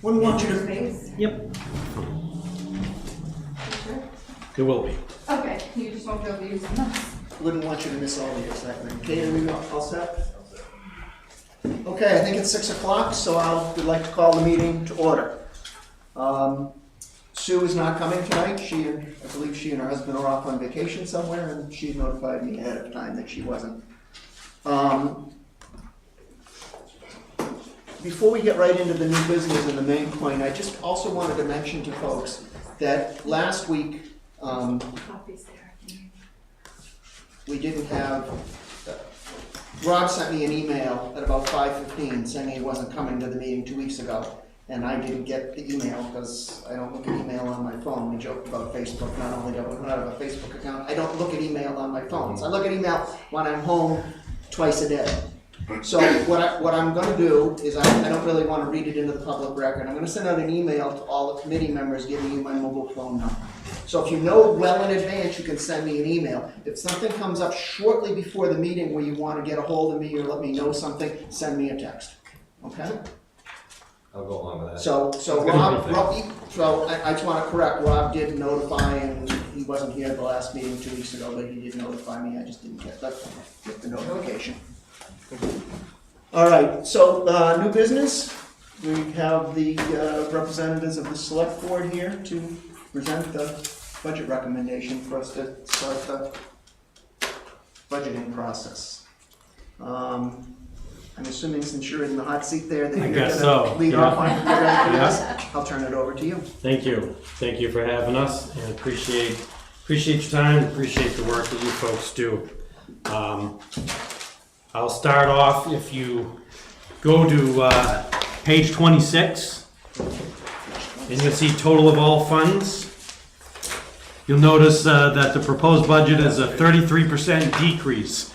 Wouldn't want you to. Space? Yep, Sure. it will be. Okay, you just won't be able to use them. Wouldn't want you to miss all the excitement. Okay, are we all set? Okay, I think it's 6 o'clock, so I would like to call the meeting to order. Sue is not coming tonight. I believe she and her husband are off on vacation somewhere, and she notified me ahead of time that she wasn't. Before we get right into the new business and the main point, I just also wanted to mention to folks that last week, Copies there. we didn't have, Rob sent me an email at about 5:15 saying he wasn't coming to the meeting 2 weeks ago. And I didn't get the email because I don't look at email on my phone. We joked about Facebook. Not only do I not have a Facebook account, I don't look at email on my phone. So I look at email when I'm home twice a day. So what I'm going to do is I don't really want to read it into the public record. I'm going to send out an email to all the committee members giving you my mobile phone number. So if you know well in advance, you can send me an email. If something comes up shortly before the meeting where you want to get a hold of me or let me know something, send me a text. Okay? I'll go along with that. So Rob, I just want to correct, Rob did notify, and he wasn't here at the last meeting 2 weeks ago, but he did notify me, I just didn't get the notification. All right, so new business, we have the representatives of the select board here to present the budget recommendation for us to start the budgeting process. I'm assuming since you're in the hot seat there that you're going to lead off on this. I'll turn it over to you. Thank you. Thank you for having us, and appreciate your time, appreciate the work that you folks do. I'll start off, if you go to page 26, and you'll see total of all funds. You'll notice that the proposed budget is a 33% decrease.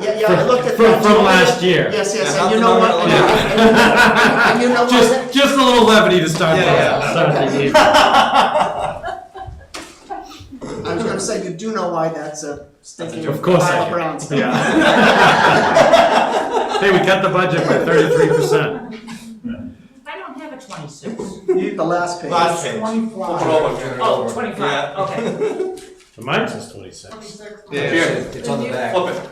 Yeah, I looked at that. From last year. Yes, and you know what? And you know what? Just a little levity to start the year. I was going to say, you do know why that's a stinking of course pile I of do. brown stuff. Yeah. Hey, we cut the budget by 33%. I don't have a 26. The last page. Last page. 25. Oh, 25, Yeah. okay. So mine says 26. Yeah, it's on the back. Flip it.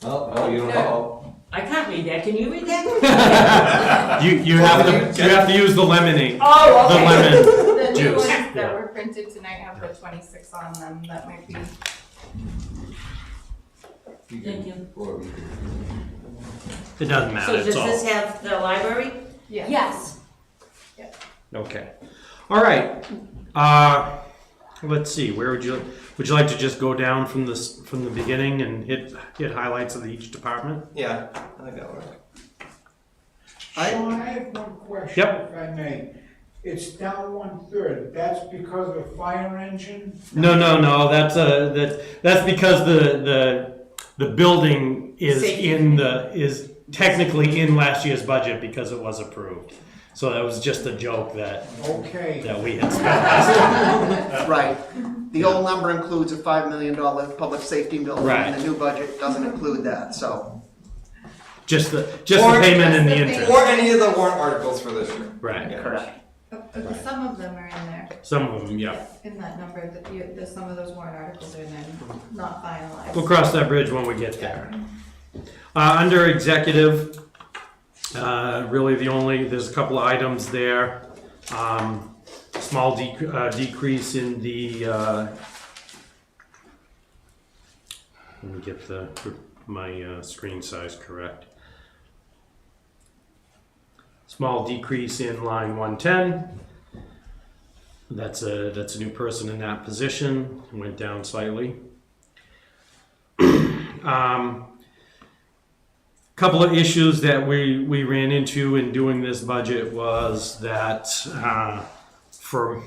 Oh, you don't know. I can't read that, can you read that? You have to use the lemonade. Oh, The okay. lemon The new juice. ones Yeah. that were printed tonight have the 26 on them, that might be. Thank you. It doesn't So matter. does It's all this have the library? Yeah. Yes. okay. All right. Let's see. Where would you like to just go down from the beginning and hit highlights of each department? Yeah, I think that works. I have one question, Yep. if I may. It's down 1/3. That's because of the fire engine? No. That's because the building is is technically in last year's budget because it was approved. So that was just a joke that Okay. we had spent. Right. The old number includes a $5 million public safety building, Right. and the new budget doesn't include that, so. Just the Or- payment and the Just the interest. Or any of the warrant articles for this year. Right. Yeah. Correct. Some of them are in there. Some of them, yeah. In that number, some of those warrant articles are in there, not finalized. We'll cross that bridge when we get there. Under executive, really there's a couple of items there. Small decrease in the, let me get my screen size correct. Small decrease in line 110. That's a new person in that position. Went down slightly. Couple of issues that we ran into in doing this budget was that for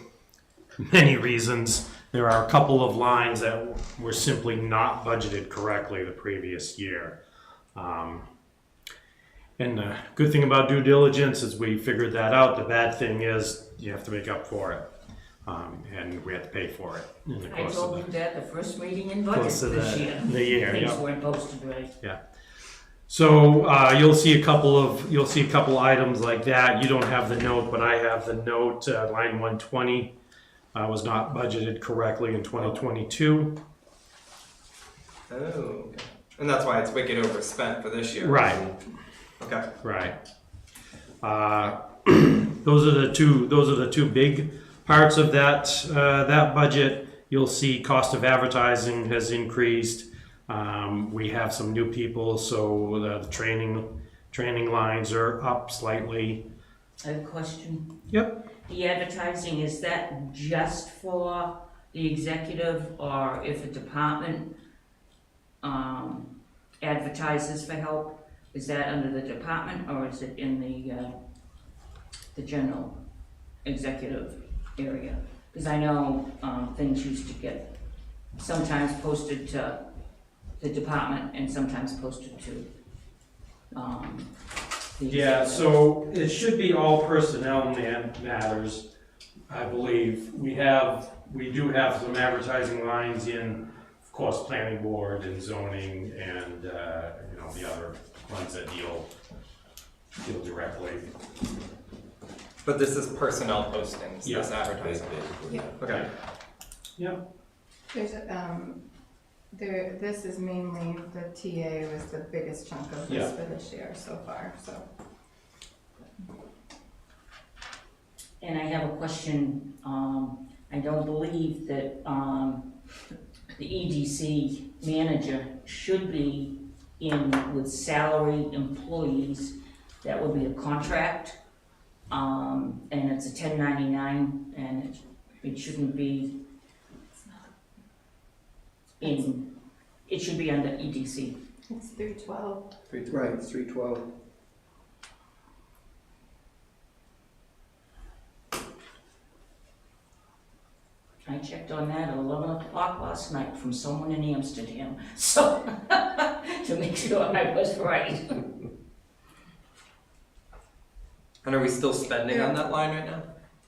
many reasons there are a couple of lines that were simply not budgeted correctly the previous year. And the good thing about due diligence is we figured that out. The bad thing is you have to make up for it. And we have to pay for it in the I course told of you that the first meeting in budget course of this year. the year. Things Yep. weren't posted right. Yeah. So you'll see a couple items like that. You don't have the note, but I have the note. Line 120 was not budgeted correctly in 2022. Oh, okay. And that's why it's wicked overspent for this year. Right. Okay. Right. Those are the two big parts of that budget. You'll see cost of advertising has increased. We have some new people, so the training lines are up slightly. I have a question. Yep. The advertising, is that just for the executive, or if a department advertises for help, is that under the department, or is it in the general executive area? Because I know things used to get sometimes posted to the department and sometimes posted to the Yeah, executive. so it should be all personnel matters, I believe. We do have some advertising lines in, of course, planning board and zoning and, the other ones that deal directly. But this is personnel postings, Yeah. this advertising. Yeah. Okay. Yep. There's, this is mainly, the TA was the biggest chunk of Yeah. this for this year so far, so. And I have a question. I don't believe that the EDC manager should be in with salaried employees. That would be a contract, and it's a 1099, and it shouldn't be in, it should be under EDC. It's 312. Right, 312. I checked on that at 11 o'clock last night from someone in Amsterdam, so, to make sure I was right. And are we still spending on that line right now?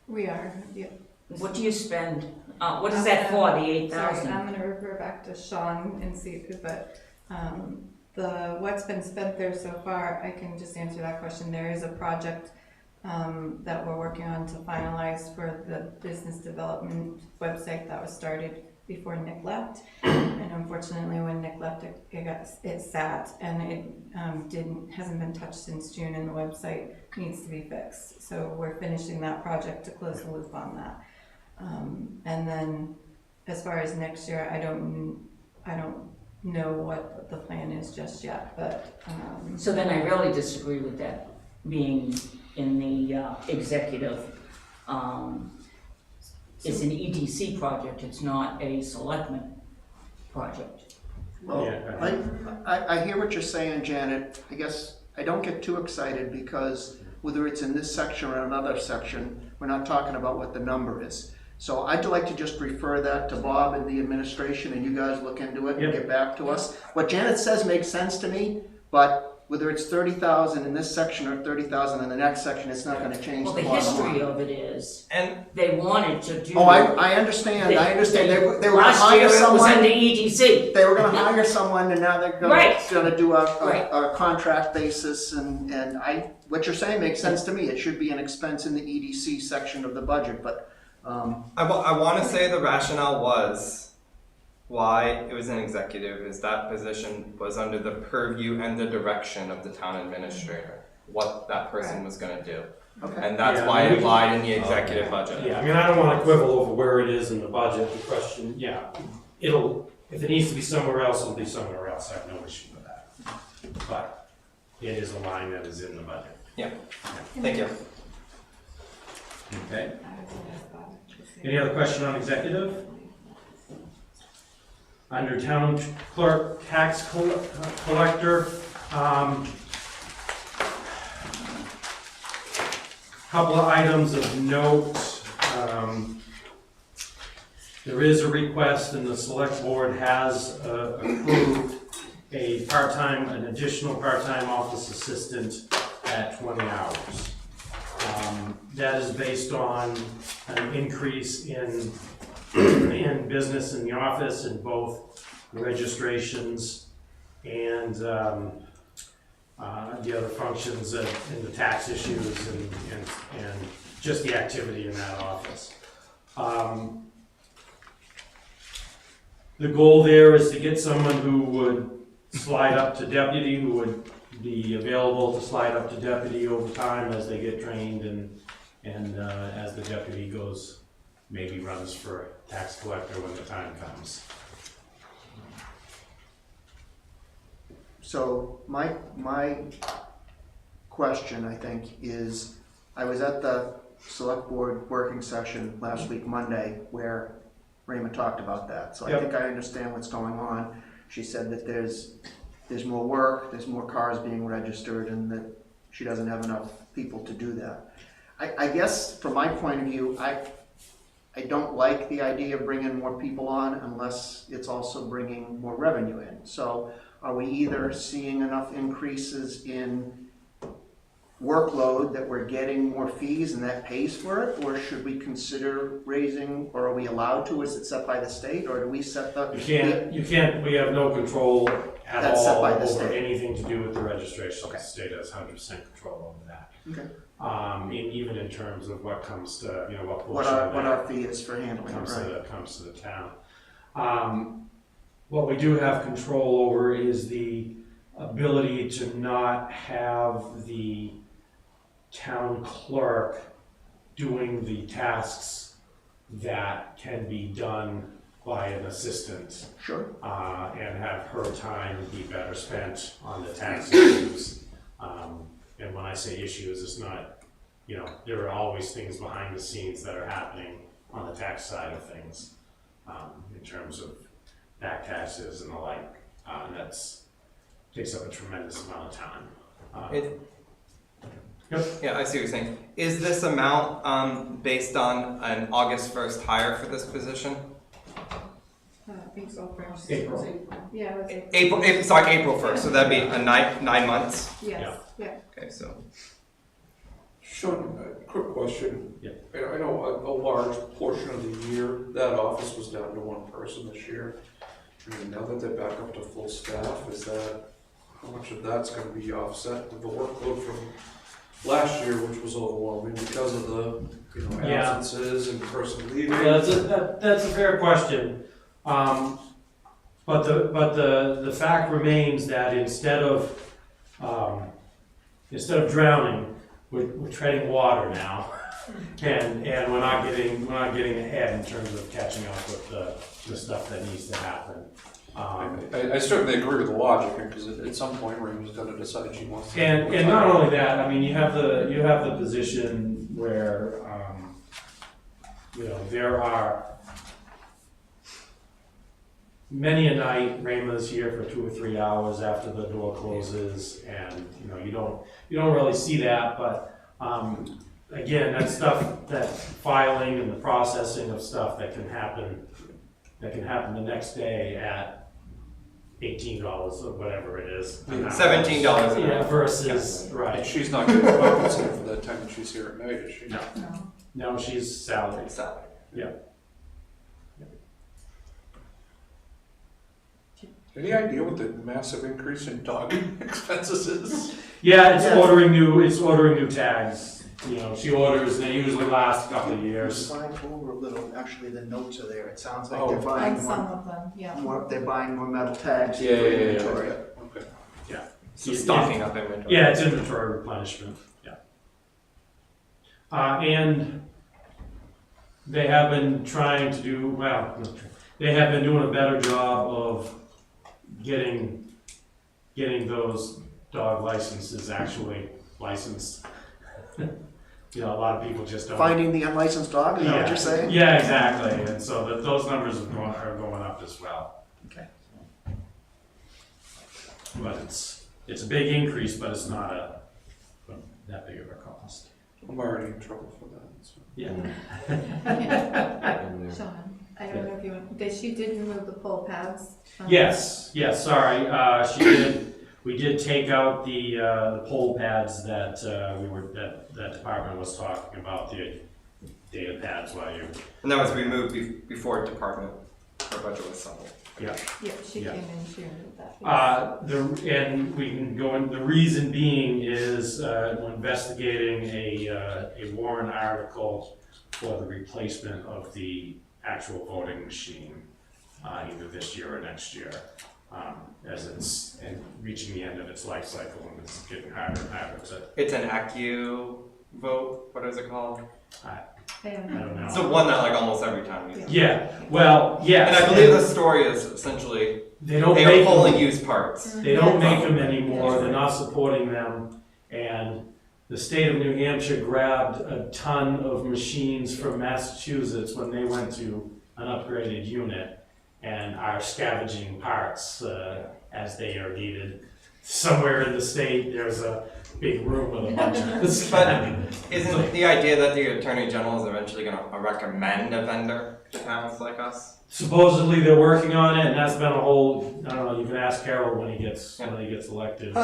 We are, yeah. What do you spend, what is that for, the 8,000? Sorry, I'm gonna refer back to Sean and see, but, what's been spent there so far, I can just answer that question. There is a project, that we're working on to finalize for the business development website that was started before Nick left. And unfortunately, when Nick left, it sat and it, hasn't been touched since June, and the website needs to be fixed. So we're finishing that project to close the loop on that. And then as far as next year, I don't know what the plan is just yet, but, So then I really disagree with that being in the executive. It's an EDC project, it's not a selectman project. Well, Yeah. I hear what you're saying, Janet. I guess I don't get too excited because whether it's in this section or another section, we're not talking about what the number is. So I'd like to just refer that to Bob and the administration, and you guys look into it and Yep. get back to us. What Janet says makes sense to me, but whether it's 30,000 in this section or 30,000 in the next section, it's not gonna change Well, the the bottom history line. of it is, And they wanted to do. Oh, I understand. They were gonna Last year hire it was under someone. EDC. They were gonna hire someone, and now they're Right. gonna do Right. a contract basis, and what you're saying makes sense to me. It should be an expense in the EDC section of the budget, but, I want to say the rationale was why it was an executive is that position was under the purview and the direction of the town administrator, what that person was going to do. okay. And that's Yeah, why it we- lied in the executive budget. Yeah, I mean, I don't want to quibble over where it is in the budget. The question, yeah, if it needs to be somewhere else, it'll be somewhere else. I have no issue with that. But it is a line that is in the budget. Thank you. Okay. Any other question on executive? Under town clerk, tax collector, couple of items of note. There is a request, and the select board has approved an additional part-time office assistant at 20 hours. That is based on an increase in business in the office in both registrations and the other functions and the tax issues and just the activity in that office. The goal there is to get someone who would slide up to deputy, who would be available to slide up to deputy over time as they get trained and as the deputy goes, maybe runs for tax collector when the time comes. So my question, I think, is, I was at the select board working session last week, Monday, where Raymond talked about that. So I Yep. think I understand what's going on. She said that there's more work, there's more cars being registered, and that she doesn't have enough people to do that. I guess from my point of view, I don't like the idea of bringing more people on unless it's also bringing more revenue in. So are we either seeing enough increases in workload that we're getting more fees and that pays for it? Or should we consider raising, or are we allowed to? Is it set by the state, or do we set the? You can't, we have no control at That's set all by the over state. anything to do with the registration. Okay. The state has 100% control over that. Okay. Even in terms of what comes to, what What portion of that our fee is for handling it, comes right? to the town. What we do have control over is the ability to not have the town clerk doing the tasks that can be done by an assistant, Sure. and have her time be better spent on the tax issues. And when I say issues, it's not, there are always things behind the scenes that are happening on the tax side of things, in terms of back taxes and the like, and takes up a tremendous amount of time. Yep. Yeah, I see what you're saying. Is this amount based on an August 1st hire for this position? April first. April. Yeah, it was April 1st, so that'd be a nine months? Yes, yeah. Okay, so. Sean, a quick question. Yeah. I know a large portion of the year, that office was down to one person this year. I mean, now that they're back up to full staff, how much of that's gonna be offset with the workload from last year, which was overwhelming because of the, Yeah. absences and person leaving? Yeah, that's a fair question. But the fact remains that instead of drowning, we're treading water now, and we're not getting ahead in terms of catching up with the stuff that needs to happen. I certainly agree with the logic, because at some point Raymond's gonna decide she wants to. And not only that, I mean, you have the position where there are many a night Rayma's here for 2 or 3 hours after the door closes, and you don't really see that, but again, that's stuff, that filing and the processing of stuff that can happen the next day at $18 or whatever it is. $17 an hour. Yeah, versus, And right. she's not getting compensated for that time that she's here at night, is she? No. No, she's salaried. Salary. Any idea what the massive increase in dog expenses is? Yeah, it's Yeah. ordering new tags. She orders, they usually last a couple of years. Buying over a little, actually the notes are there, it sounds like Oh. they're On buying some of them, yeah. they're buying more metal tags for Yeah. inventory. Okay. So stocking up inventory. Yeah, it's inventory replenishment, yeah. And they have been trying to do, they have been doing a better job of getting those dog licenses actually licensed. A lot of people just don't. Finding the unlicensed dog, is that what you're saying? Yeah, exactly, and so those numbers are going up as well. Okay. But it's a big increase, but it's not that big of a cost. I'm already in trouble for that, so. Yeah. Sean, I don't know if you want, she did remove the pole pads. Yes, sorry, we did take out the pole pads that that department was talking about, the data pads while you. And that was removed before department or budget was settled. Yeah, she Yeah. came in, she read that. And we can go in, the reason being is, we're investigating a warrant article for the replacement of the actual voting machine, either this year or next year, as it's reaching the end of its life cycle and it's getting harder and harder to, It's an AccuVote, what is it called? I don't know. It's the one that like almost every time you. Yeah, well, yes. And I believe the story is essentially They don't they make are pulling them, used parts. they don't make them anymore, they're not supporting them. And the state of New Hampshire grabbed a ton of machines from Massachusetts when they went to an upgraded unit and are scavenging parts as they are needed. Somewhere in the state, there's a big room with a bunch of But isn't the idea that the Attorney General is eventually going to recommend a vendor to towns like us? Supposedly they're working on it, and that's been a whole, I don't know, you can ask Carol when he gets elected.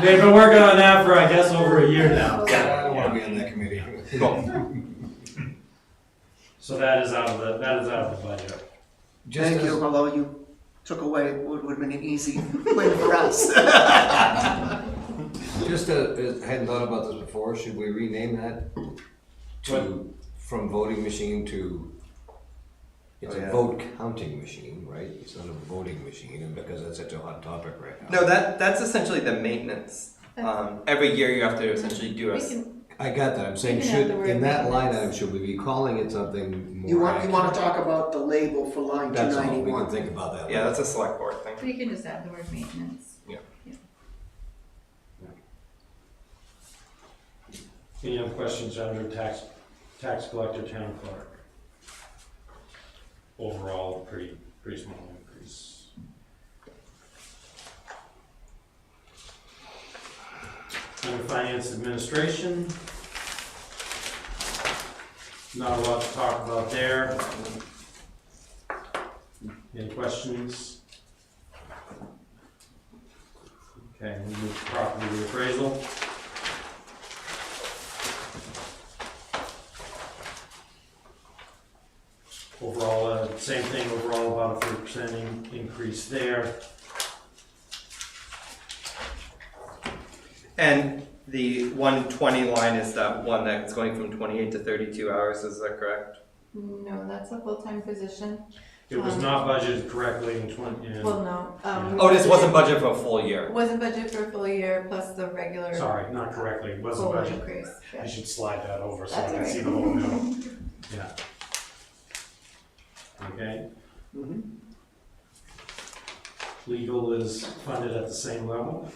They've been working on that for, I guess, over a year now. I don't wanna be on that committee. So that is out of the budget. Just Thank as- you, although you took away what would have been an easy win for us. Just I hadn't thought about this before, should we rename that to, from voting machine to, it's a vote counting machine, right? It's not a voting machine, and because that's such a hot topic right now. No, that's essentially the maintenance. Every year you have to essentially do We a. can, I got that, I'm saying, You can add should, the word in that line maintenance. item, should we be calling it something more You want accurate? to talk about the label for line That's all, we can 291. think about that. Yeah, that's a select board thing. we can just add the word maintenance. Any other questions under tax collector, town clerk? Overall, pretty small increase. Under finance administration, not a lot to talk about there. Any questions? Okay, we move to property reappraisal. Overall, same thing, overall about a 3% increase there. And the 120 line is that one that's going from 28 to 32 hours, is that correct? No, that's a full-time position. It was not budgeted correctly in Well, no. Oh, this wasn't budgeted for a full year. Wasn't budgeted for a full year plus the regular sorry, not correctly, it wasn't full budgeted. increase. I Yeah. should slide that over so I That's can all see right. the whole note. Yeah. Okay, Mhm. legal is funded at the same level.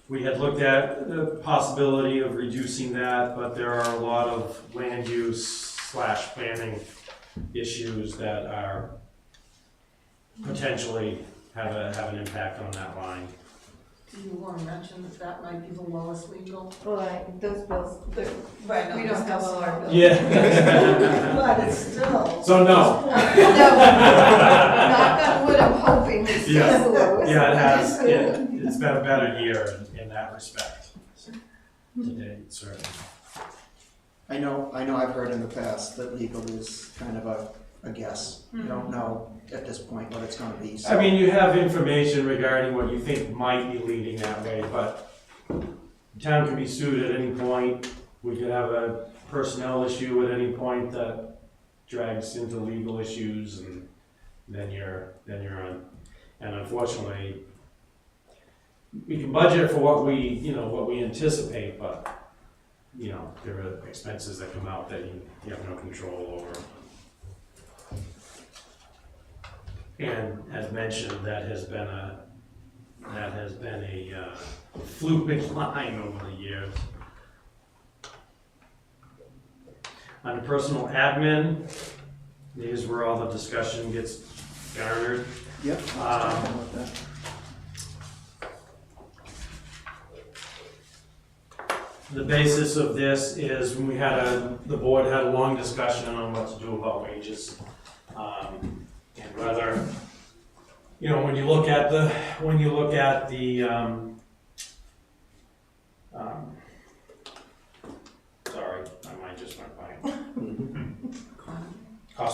We had looked at the possibility of reducing that, but there are a lot of land use / planning issues that are potentially have an impact on that line. Do you want to mention that that might be the lowest legal? Well, those bills, Right, we don't have all our bills. Yeah. But it's still. So no, No, knock on wood, I'm hoping it's Yeah. still the lowest. yeah, it has, it's been a better year in that respect. To date, certainly. I know I've heard in the past that legal is kind of a guess. You don't know at this point what it's gonna be, so. I mean, you have information regarding what you think might be leading that way, but the town can be sued at any point. We could have a personnel issue at any point that drags into legal issues, and then you're on. And unfortunately, we can budget for what we anticipate, but, there are expenses that come out that you have no control over. And as mentioned, that has been a fluid line over the years. Under personal admin, these where all the discussion gets garnered. Yep. The basis of this is when the board had a long discussion on what to do about wages. And whether, when you look at the, sorry, my mind just went blank.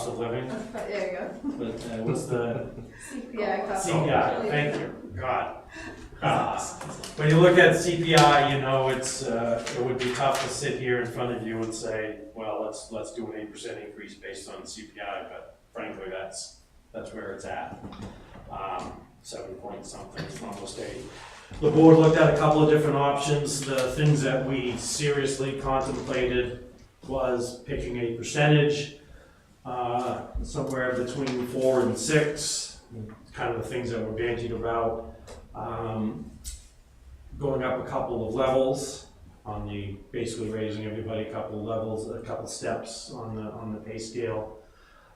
cost of living, There you go. but what's the Yeah, I thought. CPI? Thank you, God. When you look at CPI, you know, it would be tough to sit here in front of you and say, well, let's do an 8% increase based on CPI, but frankly, that's where it's at. 7 point something, almost 8. The board looked at a couple of different options. The things that we seriously contemplated was picking a percentage, somewhere between 4 and 6, kind of the things that we're bandied about. Going up a couple of levels on basically raising everybody a couple of levels, a couple steps on the pay scale.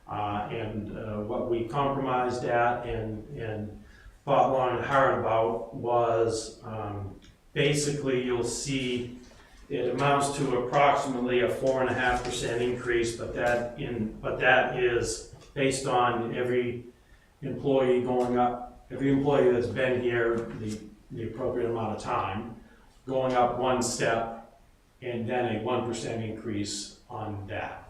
And what we compromised at and thought long and hard about was basically you'll see it amounts to approximately a 4.5% increase, but that is based on every employee going up, every employee that's been here the appropriate amount of time, going up 1 step, and then a 1% increase on that.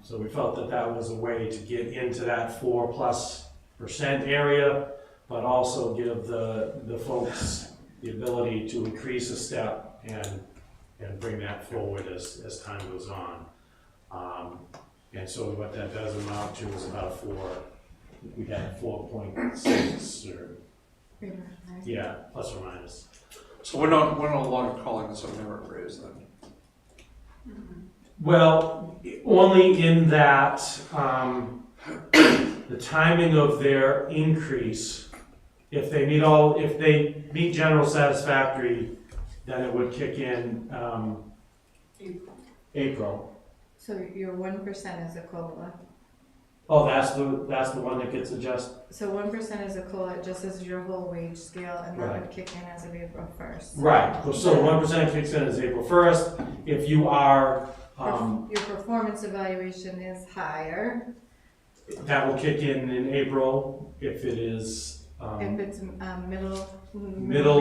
So we felt that was a way to get into that 4+% area, but also give the folks the ability to increase a step and bring that forward as time goes on. And so what that does amount to is about 4. We got 4.6 or yeah, plus or minus. So we're no longer calling this a merit raise then? Well, only in that the timing of their increase, if they meet general satisfactory, then it would kick in April. So your 1% is a COLA. Oh, that's the one that gets adjusted. So 1% is a COLA, just as your whole wage scale, and that Right. would kick in as of April 1st. Right. So 1% kicks in as April 1st. If you are Your performance evaluation is higher. that will kick in April. If it is If it's middle,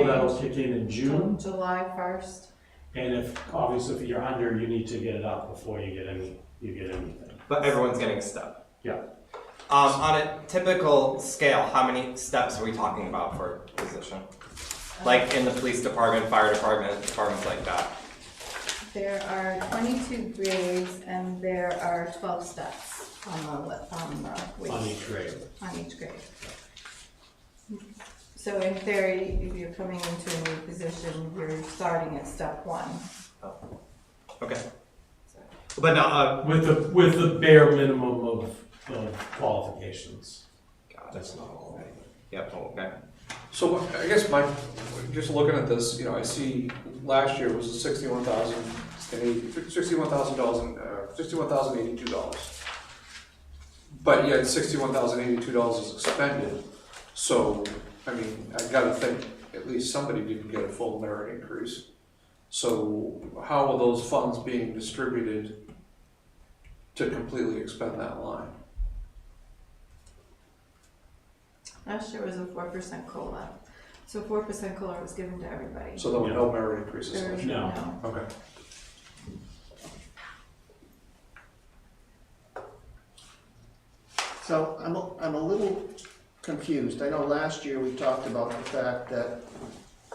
that'll range, kick in June. July 1st. And obviously if you're under, you need to get it up before you get anything. But everyone's getting a step. Yeah. On a typical scale, how many steps are we talking about for a position? Like in the police department, fire department, departments like that. There are 22 grades and there are 12 steps on the wage. On each grade. On each grade. So in theory, if you're coming into a new position, you're starting at step 1. Okay. But now, With the bare minimum of qualifications. That's not all. yep, okay. So I guess just looking at this, I see last year was $61,082. But yet $61,082 is expended. So, I mean, I gotta think at least somebody didn't get a full merit increase. So how are those funds being distributed to completely expend that line? Last year was a 4% COLA. So 4% COLA was given to everybody. So there were no merit increases There last was year? No. Okay. So I'm a little confused. I know last year we talked about the fact that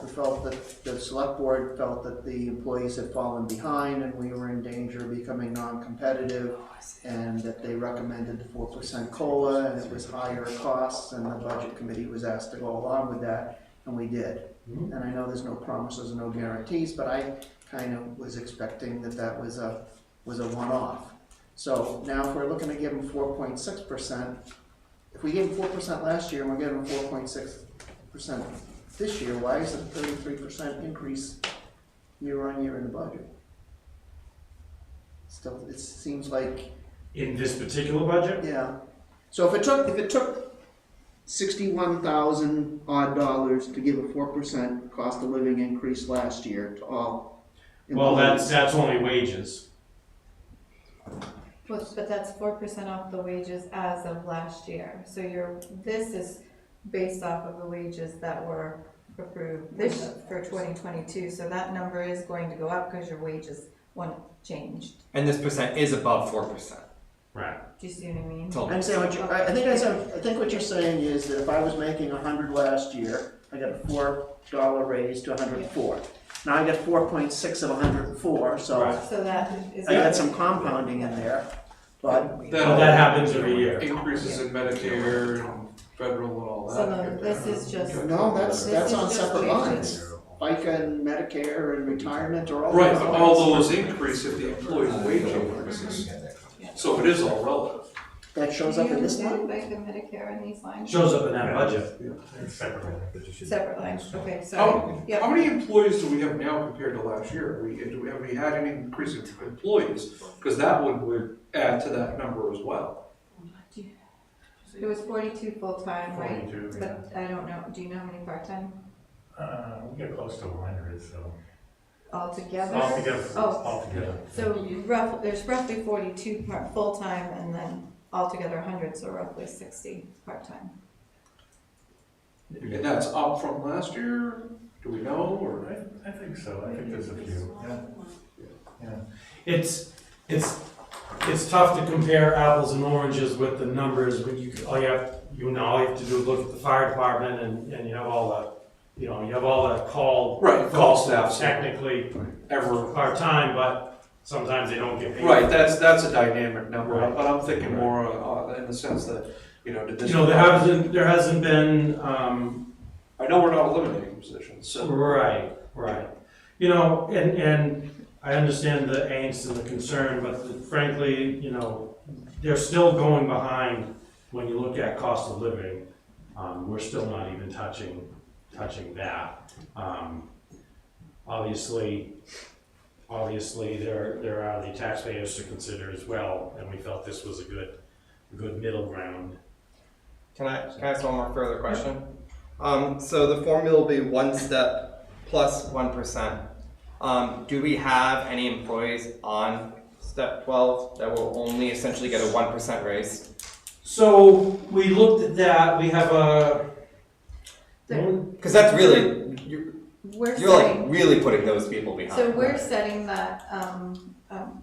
we felt that the select board felt that the employees had fallen behind and we were in danger of becoming non-competitive, and that they recommended the 4% COLA, and it was higher costs, and the budget committee was asked to go along with that, and we did. Mhm. And I know there's no promises and no guarantees, but I kind of was expecting that was a one-off. So now if we're looking to give them 4.6%, if we gave them 4% last year and we're giving them 4.6% this year, why is it a 33% increase year on year in the budget? Still, it seems like, In this particular budget? yeah. So if it took $61,000 odd to give a 4% cost of living increase last year to all Well, employees. that's only wages. But that's 4% off the wages as of last year. So this is based off of the wages that were approved for 2022. So that number is going to go up because your wages changed. And this percent is above 4%. Right. Do you see what I mean? Totally. I'm saying what you, I think what you're saying is that if I was making 100 last year, I got a $4 raise to 104. Now I got 4.6 of 104, so Right. So that is. I got some compounding in there, but Well, that happens every year. Increases in Medicare and federal and all that. So no, this is just. no, that's This is on just separate wages. lines. FICA and Medicare and retirement are all. Right, those but lines. all those increase if the employee's wage increases. So it is all relative. That shows up in this Do you line? include like the Medicare in these lines? Shows up in that budget. Separate lines, okay, sorry. How Yep. many employees do we have now compared to last year? Have we had any increase in employees? Because that would add to that number as well. It was 42 full-time, right? 42, yeah. But I don't know, do you know how many part-time We get close to 100, so. altogether? Altogether, Oh, altogether. so there's roughly 42 full-time and then altogether 100, so roughly 60 part-time. And that's up from last year? Do we know, or? I think so, I think there's a few, yeah. It's tough to compare apples and oranges with the numbers when all you have to do is look at the fire department and you have all the, you have all the call. Right, call staff. Technically Ever. part-time, but sometimes they don't get paid. Right, that's a dynamic number, but I'm thinking more in the sense that, did this. There hasn't been, I know we're not eliminating positions, so. right. And I understand the angst and the concern, but frankly, they're still going behind when you look at cost of living. We're still not even touching that. Obviously, there are the taxpayers to consider as well, and we felt this was a good middle ground. Can I ask one more further question? So the formula will be 1 step plus 1%. Do we have any employees on step 12 that will only essentially get a 1% raise? So we looked at that. We have a. Because that's really, We're you're like setting, really putting those people behind. so we're setting that,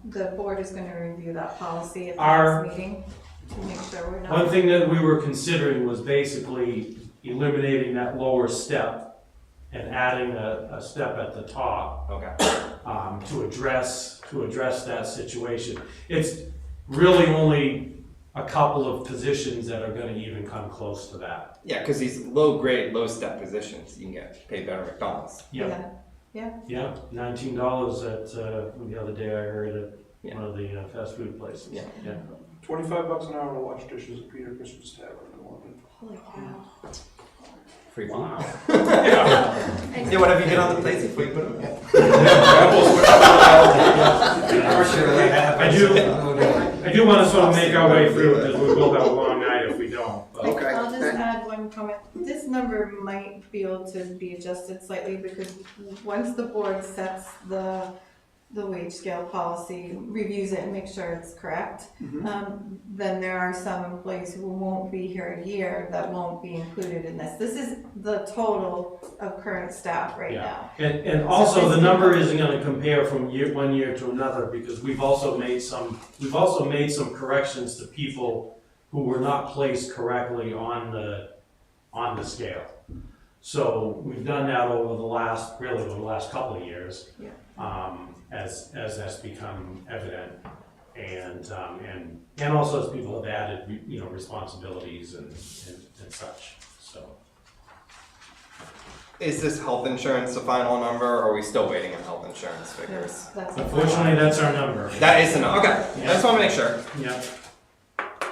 the board is gonna review that policy at the Our- next meeting to make sure we're not. One thing that we were considering was basically eliminating that lower step and adding a step at the top Okay. to address that situation. It's really only a couple of positions that are going to even come close to that. Yeah, because these low grade, low step positions, you can get paid better at McDonald's. Yeah, $19 at the other day I heard at one of the fast food places. Yeah. $25 an hour to wash dishes at Peter Christmas Tavern in London. Holy cow. Free food. And- Yeah, whatever you get on the plates before you put them in. I do want to sort of make our way through because we will have a long night if we don't. But. Okay. I'll just add one comment. This number might be able to be adjusted slightly because once the board sets the wage scale policy, reviews it and makes sure it's correct, then there are some employees who won't be here a year that won't be included in this. This is the total of current staff right now. And also the number isn't going to compare from one year to another because we've also made some corrections to people who were not placed correctly on the scale. So we've done that over the last couple of years. Yeah. As that's become evident, and also as people have added, responsibilities and such. So, Is this health insurance the final number, or are we still waiting on health insurance figures? That's unfortunately, that's our number. That is the number. Okay, I just want to make sure. Yeah.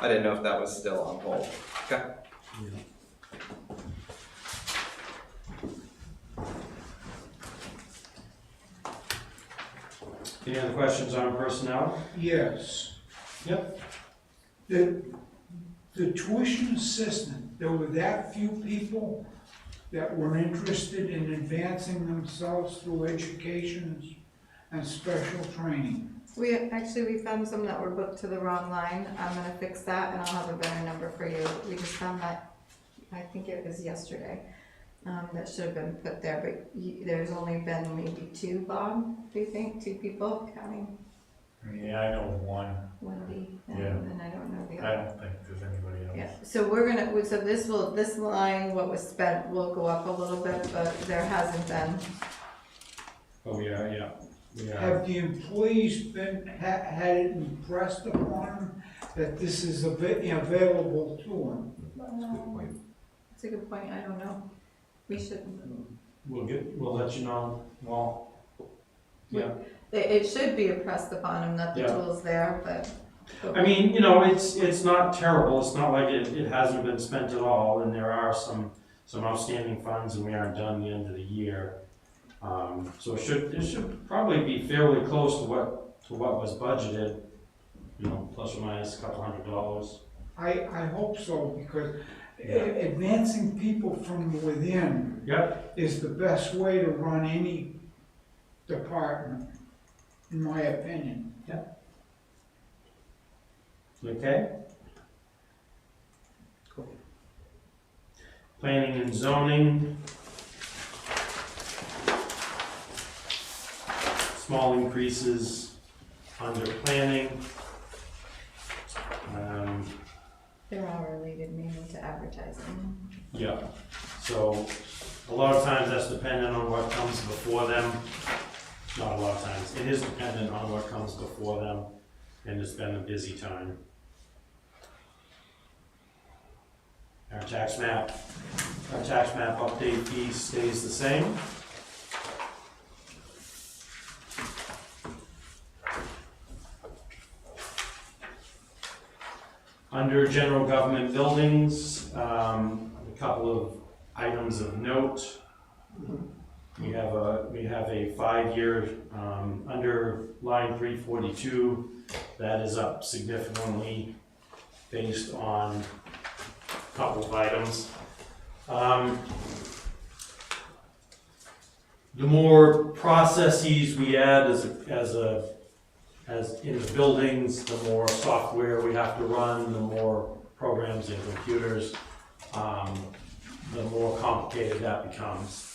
I didn't know if that was still on hold. Okay. Any other questions on personnel? Yes. Yep. The tuition assistant, there were that few people that were interested in advancing themselves through education and special training. We found some that were booked to the wrong line. I'm gonna fix that and I'll have a better number for you. We just found that, I think it was yesterday, that should have been put there, but there's only been maybe 2, Bob, do you think? 2 people counting? Yeah, I know one. Wendy, Yeah. and I don't know the I other. don't think there's anybody else. Yeah, so so this line, what was spent will go up a little bit, but there hasn't been. Oh, yeah. Have the employees had it impressed upon them that this is available to them? That's a good point. That's a good point, I don't know. We should, We'll let you know, well, yeah. it should be impressed upon them that the Yeah. tool's there, but. I mean, you know, it's not terrible, it's not like it hasn't been spent at all, and there are some outstanding funds, and we aren't done the end of the year. So it should probably be fairly close to what was budgeted, you know, plus or minus a couple $100. I hope so, because Yeah. advancing people from within Yep, is the best way to run any department, in my opinion. okay. Cool. Planning and zoning. Small increases under planning. They're all related mainly to advertising. Yeah, so a lot of times that's dependent on what comes before them. Not a lot of times, it is dependent on what comes before them, and it's been a busy time. Our tax map update fee stays the same. Under general government buildings, a couple of items of note. We have a 5-year, under line 342, that is up significantly based on a couple of items. The more processes we add as in the buildings, the more software we have to run, the more programs and computers, the more complicated that becomes.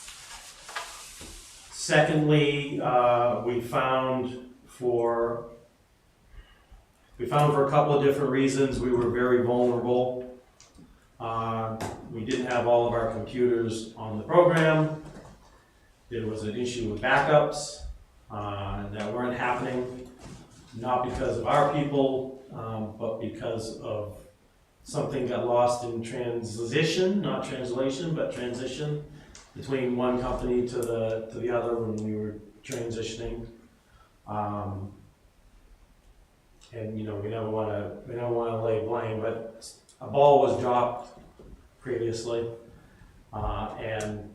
Secondly, we found for a couple of different reasons we were very vulnerable. We didn't have all of our computers on the program. There was an issue with backups that weren't happening. Not because of our people, but because of something got lost in transition, not translation, but transition between one company to the other when we were transitioning. And you know, we never want to lay blame, but a ball was dropped previously, and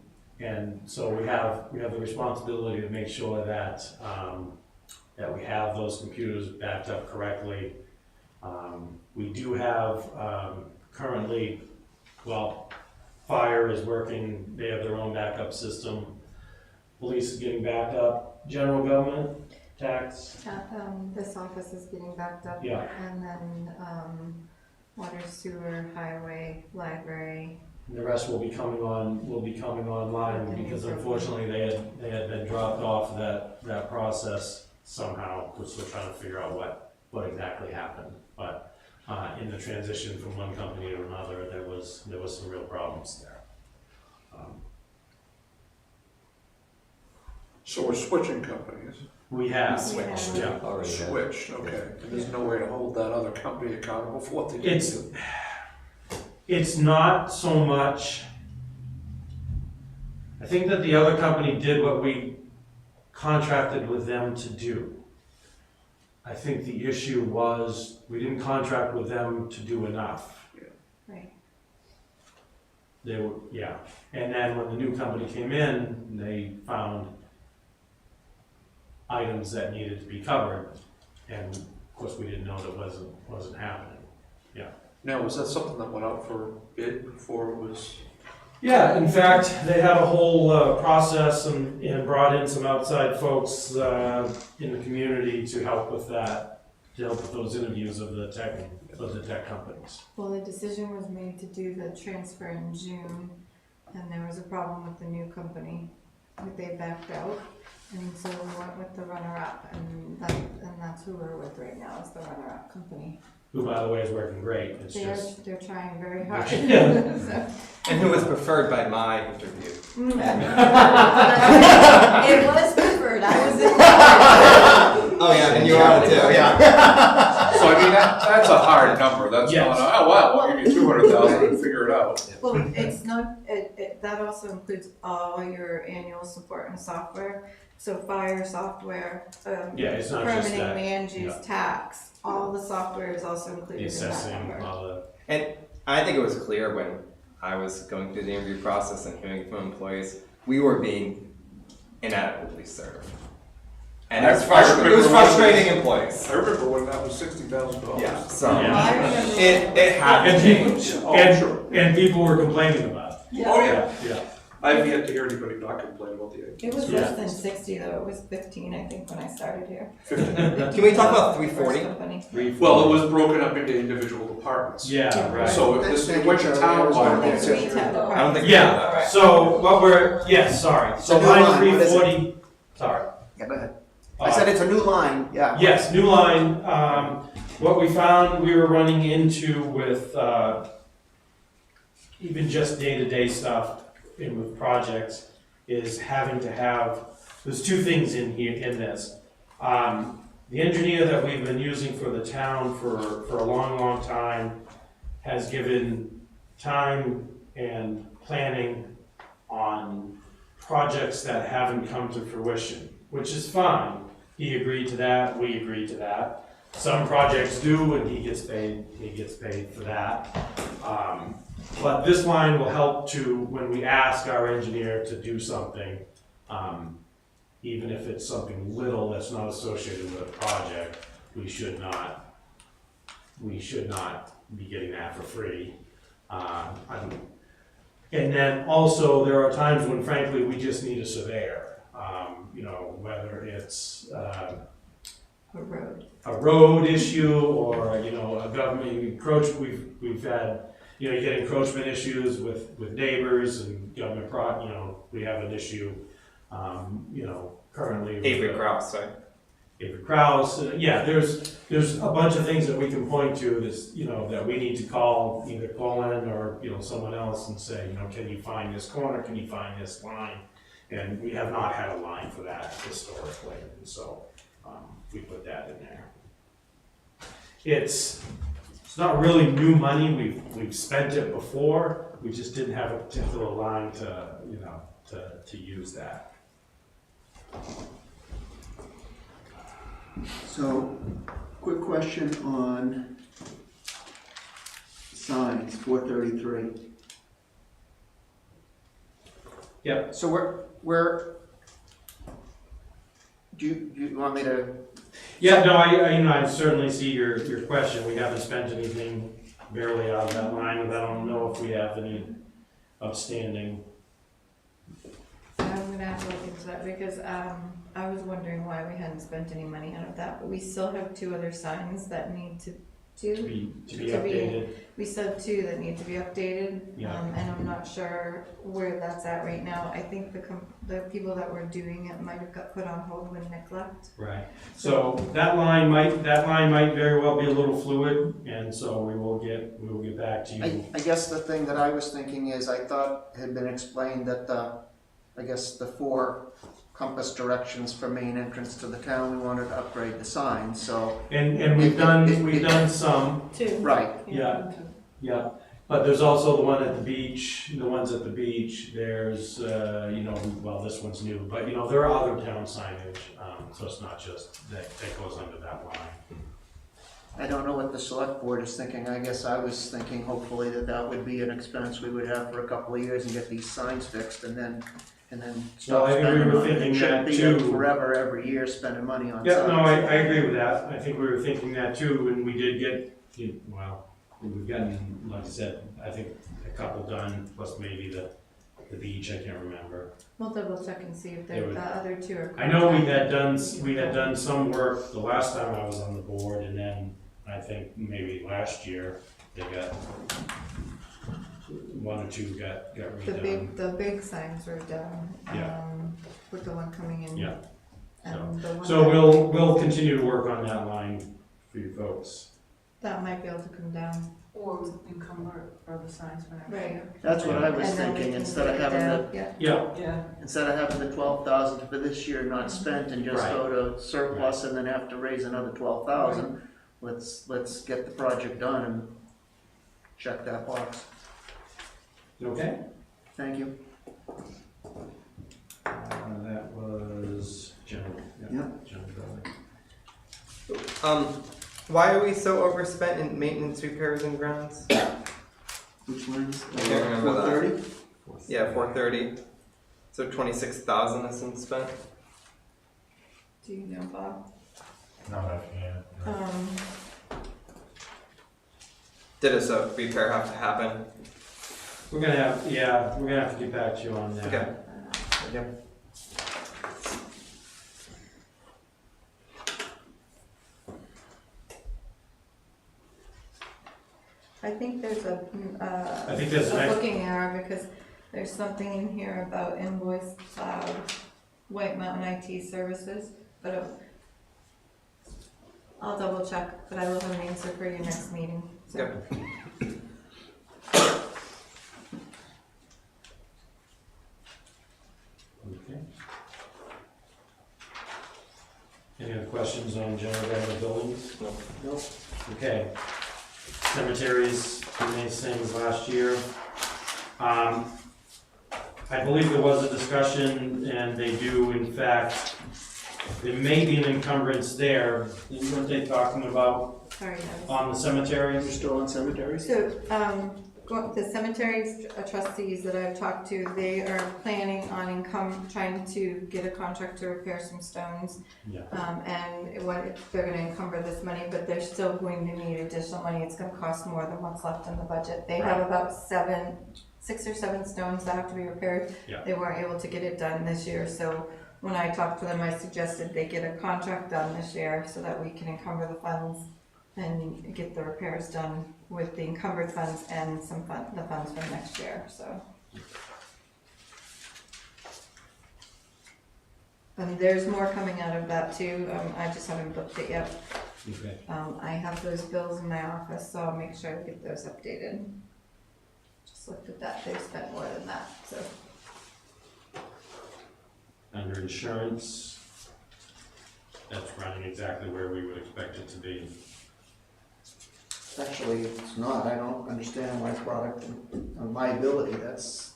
so we have the responsibility to make sure that that we have those computers backed up correctly. We do have currently, well, fire is working, they have their own backup system. Police is getting backed up, general government, tax. This office is getting backed up. Yeah. And then, water, sewer, highway, library. The rest will be coming online because unfortunately they had been dropped off that process somehow. We're still trying to figure out what exactly happened. But in the transition from one company to another, there was some real problems there. So we're switching companies. We have Switched. yeah. Already had. Switched, okay. And there's no way to hold that other company accountable for what they did. It's not so much. I think that the other company did what we contracted with them to do. I think the issue was we didn't contract with them to do enough. Right. They were, yeah. And then when the new company came in, they found items that needed to be covered. And of course, we didn't know that wasn't happening. Now, was that something that went out for bid before it was? Yeah, in fact, they had a whole process and brought in some outside folks in the community to help with that, to help with those interviews of the tech companies. Well, the decision was made to do the transfer in June, and there was a problem with the new company that they backed out. And so we went with the runner-up, and that's who we're with right now, is the runner-up company. Who, by the way, is working great. It's just. They're trying very hard. Yeah. So, And who was preferred by my interview. it was preferred, I was in. Oh yeah, and you are too, yeah. So I mean, that's a hard number, that's Yes. not, oh wow, we'll give you 200,000 and figure it out. Well, it's not, that also includes all your annual support and software, so fire software, Yeah, it's not just permitting, that. land use, Yeah. tax, all the software is also The included in that assessing, number. all the. And I think it was clear when I was going through the interview process and hearing from employees, we were being inadequately served. And it was frustrating employees. I remember when that was $60,000. Yeah, so Well, I remember. it had to And change. people, Oh, sure. and people were complaining about it. Oh, yeah. Yeah. I've yet to hear anybody not complain about the It was Yeah. less than 60 though, it was 15, I think, when I started here. Can we talk about 340? First company. Well, it was broken up into individual departments. Yeah, right. So if this went to town-wide, Three it's town I don't departments. think. Yeah, so what we're, yes, sorry. So The new line line, what is it? 340, sorry. Yeah, go ahead. I said it's a new line, yeah. Yes, new line. What we found we were running into with even just day-to-day stuff and with projects is having to have, there's two things in here, in this. The engineer that we've been using for the town for a long, long time has given time and planning on projects that haven't come to fruition, which is fine. He agreed to that, we agreed to that. Some projects do, and he gets paid for that. But this line will help to, when we ask our engineer to do something, even if it's something little that's not associated with a project, we should not be getting that for free. And then also, there are times when frankly, we just need a surveyor. Whether it's A road. a road issue or, a government encroach, we've had, you get encroachment issues with neighbors and government we have an issue, currently. with, Avery Krause, right? Avery Krause, there's a bunch of things that we can point to this, that we need to call, either Colin or, someone else and say, can you find this corner, can you find this line? And we have not had a line for that historically, and so, we put that in there. It's not really new money, we've spent it before, we just didn't have a particular line to use that. So, quick question on signs, 433. Yep. So do you want me to? Yeah, no, I certainly see your question. We haven't spent anything barely out of that line, and I don't know if we have any outstanding. I'm gonna have to look into that because I was wondering why we hadn't spent any money out of that, but we still have two other signs that need to be updated. We still have two that need to be updated, Yeah. and I'm not sure where that's at right now. I think the people that were doing it might have got put on hold when Nick left. Right. So that line might very well be a little fluid, and so we will get back to you. I guess the thing that I was thinking is, I thought it had been explained that the 4 compass directions for main entrance to the town, we wanted to upgrade the signs, so. And we've done some. Two. Right. Yeah. Yeah, but there's also the one at the beach, the ones at the beach, there's, well, this one's new, but, there are other town signage, so it's not just that goes under that line. I don't know what the select board is thinking. I guess I was thinking hopefully that would be an expense we would have for a couple of years and get these signs fixed and then stop I think we spending were on it. thinking It shouldn't that be too. like forever, every year spending money on signs. Yeah, no, I agree with that, I think we were thinking that too, and we did get, we've gotten, like I said, I think a couple done, plus maybe the beach, I can't remember. We'll double check and see if They would- the other two are. I know we had done some work the last time I was on the board, and then I think maybe last year they got one or two got The redone. big signs were done, Yeah. with the one coming in. Yeah. And the one So that- we'll continue to work on that line for you folks. That might be able to come down. Or encumber the signs for next Right. year. That's what I was And then we thinking, can instead of take it having down. the, Yeah, Yeah, Yeah. instead of having the 12,000 for this year not spent and just Right. go to surplus and then have to raise another 12,000, let's get the project done and check that box. okay. Thank you. That was general, Yeah. general building. Why are we so overspent in maintenance, repairs, and grounds? Which line is I can't remember that. 430? Yeah, 430. So 26,000 has been spent. do you know, Bob? Not offhand. Did a repair have to happen? We're gonna have to get back to you on that. Okay. Okay. I think there's a an booking error because there's something in here about invoice cloud, White Mountain IT services, but I'll double check, but I will have an answer for you next meeting. So. Okay. Okay. Any other questions on general government buildings? No. Okay. Cemeteries, remain the same as last year. I believe there was a discussion, and they do, in fact, there may be an encumbrance there. Weren't they talking about Sorry, guys. on the cemeteries? You're still on cemeteries? So, the cemetery trustees that I've talked to, they are planning on trying to get a contract to repair some stones. Yeah. And they're gonna encumber this money, but they're still going to need additional money. It's gonna cost more than what's left in the budget. They have about 6 or 7 stones that have to be repaired. Yeah. They weren't able to get it done this year, so when I talked to them, I suggested they get a contract done this year so that we can encumber the funds and get the repairs done with the encumbered funds and the funds from next year, so. And there's more coming out of that too, I just haven't booked it yet. Okay. I have those bills in my office, so I'll make sure to get those updated. Just looked at that, they've spent more than that, so. Under insurance, that's running exactly where we would expect it to be. Actually, it's not. I don't understand why product and liability, that's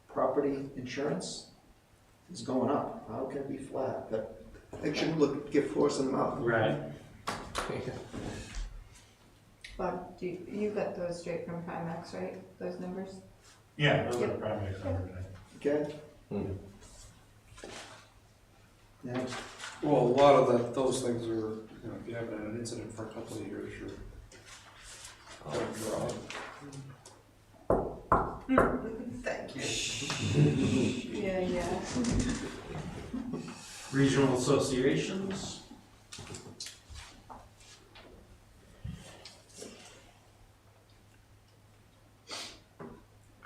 property insurance is going up. How can it be flat? But they shouldn't keep forcing them up. Right. Bob, you got those straight from Primex, right, those numbers? Yeah, those are Yep. primary numbers. Okay? Hmm. Next. Well, a lot of those things are, if you haven't had an incident for a couple of years, you're Thank you. Yeah. Regional associations.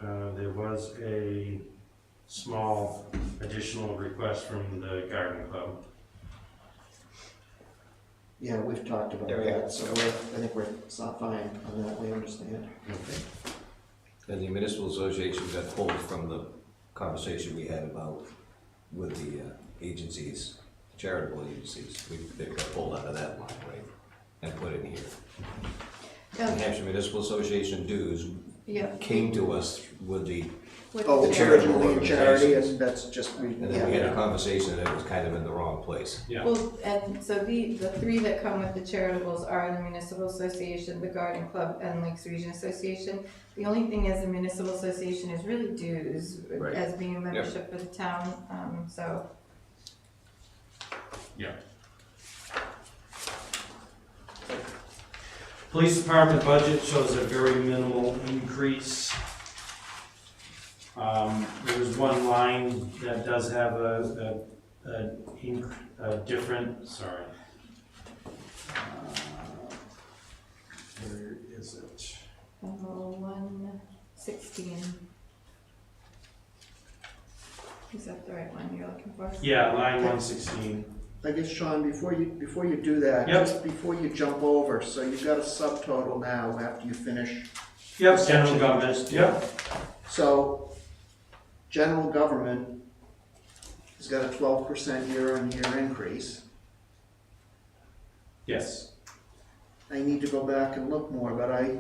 There was a small additional request from the garden club. Yeah, we've talked about There we go. that, so I think we're fine on that, we understand. Okay. And the municipal association got pulled from the conversation we had about with the agencies, charitable agencies. They got pulled out of that line, right? And put in here. New Hampshire Municipal Association dues Yeah. came to us with the, With Oh, the charitable charitable and charity, organizations. and that's just, and then we had yeah. a conversation that it was kind of in the wrong place. Yeah. Well, and so the 3 that come with the charitables are the Municipal Association, the Garden Club, and Lakes Region Association. The only thing is the Municipal Association is really dues Right. as being a membership for the town, so. Yeah. Police department budget shows a very minimal increase. There was one line that does have a different, sorry. Where is it? 116. Is that the right one you're looking for? Yeah, line 116. I guess, Sean, before you do that, Yep. just before you jump over, so you've got a subtotal now after you finish. Yep, general government, yep. So, general government has got a 12% year-on-year increase. Yes. I need to go back and look more, but I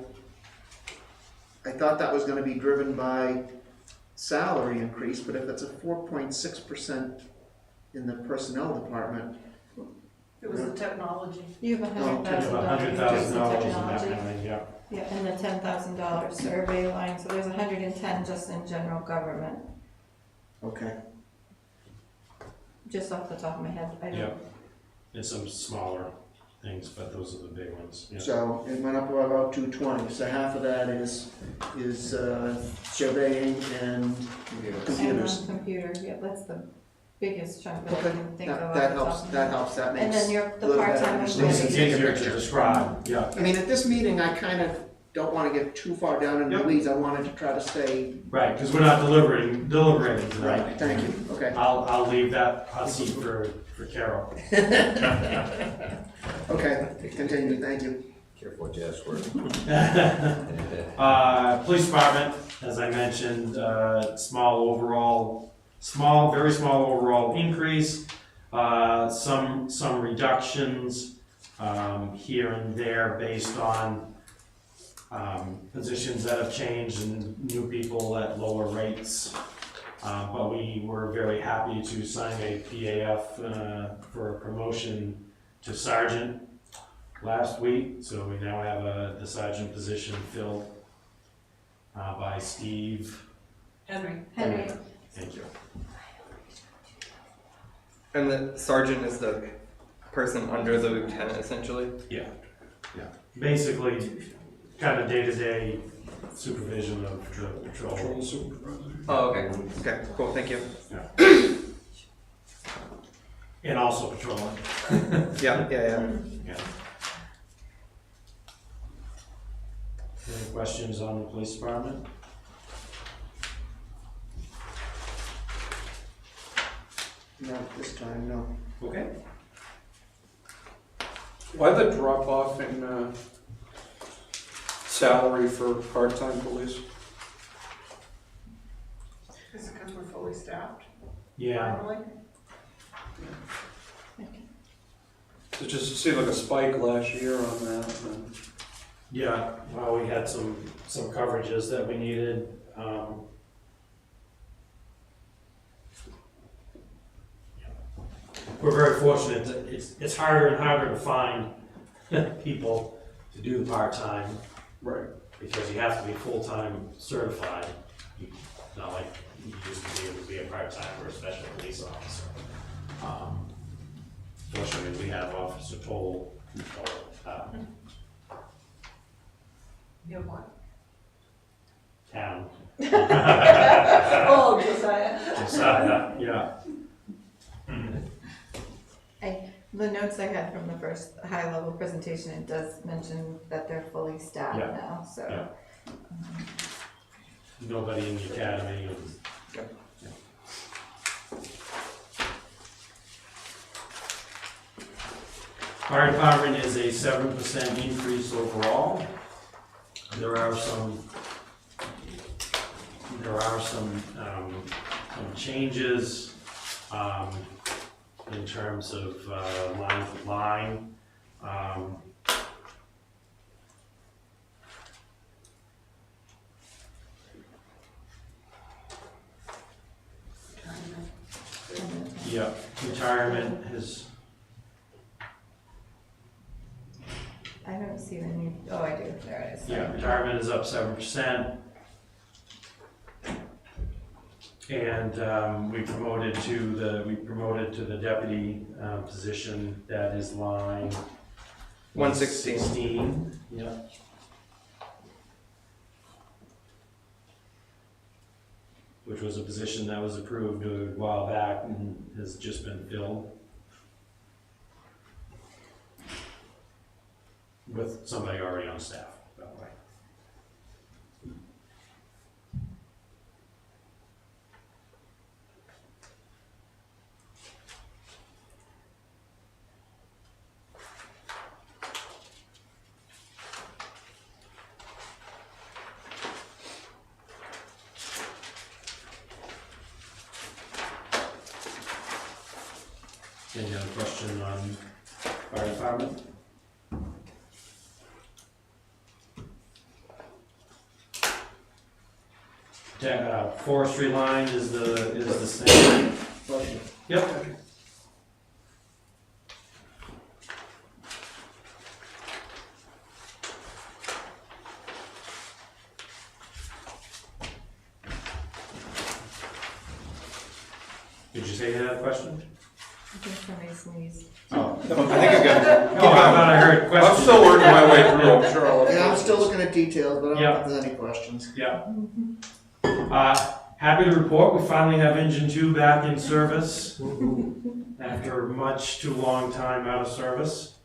thought that was gonna be driven by salary increase, but if it's a 4.6% in the personnel department, It was the technology. You have No, $100,000 increase in $100,000 in that technology. line, yeah. Yeah, and the $10,000 survey line, so there's 110 just in general government, okay. just off the top of my head, I Yeah. don't. And some smaller things, but those are the big ones, yeah. So it went up by about 220, so half of that is surveying and computers. And computer, yeah, that's the biggest chunk that I Okay, can think of. off that the top helps, of my that head. helps, that And makes then a your, the little better part-time understanding. It's employees. easier to describe, yeah. I mean, at this meeting, I kind of don't want to get too far down in the Yep. weeds, I wanted to try to stay. Right, because we're not deliberating tonight. Right, thank you, okay. I'll leave that hot seat for Carol. Okay, continue, thank you. Careful what you ask for. Police department, as I mentioned, very small overall increase. Some reductions, here and there based on, positions that have changed and new people at lower rates. But we were very happy to sign a PAF, for a promotion to sergeant last week, so we now have the sergeant position filled by Steve. Henry. Henry, Thank you. And the sergeant is the person under the lieutenant, essentially? Yeah. Basically, kind of day-to-day supervision of the patrol. Patrol supervisor. Oh, okay. Okay, cool, thank you. And also patrolling. Yeah. Yeah. Any questions on the police department? Not this time, no. Okay. Why the drop off in salary for part-time police? Is it because we're fully staffed? Yeah. Finally? It just seemed like a spike last year on that, and Yeah, well, we had some coverages that we needed. We're very fortunate that it's harder and harder to find people to do the part-time right. because you have to be full-time certified. Not like you used to be able to be a part-time or a special police officer. Fortunately, we have Officer Toll. You have what? Town. Oh, Josiah. Josiah, yeah. the notes I had from the first high-level presentation, it does mention that they're fully staffed Yeah. now, so. Yeah. Nobody in the academy. Fire department is a 7% increase overall. There are some changes, in terms of, line to line. Yeah, retirement is, I don't see the new, oh, I do, there it is. yeah, retirement is up 7%. And we promoted to the deputy position, that is line 116. 16, yeah. Which was a position that was approved a while back and has just been filled with somebody already on staff, by the way. Any other question on fire department? Forestry line is the same. Yep. Did you say you had a question? I think somebody sneezed. Oh. I think you're good. Oh, I thought I heard questions. I'm still working my way through, I'm sure I'll. Yeah, I'm still looking at details, but I Yeah. don't think there's any questions. Yeah. Happy to report, we finally have engine 2 back in service after much too long time out of service.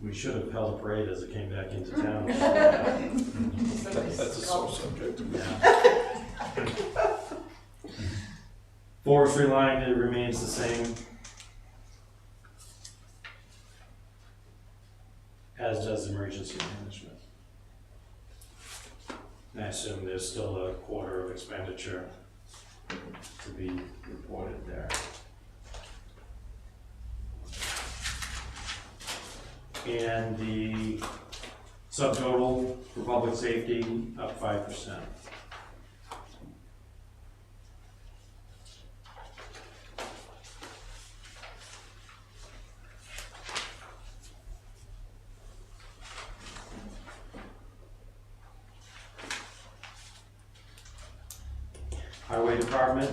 We should have held a parade as it came back into town. That's a sore subject. Forestry line, it remains the same. As does emergency management. I assume there's still a quarter of expenditure to be reported there. And the subtotal for public safety up 5%. Highway department.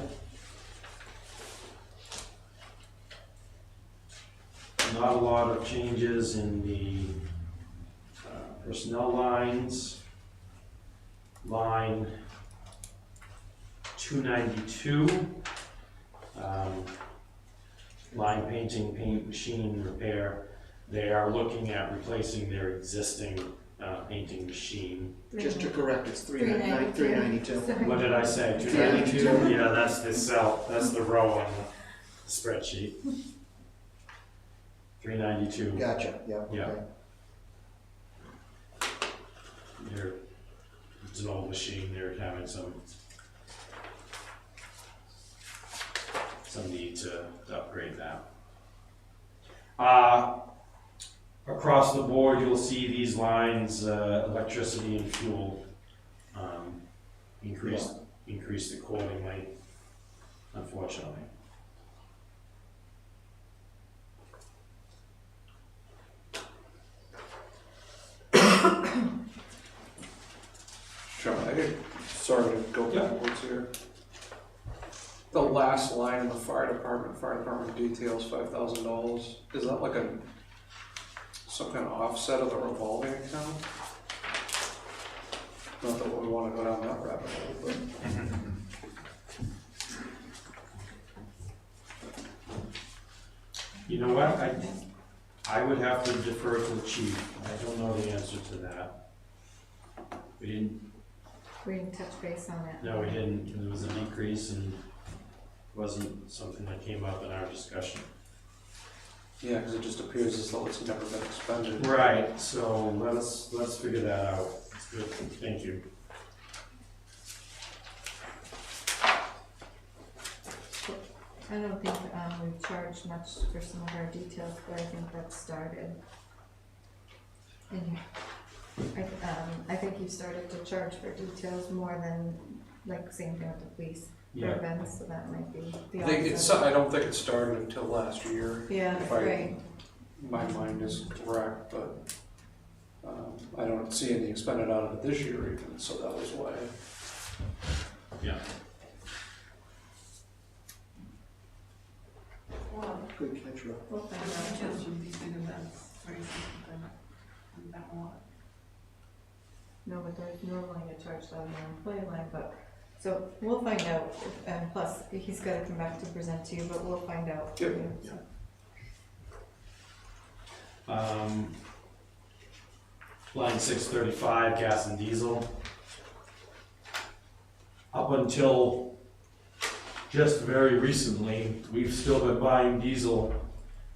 Not a lot of changes in the personnel lines. Line 292. Line painting, paint machine repair. They are looking at replacing their existing painting machine. Just to correct, it's 392. What did I say? 292? Yeah, that's the cell. That's the row on the spreadsheet. 392. Gotcha, yeah, Yeah. okay. It's an old machine. They're having some need to upgrade that. Across the board, you'll see these lines, electricity and fuel, increased accordingly, unfortunately. Sean, sorry to go backwards here. The last line in the fire department details $5,000. Is that like some kind of offset of the revolving account? Not that we want to go down that rabbit hole, but. You know what, I would have to defer to the chief. I don't know the answer to that. We didn't touch base on it. No, we didn't. There was a decrease and wasn't something that came up in our discussion. Yeah, because it just appears as though it's never been expended. Right, so let's figure that out. That's good, thank you. I don't think we've charged much for some of our details, but I think that's started. And I think you started to charge for details more than, like, same thing with the police for Yeah. events, so that might be the I don't think it started until last year. Yeah, if right. My mind is correct, but I don't see any expended out of it this year even, so that was why. Yeah. Well, Good catch, Rob. We'll find I'm out. charging these big events, raising something, that one. No, but there's normally a charge on the employee line, but, so we'll find out, and plus, he's gotta come back to present to you, but we'll find out. for Yep. you, so. Line 635, gas and diesel. Up until just very recently, we've still been buying diesel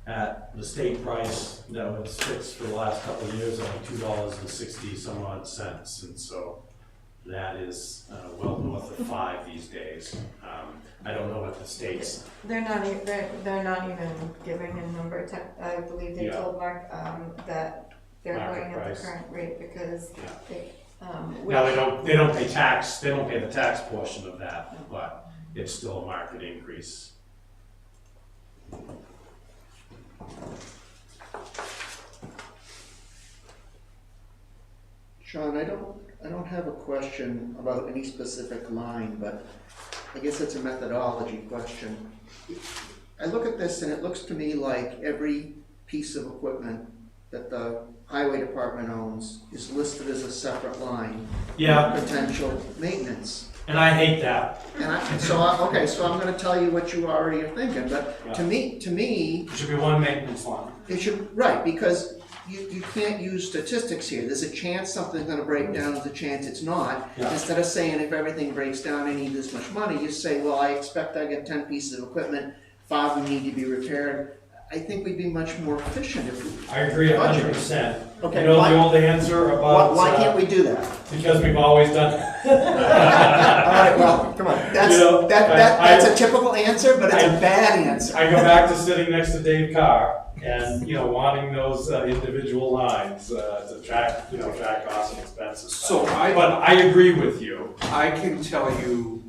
at the state price that was fixed for the last couple of years, like $2.60 some odd cents, and so that is well north of 5 these days. I don't know the state's. They're not even giving a number. I believe they Yeah. told Mark, that they're Market going at price. the current rate because Yeah. they, Now, they don't pay tax, they don't pay the tax portion of that, but it's still a market increase. Sean, I don't have a question about any specific line, but I guess it's a methodology question. I look at this and it looks to me like every piece of equipment that the highway department owns is listed as a separate line. Yeah, Potential maintenance. and I hate that. And so I'm gonna tell you what you already are thinking, but to me, It should be one maintenance line. it should, right, because you can't use statistics here. There's a chance something's gonna break down, there's a chance it's not. Yeah. Instead of saying if everything breaks down, I need this much money, you say, well, I expect I get 10 pieces of equipment, 5 will need to be repaired. I think we'd be much more efficient if we. I agree 100%. Okay, You know why- the old answer about. Why can't we do that? Because we've always done. All right, well, come on, that's, You know, that's a typical answer, but it's a bad answer. I go back to sitting next to Dave Carr and, wanting those individual lines to track costs and expenses. So But I agree with you. I can tell you,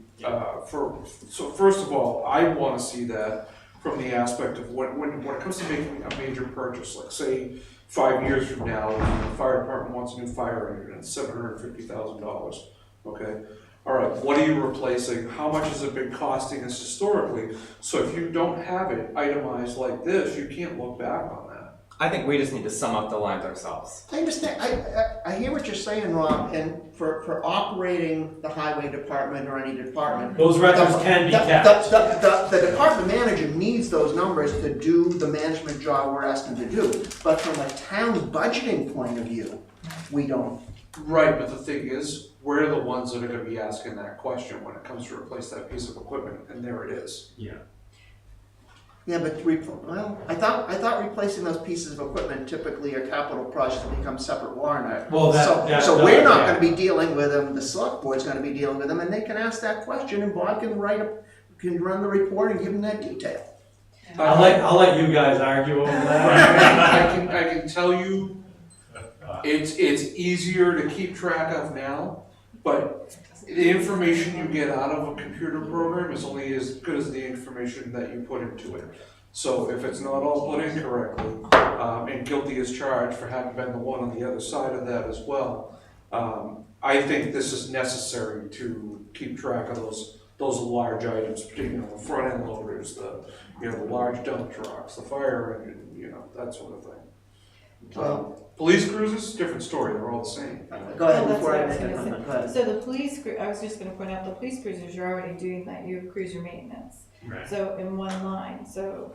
so first of all, I wanna see that from the aspect of when it comes to making a major purchase, like say 5 years from now, the fire department wants a new fire engine, it's $750,000, okay? All right, what are you replacing? How much has it been costing us historically? So if you don't have it itemized like this, you can't look back on that. I think we just need to sum up the lines ourselves. I understand, I hear what you're saying, Rob, and for operating the highway department or any department. Those records can be kept. The department manager needs those numbers to do the management job we're asking to do. But from a town budgeting point of view, we don't. Right, but the thing is, we're the ones that are gonna be asking that question when it comes to replace that piece of equipment, and there it is. Yeah. Yeah, but, I thought replacing those pieces of equipment typically are capital projects that become separate warrant items. Well, So we're not gonna be dealing with them, the select board's gonna be dealing with them, and they can ask that question, and Bob can can run the report and give them that detail. I'll let you guys argue over that. I can tell you, it's easier to keep track of now, but the information you get out of a computer program is only as good as the information that you put into it. So if it's not all put in correctly, and guilty as charged for having been the one on the other side of that as well, I think this is necessary to keep track of those large items, particularly the front end loaders, the large dump trucks, the fire engine, that sort of thing. Well, Police cruisers, different story, they're all the same. go ahead Oh, that's before what I I was make a gonna say. comment, go ahead. So the I was just gonna point out, the police cruisers, you're already doing that, you have cruiser maintenance. Right. So in one line, so.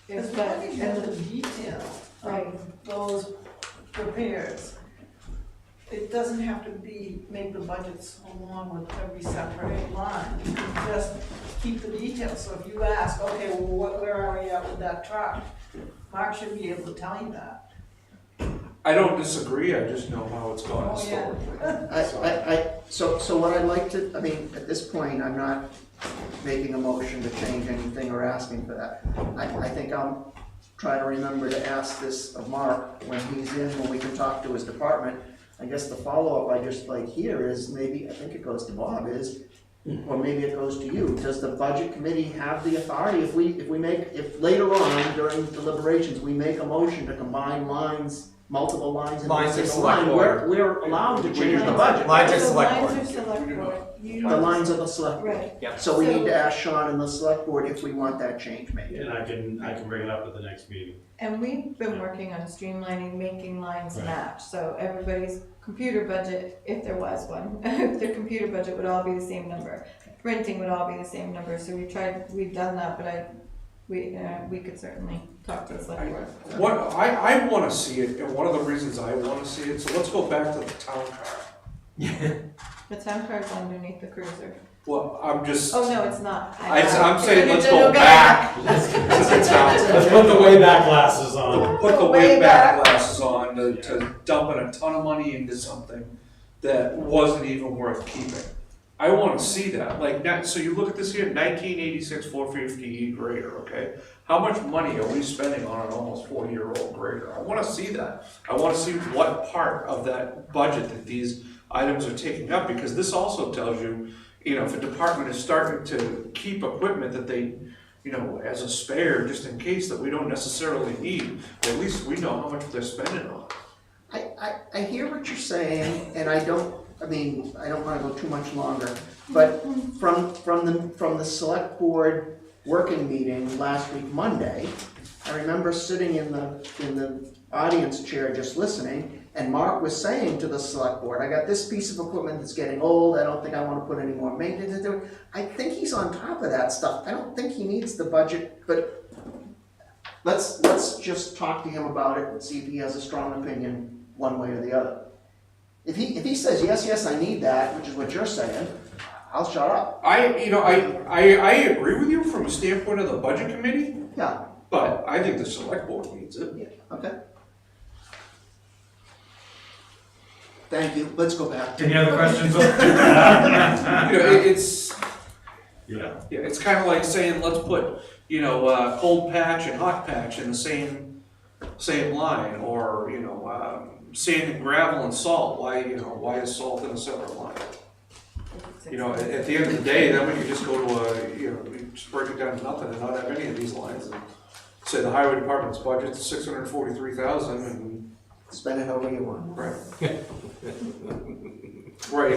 As If long that, as you and have the, the detail Right. of those repairs, it doesn't have to make the budget so long with every separate line. You can just keep the details, so if you ask, okay, well, where are we at with that truck? Mark should be able to tell you that. I don't disagree, I just know how it's gone Oh, yeah. historically. So what I'd like to, at this point, I'm not making a motion to change anything or asking for that. I think I'll try to remember to ask this of Mark when he's in, when we can talk to his department. I guess the follow-up I just like here is maybe, I think it goes to Bob, or maybe it goes to you. Does the budget committee have the authority, if later on during deliberations, we make a motion to combine multiple lines into a Lines are single select line, board. we're allowed to change the budget. Lines are so select lines board. are select board. You- The lines of the select board. Right, So we need to ask Sean and the select board if we want that change made. And I can bring it up at the next meeting. and we've been working on streamlining, making lines Right. match, so everybody's computer budget, if there was one, if their computer budget would all be the same number. Printing would all be the same number, so we've done that, but we could certainly talk to the select board. What, I wanna see it, and one of the reasons I wanna see it, so let's go back to the town car. The town car's underneath the cruiser. Well, I'm just. Oh, no, it's not. I'm saying let's No, go no, back to the town. Let's put the way back glasses on. Put the Way way back back. glasses on to dumping a ton of money into something that wasn't even worth keeping. I wanna see that, like, that, so you look at this here, 1986 450E grader, okay? How much money are we spending on an almost 40-year-old grader? I wanna see that. I wanna see what part of that budget that these items are taking up, because this also tells you, you know, if a department is starting to keep equipment that they, you know, as a spare, just in case that we don't necessarily need, at least we know how much they're spending on. I hear what you're saying, and I don't wanna go too much longer, but from the select board working meeting last week, Monday, I remember sitting in the audience chair just listening, and Mark was saying to the select board, I got this piece of equipment that's getting old, I don't think I wanna put any more maintenance into it. I think he's on top of that stuff, I don't think he needs the budget, but let's just talk to him about it and see if he has a strong opinion one way or the other. If he says, yes, I need that, which is what you're saying, I'll shut up. I agree with you from a standpoint of the budget committee, Yeah, but I think the select board needs it. yeah, okay. Thank you, let's go back. Any other questions? You know, it's, Yeah. yeah, it's kinda like saying, let's put, you know, cold patch and hot patch in the same line, or, you know, sand and gravel and salt, why is salt in a separate line? You know, at the end of the day, then we can just go to we just break it down to nothing and not have any of these lines, and say the highway department's budget's $643,000, and Spend it however you want. right. Right,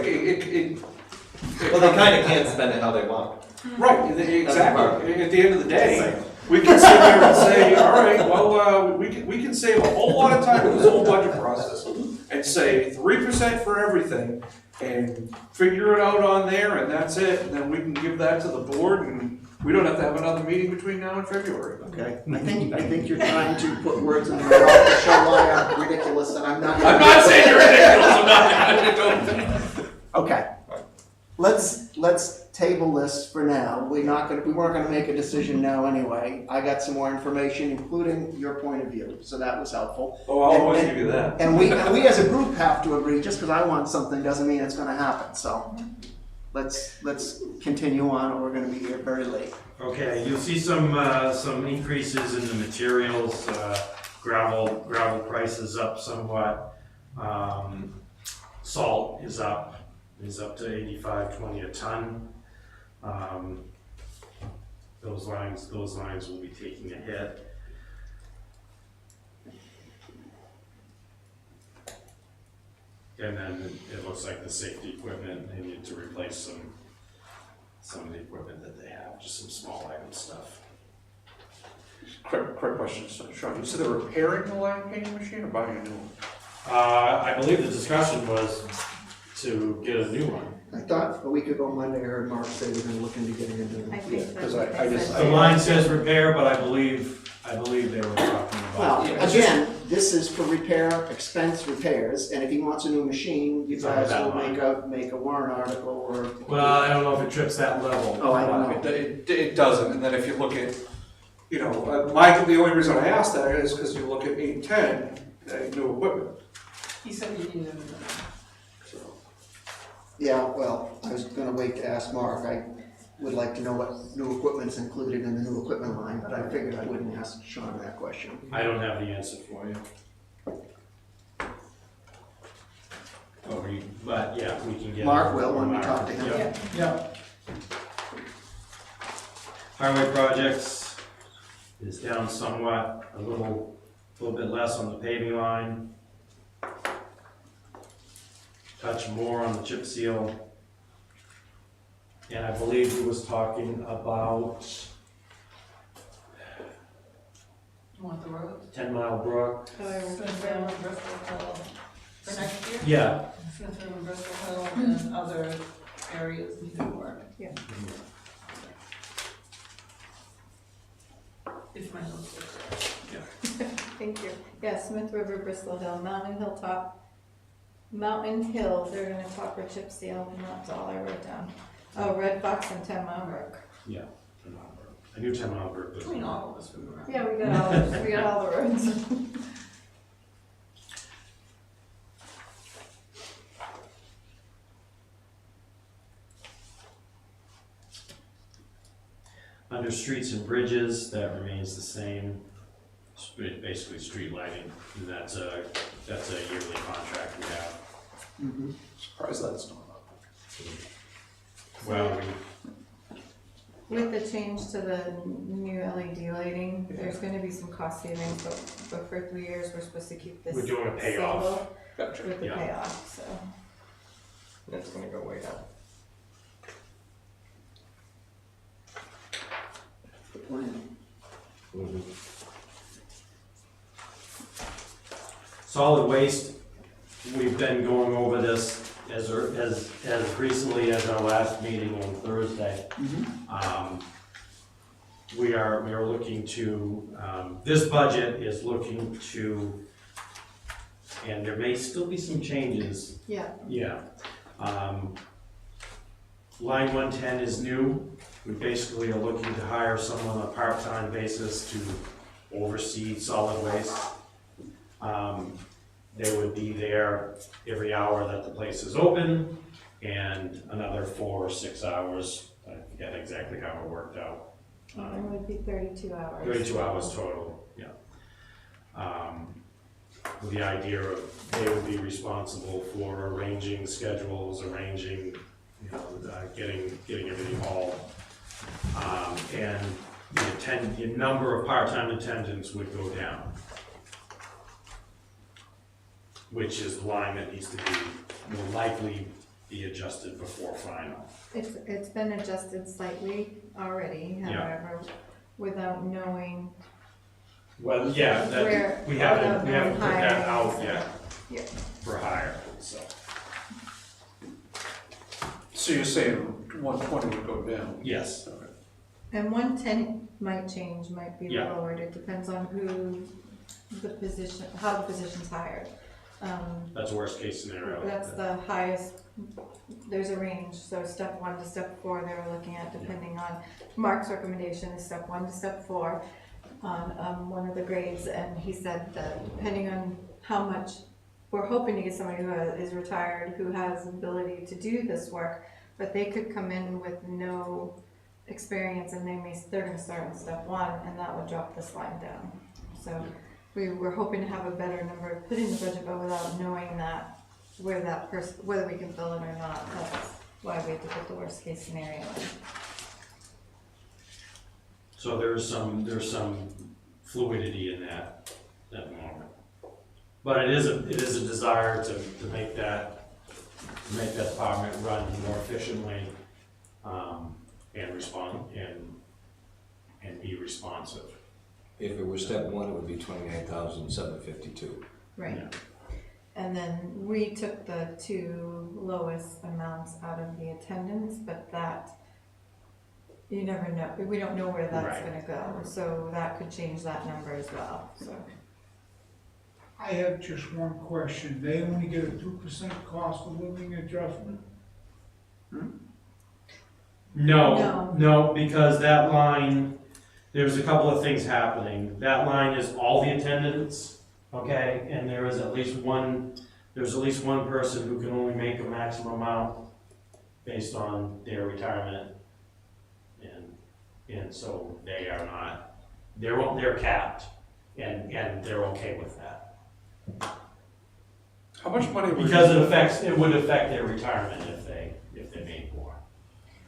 Well, they kinda can't spend it how they want. right, exactly, at the end of the day, we can sit there and say, all right, well, we can save a whole lot of time with this whole budget process, and say 3% for everything, and figure it out on there, and that's it, and then we can give that to the board, and we don't have to have another meeting between now and February. Okay, I think you're trying to put words in my mouth to show why I'm ridiculous, and I'm not. I'm not saying you're ridiculous, I'm not. Okay, let's table this for now. We weren't gonna make a decision now anyway. I got some more information, including your point of view, so that was helpful. Oh, I'll always give you that. And we as a group have to agree, just because I want something doesn't mean it's gonna happen, so let's continue on, or we're gonna be here very late. Okay, you'll see some increases in the materials, gravel prices up somewhat. Salt is up to $85.20 a ton. Those lines will be taking a hit. And then it looks like the safety equipment, they need to replace some of the equipment that they have, just some small item stuff. Quick question, Sean, you said they're repairing the line painting machine or buying a new one? I believe the discussion was to get a new one. I thought a week ago Monday, I heard Mark say we're gonna look into getting a new I one. think that's because what I they just- said. The line says repair, but I believe they were talking Well, about. Yeah, it's again, this is for expense repairs, and if he wants a new machine, you It's on guys that will line. make a warrant article or. Well, I don't know if it trips that level. Oh, I don't know. It doesn't, and then if you look at, you know, the only reason I asked that is because you look at 810, new equipment, He said he needed it. so. Yeah, well, I was gonna wait to ask Mark. I would like to know what new equipment's included in the new equipment line, but I figured I wouldn't ask Sean that question. I don't have the answer for you. But yeah, we can get. Mark will when we talk to him. Yeah. Yeah, Highway projects is down somewhat, a little bit less on the paving line. Touch more on the chip seal. And I believe he was talking about You want the roads? 10 Mile Brook. Smith River, Bristol Hill, for next year? Yeah, Smith River, Bristol Hill, and other areas need to work. Yeah. If my notes are correct. Thank you. Yeah, Smith River, Bristol Hill, Mountain Hill, they're gonna talk for chip seal, and that's all I wrote down. Oh, Red Fox and 10 Mile Brook. 10 Mile Brook. I knew 10 Mile Brook was. Between all of us, we were. Yeah, we got all the roads. Under streets and bridges, that remains the same. Basically street lighting, and that's a yearly contract we have. Surprised that's not up. Well, With the change to the new LED lighting, there's gonna be some cost savings, but for 3 years, we're supposed to keep this We're doing a payoff. stable Gotcha. with the Yeah. payoff, so. It's gonna go way down. The plan. solid waste, we've been going over this as recently as our last meeting on Thursday. We are looking to, this budget is looking to, and there may still be some changes. Yeah, Yeah. Line 110 is new. We basically are looking to hire someone on a part-time basis to oversee solid waste. They would be there every hour that the place is open and another 4 or 6 hours. I forget exactly how it worked out. it would be 32 hours. 32 hours total, yeah. With the idea of they would be responsible for arranging schedules, arranging, getting everything all. And the number of part-time attendants would go down, which is the line that needs to will likely be adjusted before final. It's been adjusted slightly already, Yeah. however, without knowing, Well, yeah, Where- we haven't put that hiring, out so- yet yeah. for hire, so. So you're saying 120 would go down? Yes, Okay. And 110 might change, might be Yeah. lowered, it depends on how the position's hired. that's worst case scenario. That's the highest, there's a range, so step 1 to step 4, they were looking at depending on, Mark's recommendation is step 1 to step 4 on one of the grades, and he said that depending on how much, we're hoping to get somebody who is retired, who has ability to do this work, but they could come in with no experience and they're gonna start on step 1, and that would drop this line down. So we were hoping to have a better number put in the budget, but without knowing that, whether we can fill it or not, that's why we had to put the worst case scenario in. So there's some fluidity in that moment. But it is a desire to make that department run more efficiently, and respond and be responsive. If it was step 1, it would be 29,752. Right. Yeah. And then we took the 2 lowest amounts out of the attendance, but that, you never know, we don't know where that's Right. gonna go, so that could change that number as well, so. I have just one question. They only get a 2% cost of living adjustment? No, because that line, there's a couple of things happening. That line is all the attendants, okay? And there's at least one person who can only make a maximum amount based on their retirement. And so they are not, they're capped, and they're okay with that. How much money would Because it would affect their retirement if they made more.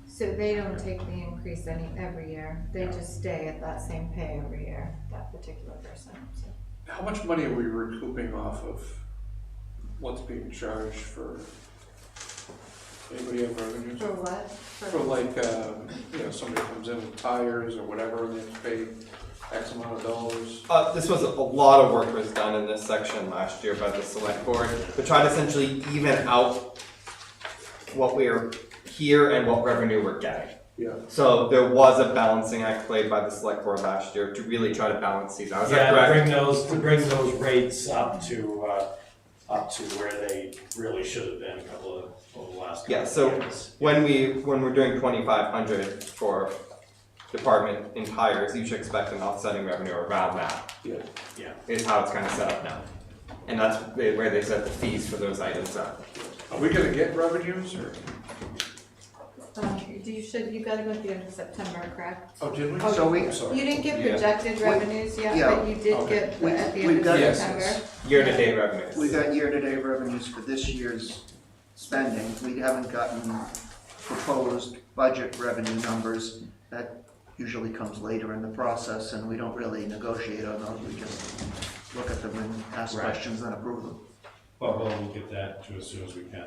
So they don't take the increase every year, they Yeah. just stay at that same pay every year, that particular person, so. How much money are we recouping off of what's being charged for? Anybody have revenues? For what? For like, somebody comes in with tires or whatever, and they have to pay X amount of dollars. This was a lot of work was done in this section last year by the select board to try to essentially even out what we're here and what revenue we're getting. Yeah. So there was a balancing act played by the select board last year to really try to balance these out. Is that Yeah, correct? to bring those rates up to where they really should have been over the last couple Yeah, of so years. when we're doing 2,500 for department in tires, you should expect an offsetting revenue around that. Yeah. Yeah. Is how it's kind of set up now. And that's where they set the fees for those items up. Are we gonna get revenues or? you gotta go at the end of September, correct? Oh, did we? So we- I'm sorry. You didn't get Yeah. projected revenues yet, Yeah. but you did Okay. get We- at the we've end of got- Yes, September. Year-to-date revenues. We got year-to-date revenues for this year's spending. We haven't gotten proposed budget revenue numbers. That usually comes later in the process, and we don't really negotiate on those. We just look at them and ask Right. questions and approve them. But we'll get that to as soon as we can.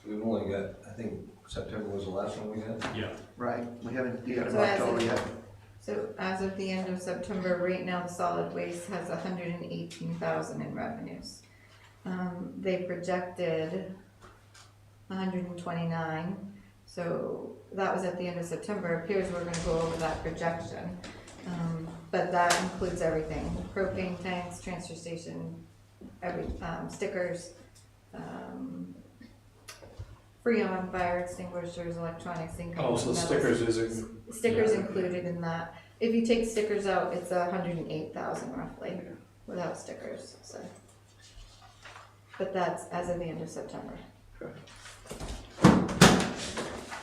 We've only got, I think September was the last one we had. Yeah. Right, we haven't got So as October of- yet. So as of the end of September, right now, the solid waste has 118,000 in revenues. They projected 129, so that was at the end of September. It appears we're gonna go over that projection. But that includes everything, propane tanks, transfer station, stickers, Freon fire extinguishers, electronics, income. Oh, so the stickers is Stickers included in that. If you take stickers out, it's 108,000 roughly, without stickers, so. But that's as of the end of September.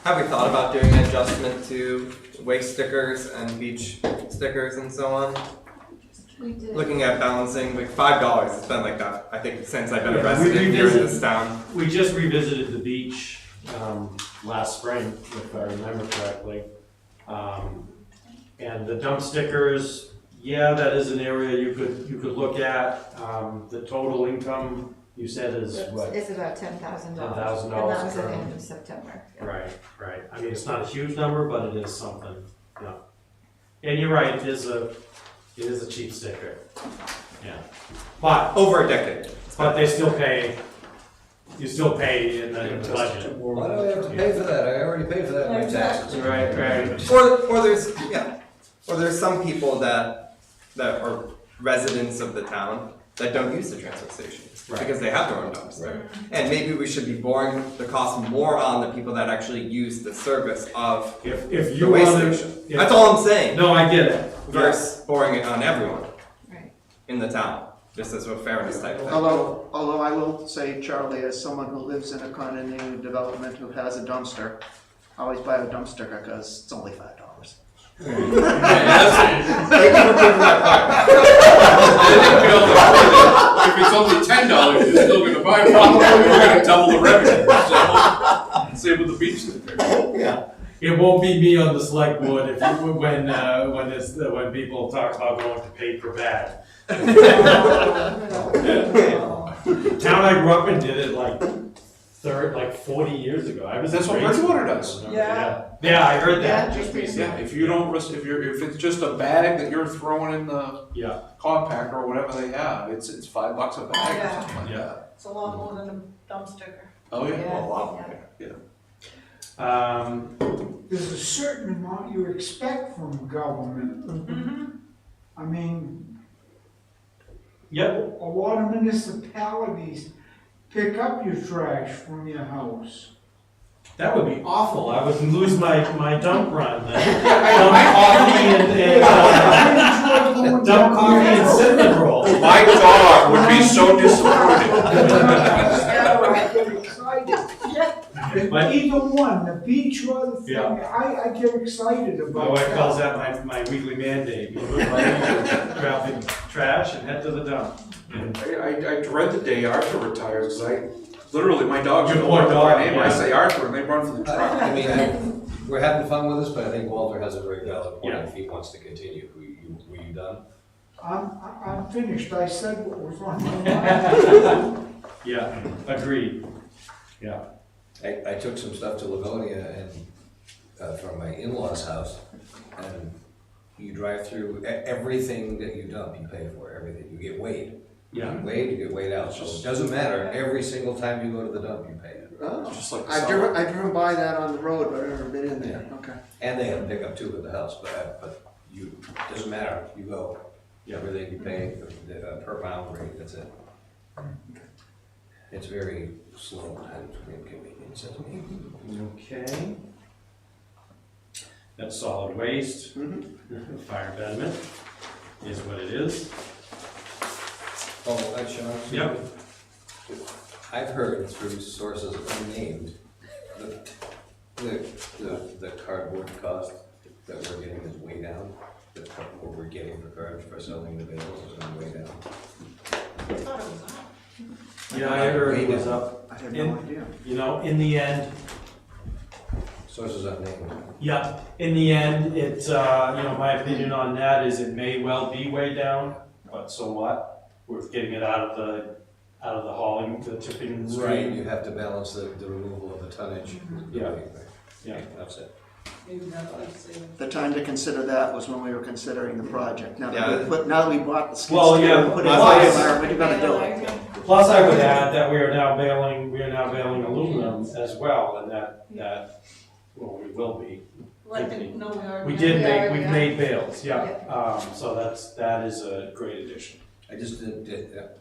Have we thought about doing an adjustment to waste stickers and beach stickers and so on? We did. Looking at balancing, like $5, it's been like that, I think, since I've been a Yeah, resident we here in revisit- this town. We just revisited the beach last spring, if I remember correctly. And the dump stickers, yeah, that is an area you could look at. The total income, you said, is what? It's about $10,000. And that $10,000 was at the currently. end of September. Yeah. Right. I mean, it's not a huge number, but it is something, yeah. And you're right, it is a cheap sticker, yeah. But Over a decade. they still pay, you still pay in the budget. Why do I have to pay for that? I already paid for that in my taxes. Right. Or there's some people that are residents of the town that don't use the transfer station. Right. Because they have their own dumpster. And maybe we should be boring the cost more on the people that actually use the service of If the you waste want station. to. That's all I'm saying, No, I get it. versus boring it on everyone Right. in the town, just as a fairness type thing. Although I will say, Charlie, as someone who lives in a condominium development who has a dumpster, I always buy a dumpster because it's only $5. Thank you for proving that If it's only $10, you're still gonna buy it, probably we're gonna double the revenue, so, same with the beach sticker. Yeah. It won't be me on the select board if you, when people talk about going to paper bag. Town I grew up in did it like 40 years ago. I was. That's what in grade Bridgewater school. does. Yeah, I heard that Yeah. just recently. Yeah, if you don't, if it's just a bag that you're throwing in the Yeah, compactor or whatever they have, it's $5 a bag or Yeah. something like Yeah. that. It's a lot more than a dump sticker. Oh, yeah, Yeah. well, wow. There's a certain amount you expect from government. Mm-hmm. I mean, Yep. a lot of municipalities pick up your trash from your house. That would be awful. I would lose my dump run. Dump coffee and dump coffee and cinnamon roll. My dog would be so disappointed. I get excited. But either one, the beach or the thing, I get excited My about wife calls that. that my weekly mandate. You look right in, grab the trash and head to the dump. And I dread the day Arthur retires, because literally, my dogs Your don't poor know dog, my name, I yeah. say Arthur, and they run for the truck. I mean, we're having fun with this, but I think Walter has a very valid point Yeah. if he wants to continue. Were you done? I'm finished, I said what was on my mind. Yeah, agreed. Yeah. I took some stuff to Livonia and from my in-laws' house, and you drive through everything that you dump, you pay for everything. You get weighed. Yeah. You weighed, you get weighed out. So it doesn't matter. Every single time you go to the dump, you pay it. Oh, Just like the I've summer. driven by that on the road, but I've never been in there, okay. And they have a pickup too at the house, but you, doesn't matter. You go. Everything you pay per pound rate. That's it. It's very slow and inconvenient to me. Okay. That's solid waste. Mhm. Fire betterment is what it is. Oh, Sean? Yep. I've heard through sources unnamed that The cardboard cost that we're getting is way down. What we're getting for cards for selling the bales is going way down. I thought it was up. Yeah, I heard it was up. I have no idea. You know, in the end, Sources unnamed. yeah, in the end, it's, my opinion on that is it may well be way down, but so what? We're getting it out of the hauling, the tipping Right, stream. you have to balance the removal of the tonnage. Yeah. Yeah. That's it. Maybe that's what I'm saying. The time to consider that was when we were considering the project. Now Yeah. that we bought the skid Well, steer yeah, and put it in well, the it's- environment, you gotta do it. Plus, I would add that we are now baling aluminum as well, and well, we will be. Like, no, we already. We did Yeah, we've yeah. made bales, yeah. So that is a great addition. I just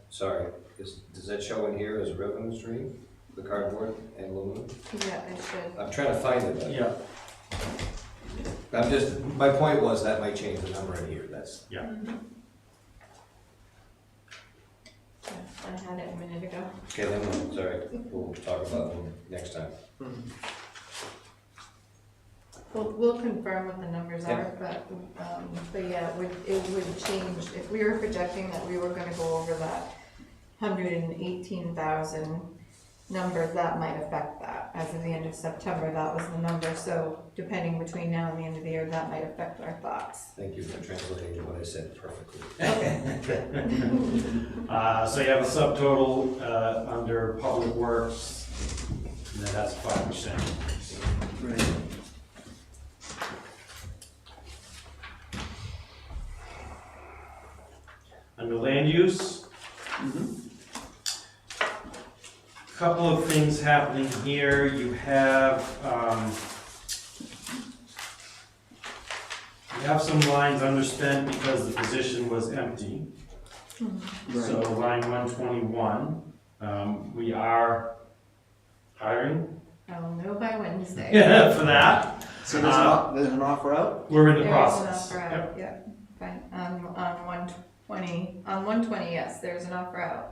sorry, does that show in here as a revenue stream? The cardboard and aluminum? Yeah, it should. I'm trying to find it, but Yeah, my point was that might change the number in here, that's. Yeah, I had it a minute ago. Okay, then, sorry, we'll talk about them next time. We'll confirm what the numbers are, but yeah, it would change, if we were projecting that we were gonna go over that 118,000 number, that might affect that. As of the end of September, that was the number, so depending between now and the end of the year, that might affect our thoughts. Thank you for translating what I said perfectly. so you have a subtotal, under public works, and that's a 5% increase. Right. Under land use, couple of things happening here. You have some lines underspent because the position was empty. So line 121, we are hiring I'll know by Wednesday. for that. So there's an offer out? We're in the There is process. an offer out, yeah, fine, on 120, yes, there's an offer out.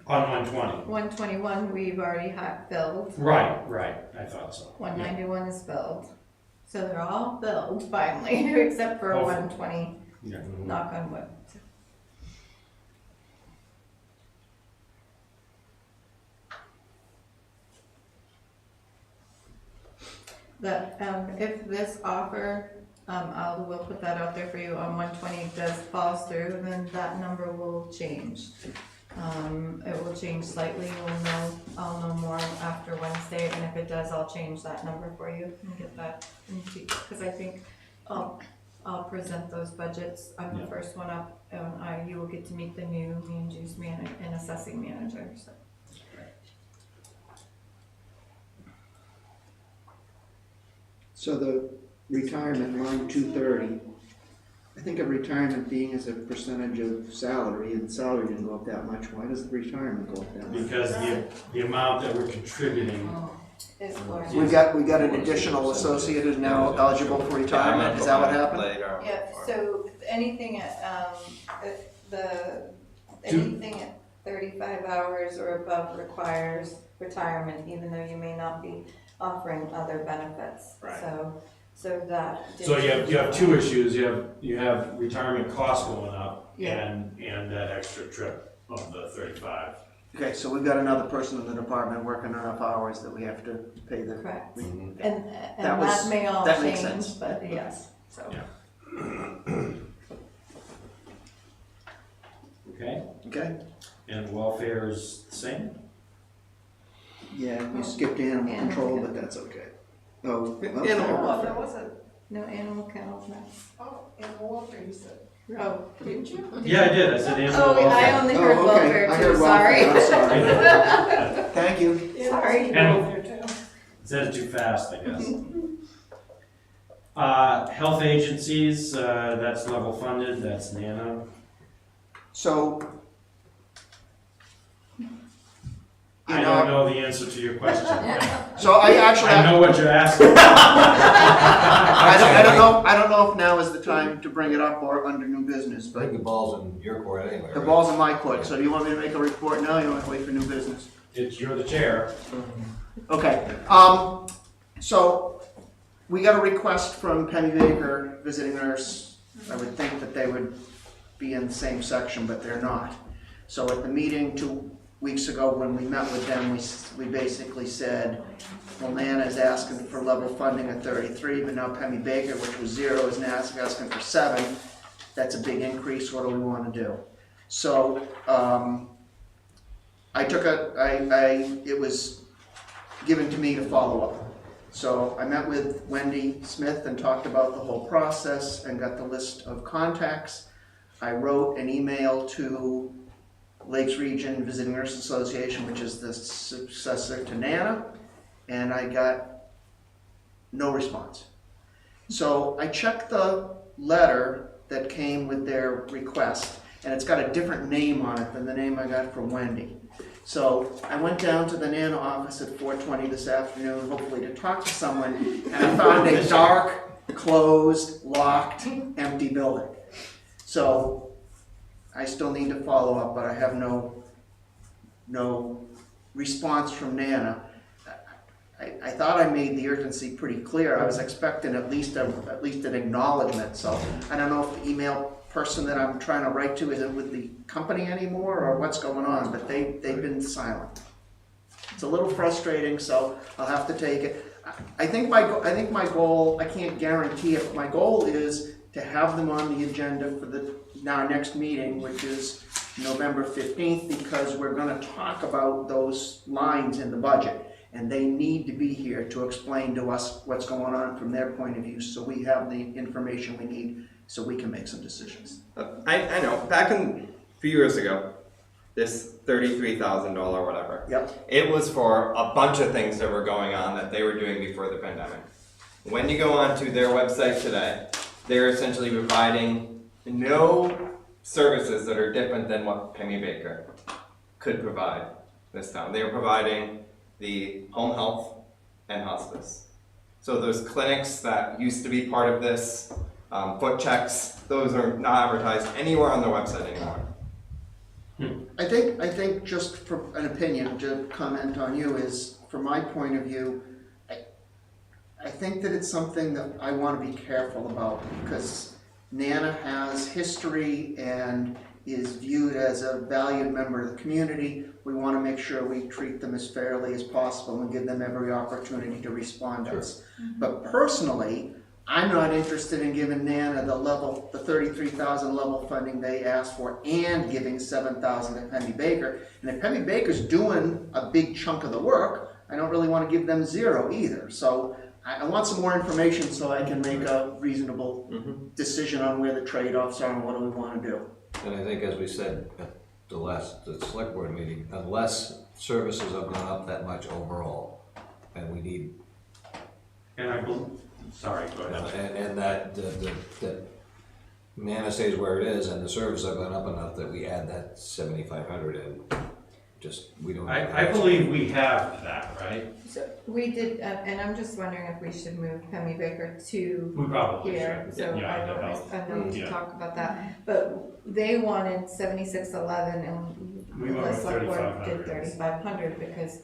On 120. 121, we've already filled, Right, I thought so. 191 is filled. So they're all filled finally, except for Hopefully. 120, Yeah. knock on wood. That, if this offer, we'll put that out there for you, on 120 does fall through, then that number will change. It will change slightly, I'll know more after Wednesday, and if it does, I'll change that number for you and get that into, because I think I'll present those budgets. I'm the Yeah. first one up, and you will get to meet the new land use and assessing manager, so. So the retirement line 230, I think of retirement being as a percentage of salary, and salary didn't go up that much. Why does the retirement go up that much? Because the amount that we're contributing, Is going. We got an additional associated now eligible for retirement, is that what happened? Later. Yeah, so anything at, anything at 35 hours or above requires retirement, even though you may not be offering other benefits. Right. So that. so you have two issues. You have retirement costs going up Yeah. and that extra trip of the 35. Okay, so we've got another person in the department working enough hours that we have to pay the. Correct. Mhm. And That was- that may all that makes change, sense. but yes, so. Yeah. Okay, Okay, and welfare is the same? yeah, we skipped animal Animal control, control. but that's okay. Oh, Animal welfare. welfare, was it? No animal kennels, no. Oh, animal welfare, you said. Oh, Didn't you? Yeah, I did. I said animal oh, I welfare. only heard Oh, okay. welfare I too, heard sorry. welfare. I'm sorry. Thank you. Sorry. Welfare too. Said it too fast, I guess. Health agencies, that's level funded, that's NANA. So. I don't know the answer to your question. So I actually. I know what you're asking. I don't know if now is the time to bring it up or under new business, I think but the ball's in your court anyway, the right? ball's in my court, so do you want me to make a report now, or you want to wait for new business? You're the chair. Okay, So, we got a request from Penny Baker, visiting nurse. I would think that they would be in the same section, but they're not. So at the meeting 2 weeks ago, when we met with them, we basically said, well, Nana's asking for level funding at 33, but now Penny Baker, which was 0, is now asking for 7. That's a big increase. What do we want to do? So it was given to me to follow up. So I met with Wendy Smith and talked about the whole process and got the list of contacts. I wrote an email to Lakes Region Visiting Nurse Association, which is the successor to NANA, and I got no response. So I checked the letter that came with their request, and it's got a different name on it than the name I got from Wendy. So I went down to the NANA office at 4:20 this afternoon, hopefully to talk to someone, and I found a dark, closed, locked, empty building. So I still need to follow up, but I have no response from NANA. I thought I made the urgency pretty clear. I was expecting at least an acknowledgement. So I don't know if the email person that I'm trying to write to isn't with the company anymore or what's going on, but they've been silent. It's a little frustrating, so I'll have to take it. I think my goal, I can't guarantee it, but my goal is to have them on the agenda for our next meeting, which is November 15th, because we're going to talk about those lines in the budget. And they need to be here to explain to us what's going on from their point of view, so we have the information we need so we can make some decisions. I know, back a few years ago, this $33,000 whatever. Yep. It was for a bunch of things that were going on that they were doing before the pandemic. When you go onto their website today, they're essentially providing no services that are different than what Penny Baker could provide this time. They are providing the home health and hospice. So those clinics that used to be part of this, foot checks, those are not advertised anywhere on their website anymore. I think just for an opinion to comment on you is, from my point of view, I think that it's something that I want to be careful about, because NANA has history and is viewed as a valued member of the community. We want to make sure we treat them as fairly as possible and give them every opportunity to respond to us. But personally, I'm not interested in giving NANA the 33,000 level funding they asked for and giving 7,000 to Penny Baker. And if Penny Baker's doing a big chunk of the work, I don't really want to give them 0 either. So I want some more information so I can make a reasonable decision on where the trade-offs are and what do we want to do. And I think, as we said at the select board meeting, unless services have gone up that much overall, and we need, And I believe, sorry, go ahead. and that NANA stays where it is, and the services have gone up enough that we add that 7,500 in. Just, we don't. I believe we have that, right? So we did, and I'm just wondering if we should move Penny Baker to We probably here, should. so Yeah, I that wrote helps. a note to Yeah. talk about that. But they wanted 7611 and We went the with select board 3,500. did 3,500 because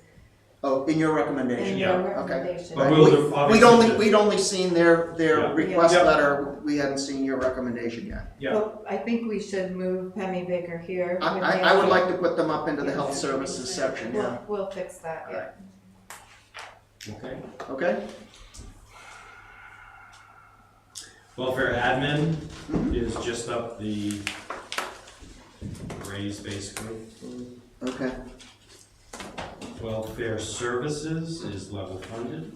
Oh, in your in recommendation? Yeah. their Okay. recommendation. But we'll obviously We'd only seen their Yeah. request Yeah. letter, we hadn't seen your recommendation yet. Yeah. Well, I think we should move Penny Baker here. with I would Nancy. like to put them up into the health services section, yeah. We'll fix that, yeah. Okay. Okay? Welfare admin is just up the raise, basically. Okay. Welfare services is level funded.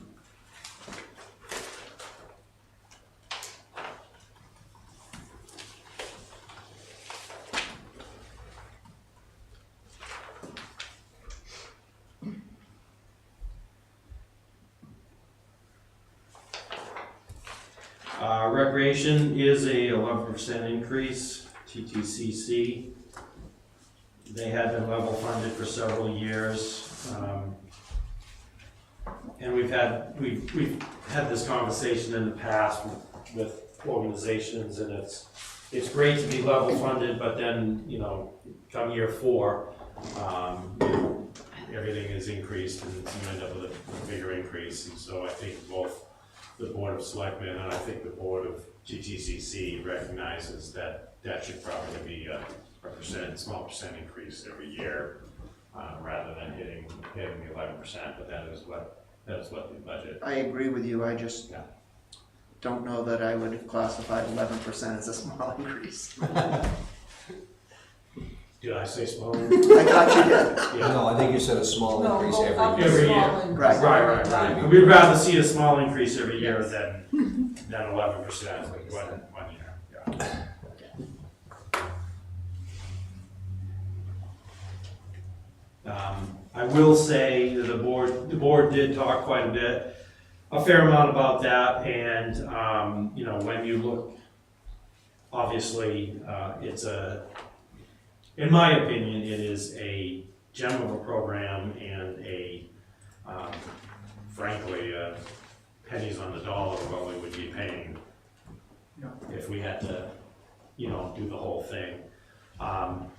Recreation is a 11% increase, TTCC. They had been level funded for several years. And we've had this conversation in the past with organizations, and it's great to be level funded, but then, come year 4, everything is increased and you end up with a bigger increase. And so I think both the Board of Selectmen and I think the Board of GTCC recognizes that that should probably be a small percent increase every year, rather than hitting the 11%, but that is what the budget. I agree with you, I just Yeah. don't know that I would have classified 11% as a small increase. Did I say small? I thought you did. Yeah. No, I think you said a small No, increase go every up year. Every small year. increase. Right. We'd rather see a small increase every year than 11% one year. Yeah. I will say that the board did talk quite a fair amount about that, and, when you look, obviously, in my opinion, it is a gem of a program and frankly, pennies on the dollar of what we would be paying if we had to, do the whole thing.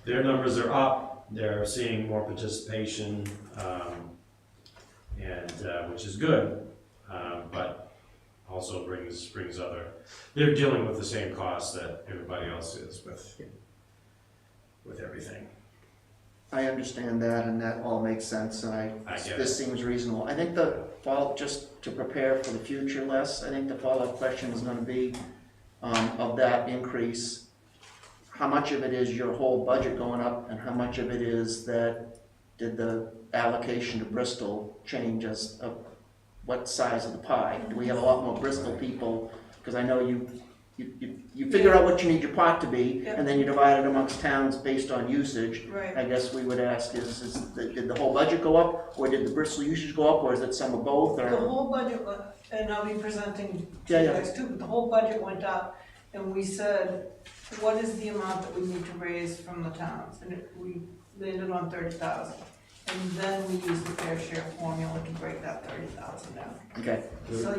Their numbers are up. They're seeing more participation, which is good, but also brings other. They're dealing with the same costs that everybody else is with everything. I understand that, and that all makes sense, and I get this seems reasonable. I think just to prepare for the future, Les, I think the follow-up question is gonna be, of that increase, how much of it is your whole budget going up, and how much of it is did the allocation to Bristol change as of what size of the pie? Do we have a lot more Bristol people? Because I know you figure out what you need your pot to be, and then you divide it amongst towns based on usage. Right. I guess we would ask did the whole budget go up, or did the Bristol usage go up, or is it some of both? The whole budget, and I'll be presenting to Yeah, you yeah. guys too, but the whole budget went up, and we said, what is the amount that we need to raise from the towns? And we landed on 30,000. And then we used the fair share formula to break that 30,000 down. Okay. So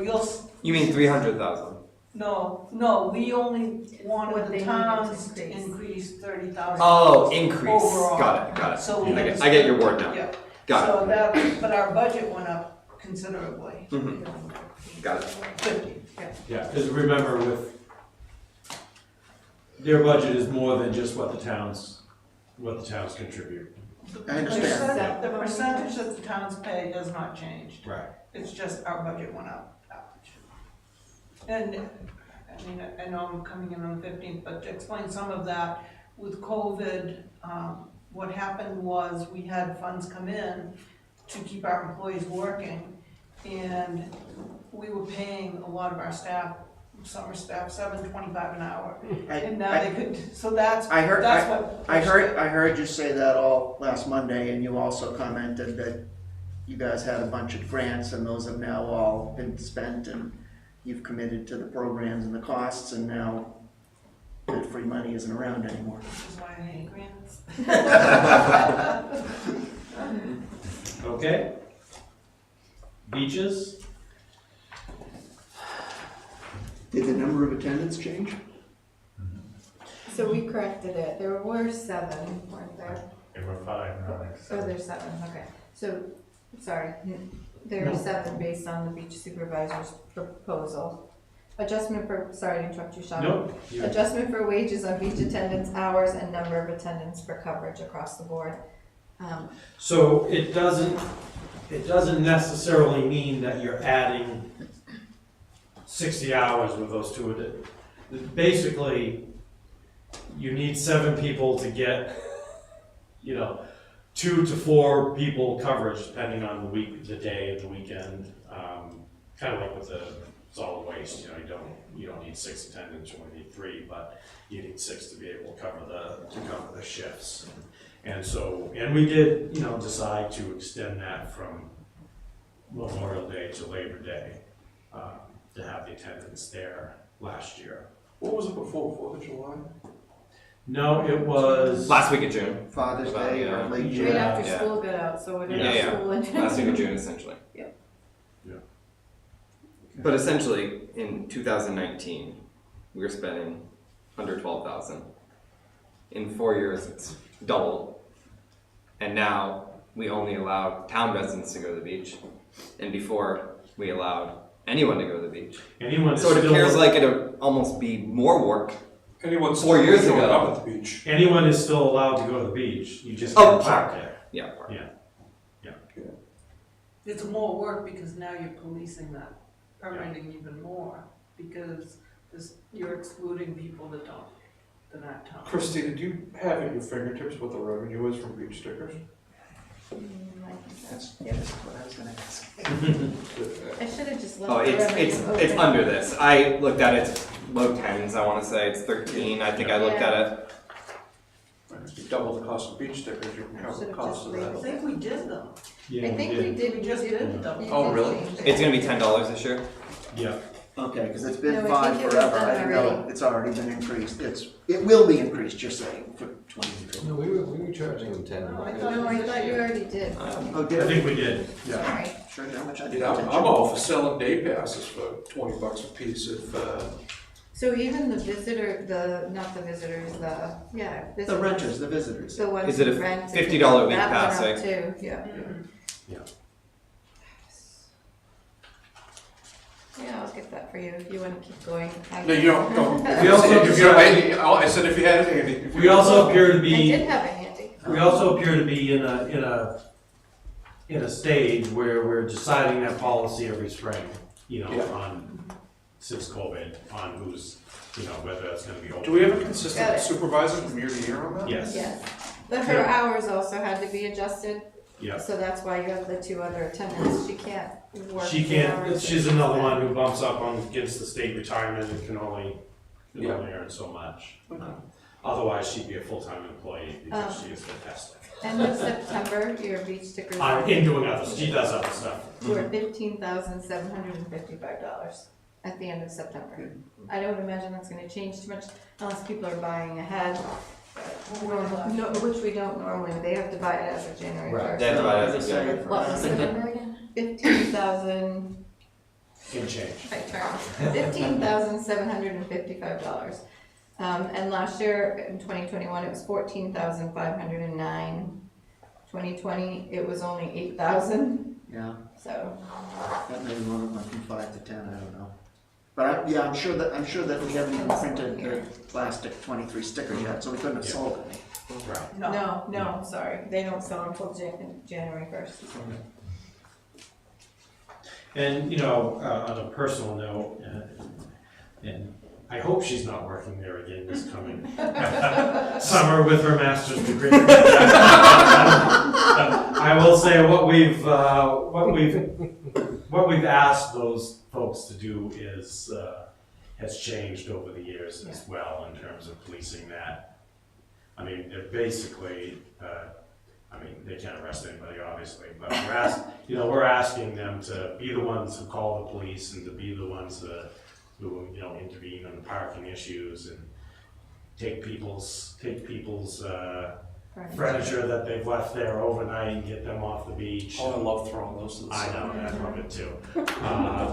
You mean 300,000? no, we only wanted What the they needed towns to to increase. increase 30,000. Oh, increase. Overall. Got it. So we I get your word now. Yeah. Got So that, but our budget went up considerably. Mhm. Got it. 50, Yeah, because remember their budget is more than just what the towns contribute. I understand. The percentage that the towns pay has not changed. Right. It's just our budget went up that much. And, I mean, I know I'm coming in on the 15th, but to explain some of that, with COVID, what happened was we had funds come in to keep our employees working, and we were paying a lot of our staff, summer staff, $7.25 an hour. And now they could, so that's what. I heard you say that all last Monday, and you also commented that you guys had a bunch of grants, and those have now all been spent, and you've committed to the programs and the costs, and now that free money isn't around anymore. Which is why I hate grants. Okay. Beaches? Did the number of attendants change? So we corrected it. There were 7, weren't there? There were 5, now like Oh, 7. there's 7, okay. So, sorry, there were 7 based on the beach supervisor's proposal. Adjustment for, sorry to interrupt you, Sean. No. Adjustment for wages on beach attendance hours and number of attendants for coverage across the board. So it doesn't necessarily mean that you're adding 60 hours with those two. Basically, you need 7 people to get, 2 to 4 people coverage depending on the week, the day, and the weekend. Kind of like with the solid waste, you don't need 6 attendants, you only need 3, but you need 6 to be able to cover the shifts. And we did, decide to extend that from Memorial Day to Labor Day, to have the attendance there last year. What was it before, 4th of July? No, it was. Last week of June. Father's Day or late Right June? after Yeah. school got out, so whatever Yeah. school ended. Last week of June, essentially. Yep. Yeah. But essentially, in 2019, we were spending under 12,000. In 4 years, it's doubled. And now we only allowed town residents to go to the beach, and before we allowed anyone to go to the beach. Anyone is So it still, appears like it'd almost be more work. Anyone 4 years showing ago. up at the beach. anyone is still allowed to go to the beach. You just Oh, can't park there. Yeah. park. It's more work because now you're policing that, permitting even more, because you're excluding people that aren't town. Christina, do you have at your fingertips what the revenue is from beach stickers? That's what I was gonna ask. I should have just left. Oh, the it's revenue it's open. under this. I looked at it, it's low tens, I wanna say, it's 13, I think I looked at it. If you double the cost of beach stickers, you can cover the Should've cost just of I that. think we did though. Yeah, I think we did, We just did them. you Oh, did really? change it. It's gonna be $10 this year. Yeah. Okay, because it's No, been I five think it was forever, done I didn't know, already. it's already been increased, it will be increased, you're saying, for 23. No, we were charging them 10. No, I No, I thought you already did. Oh, I did think we did. Yeah. Sorry. Sure, how much I did. Yeah, I'm all for selling day passes for $20 a piece if, So even the visitor, not the visitors, The visitors. renters, the visitors. The ones Is it who a rent. $50 week that pass, went up eh? too, yeah. Yeah, I'll get that for you if you wanna keep going. no, you don't. We also- I said if you had it handy. If We also appear to I be. did have it handy. We also appear to be in a stage where we're deciding that policy every spring, Yeah. since COVID, on who's, whether that's gonna be open. Do we have a Got consistent it. supervisor from year to year on that? Yes. Yes, but her hours also had to be adjusted, Yeah. so that's why you have the two other attendants, she can't work. She the can't, hours she's that another said. one who bumps up against the state retirement and can only Yeah. earn so much. Okay. Otherwise, she'd be a full-time employee because she is fantastic. End of September, your beach stickers In doing others, she does other stuff. were $15,755 at the end of September. I don't imagine that's gonna change too much unless people are buying ahead. No, which we don't normally, they have to buy it as of January Right. first. They have to buy it as a January What was the number again? 15,000, Can change. $15,755. And last year, in 2021, it was 14,509. 2020, it was only 8,000, Yeah, so. that may run from 5 to 10, I don't know. But I'm sure that we haven't even printed the plastic 23 stickers yet, so we couldn't have sold any. Right. No, sorry, they don't sell until January 1st. And, on a personal note, and I hope she's not working there again this coming summer with her master's degree. I will say what we've asked those folks to do has changed over the years as well in terms of policing that. I mean, they're basically, they can't arrest anybody, obviously, but we're asking them to be the ones who call the police and to be the ones who intervene on the parking issues and take people's furniture that they've left there overnight and get them off the beach. Oh, I love throwing those to the I side. know, I love it too.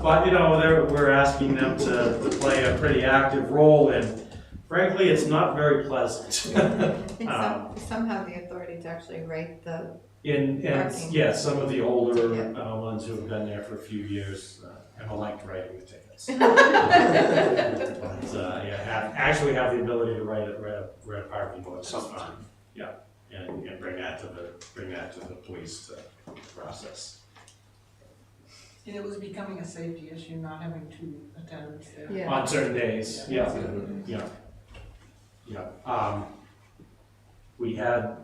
But we're asking them to play a pretty active role, and frankly, it's not very pleasant. Some have the authority to actually write the, And Parking. yeah, some of the older Yeah. ones who have been there for a few years have liked writing the tickets. But, actually have the ability to write a parking board, that's fine. Yeah, and bring that to the police process. And it was becoming a safety issue, not having two attendants there. yeah. On certain days, yeah. We had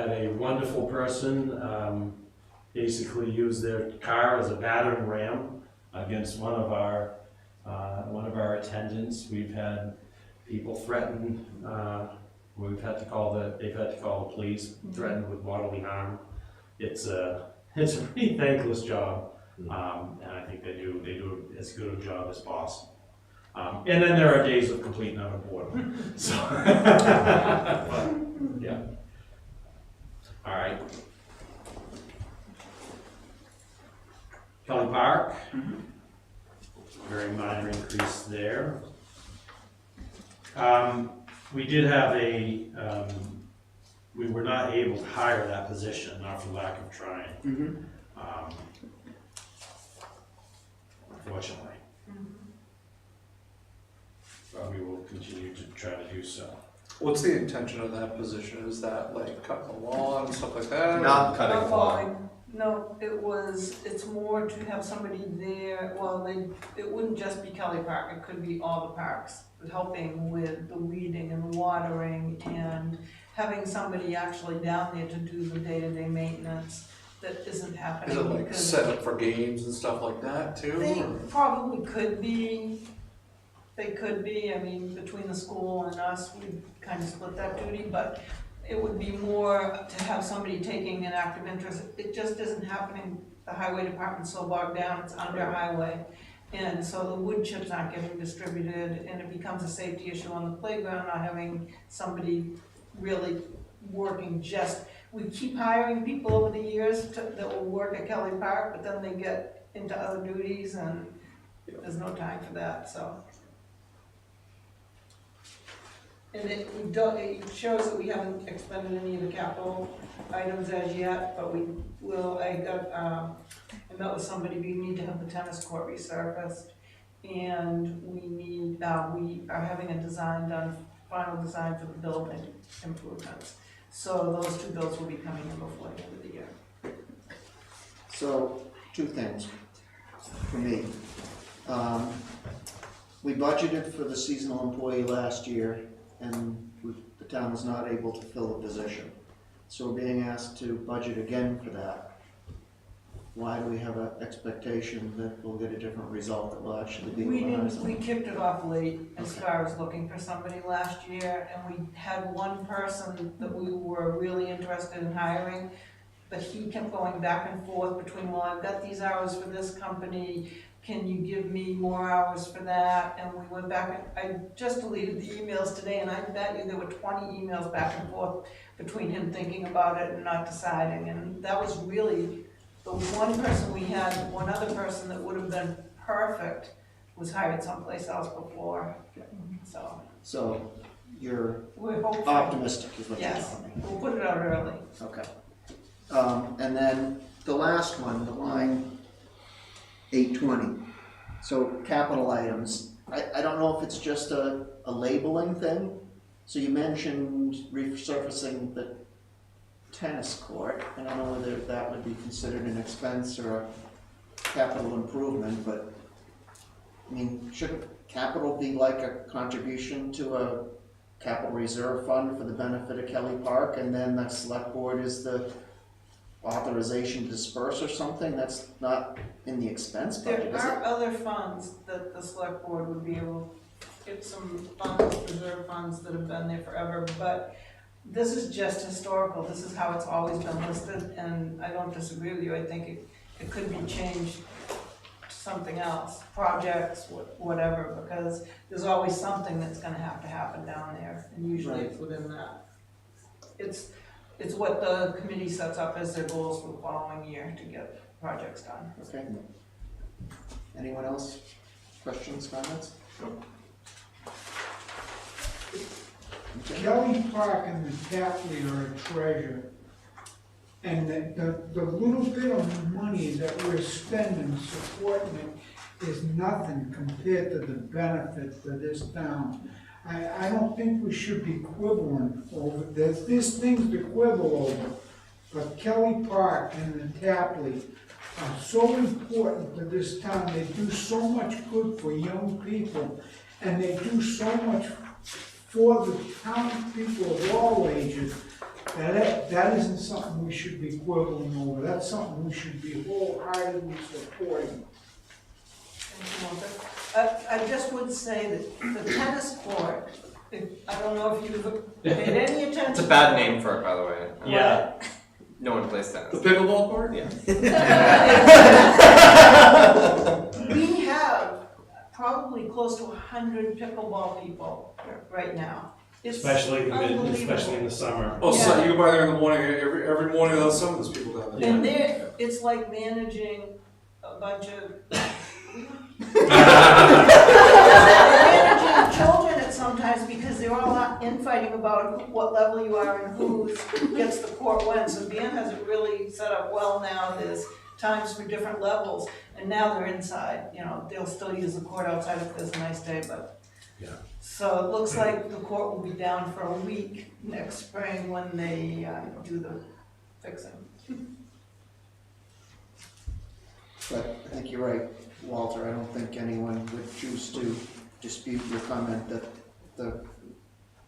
a wonderful person basically use their car as a battering ram against one of our attendants. We've had people threatened. They've had to call the police, threatened with bodily harm. It's a pretty thankless job, and I think they do as good a job as possible. And then there are days of complete and utter boredom. So, but, yeah. All right. Kelly Park. Very minor increase there. We did have a we were not able to hire that position, not for lack of trying, Mm-hmm. unfortunately. But we will continue to try to do so. What's the intention of that position? Is that like cutting the lawn and stuff like that? Not cutting Not lawn. mowing. No, it's more to have somebody there, well, it wouldn't just be Kelly Park, it could be all the parks, helping with the weeding and the watering and having somebody actually down there to do the day-to-day maintenance that isn't happening. Is it like because set up for games and stuff like that too? They or- probably could be, I mean, between the school and us, we kind of split that duty, but it would be more to have somebody taking an active interest. It just isn't happening. The highway department's so bogged down, it's under highway. And so the wood chips aren't getting distributed, and it becomes a safety issue on the playground, not having somebody really working we keep hiring people over the years that will work at Kelly Park, but then they get into other duties and there's no time for that, so. And it shows that we haven't expended any of the capital items as yet, but we will, I met with somebody, we need to have the tennis court resurfaced. And we are having a design done, final design for the building improvements. So those two bills will be coming in before the end of the year. So, two things for me. We budgeted for the seasonal employee last year, and the town was not able to fill the position. So we're being asked to budget again for that. Why do we have an expectation that we'll get a different result, that we'll actually be We able to hire didn't, someone? we kicked it off late as Okay. far as looking for somebody last year, and we had one person that we were really interested in hiring, but he kept going back and forth between, well, I've got these hours for this company, can you give me more hours for that? And we went back, and I just deleted the emails today, and I bet you there were 20 emails back and forth between him thinking about it and not deciding, and that was really the one person we had. One other person that would have been perfect was hired someplace else before, so So, you're we're hopeful. optimistic is what you're Yes, telling me? we'll put it out early. Okay. And then the last one, the line 820. So capital items, I don't know if it's just a labeling thing. So you mentioned resurfacing the tennis court. I don't know whether that would be considered an expense or a capital improvement, but I mean, shouldn't capital be like a contribution to a capital reserve fund for the benefit of Kelly Park, and then the select board is the authorization to disperse or something? That's not in the expense budget, There is it? are other funds that the select board would be able to get some funds, reserve funds that have been there forever, but this is just historical. This is how it's always been listed, and I don't disagree with you. I think it could be changed to something else, projects, whatever, because there's always something that's gonna have to happen down there, and usually it's within that. It's what the committee sets up as their goals for the following year to get projects done. Okay. Anyone else? Questions, comments? Okay. Kelly Park and the Tapley are a treasure. And the little bit of money that we're spending supporting it is nothing compared to the benefit for this town. I don't think we should be quibbling over this. There's things to quibble over. But Kelly Park and the Tapley are so important to this town. They do so much good for young people, and they do so much for the town people of all ages. That isn't something we should be quibbling over. That's something we should be wholeheartedly supporting. I just would say that the tennis court, I don't know if you've paid any attention. It's a bad name for it, by the way. Yeah. No one plays The tennis. pickleball court? Yeah. We have probably close to 100 pickleball people right now. It's Especially unbelievable. in the summer. Oh, so Yeah. you go by there in the morning, every morning there's some of those people down there. And it's like managing a bunch of managing children at sometimes because they're all not infighting about what level you are and who gets the court when. So Dan has it really set up well now. There's times for different levels, and now they're inside. You know, they'll still use the court outside if there's a nice day, but. Yeah. So it looks like the court will be down for a week next spring when they do the fixing. But I think you're right, Walter, I don't think anyone would choose to dispute your comment that the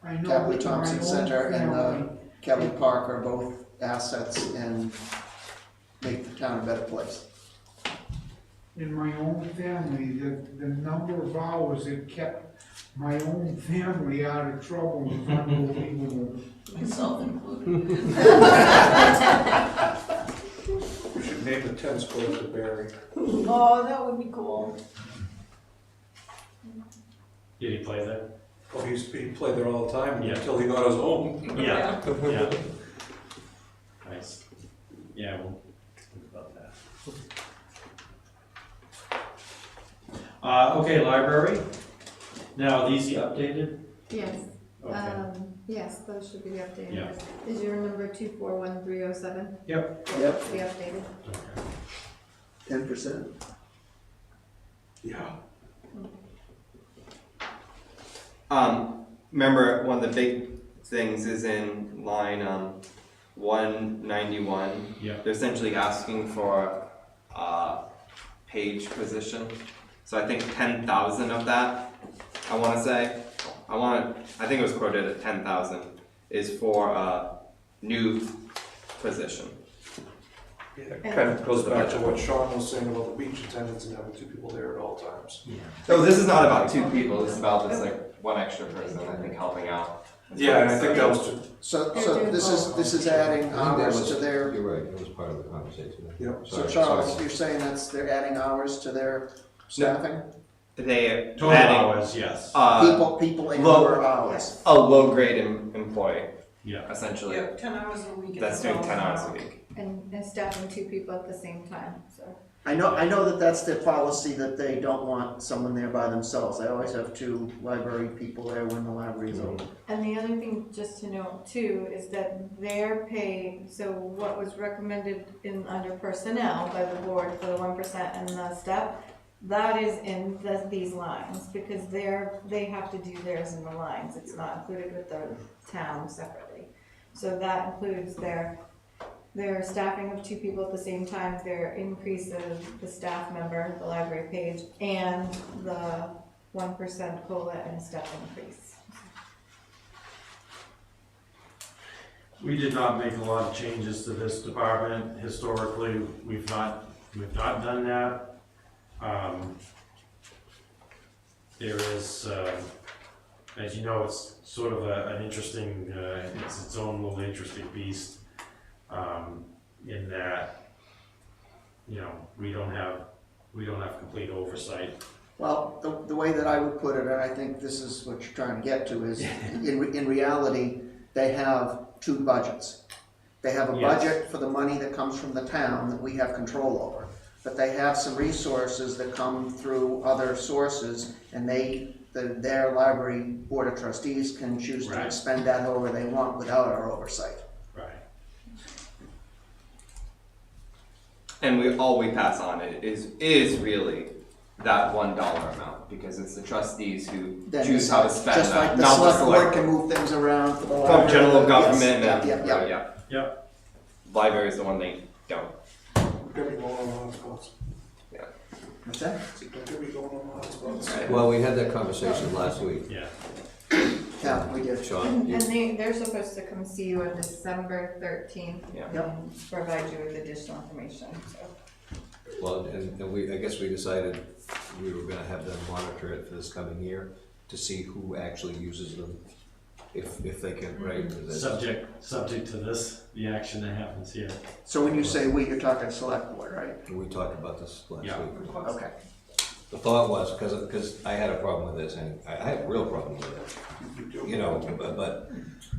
I know Capley that my Thompson own Center and family- Kelly Park are both assets and make the town a better place. In my own family, the number of hours it kept my own family out of trouble was unbelievable. Myself included. We should name the tennis court to Barry. Oh, that would be cool. Did he play there? Oh, he played there all the time Yeah. until he got his own. Yeah. Yeah. Nice. Yeah, we'll think about that. Okay, library. Now, these you updated? Yes, Okay. yes, those should be updated. Yeah. Is your number 241307? Yep. Yep. Be updated. Okay. 10%. Yeah. Remember, one of the big things is in line 191. Yeah. They're essentially asking for a page position. So I think 10,000 of that, I want to say, I think it was quoted at 10,000, is for a new position. Yeah, it kind of goes back to what Sean was saying about the beach attendants and having 2 people there at all times. So this is not about 2 people, this is about this like one extra person, I think, helping out. Yeah, and I think that was just, So this is adding hours to their, You're right, it was part of the conversation. Yep. so Sorry, Charles, sorry. you're saying they're adding hours to their staffing? They Total adding hours, yes. People in low- number of hours. a low grade employee, Yeah. essentially, Yeah, 10 hours a week. that's doing 10 hours a week. And staffing 2 people at the same time, so. I know that that's their policy, that they don't want someone there by themselves. I always have 2 library people there when the library's open. And the other thing just to note too is that their pay, so what was recommended under personnel by the board for the 1% and the step, that is in these lines, because they have to do theirs in the lines. It's not included with the town separately. So that includes their staffing of 2 people at the same time, their increase of the staff member, the library page, and the 1% COLA and step increase. We did not make a lot of changes to this department. Historically, we've not done that. There is, as you know, it's sort of an interesting, it's its own little interesting beast, in that, you know, we don't have complete oversight. Well, the way that I would put it, and I think this is what you're trying to get to, is in reality, they have 2 budgets. They have a Yes. budget for the money that comes from the town that we have control over. But they have some resources that come through other sources, and their library board of trustees can choose to Right. expend that however they want without our oversight. Right. And all we pass on it is really that $1 amount, because it's the trustees who Then choose how to spend Just that, like the not the select board select can board. move things around for the From library. general Yes, government and, yeah. Yep. Library is the one they don't. don't get me going on hotspots. What's that? Don't get me going on hotspots. Right. Well, we had that conversation last week, Yeah. Yeah, we did. Sean. And they're supposed to come see you on December 13th Yeah. and provide you with additional information, so. Well, and I guess we decided we were gonna have them monitor it for this coming year to see who actually uses them, if they can, right? Subject to this, the action that happens here. So when you say we, you're talking select board, right? We talked about this last Yeah. week. Okay. The thought was, because I had a problem with this, and I have a real problem with it, you know, but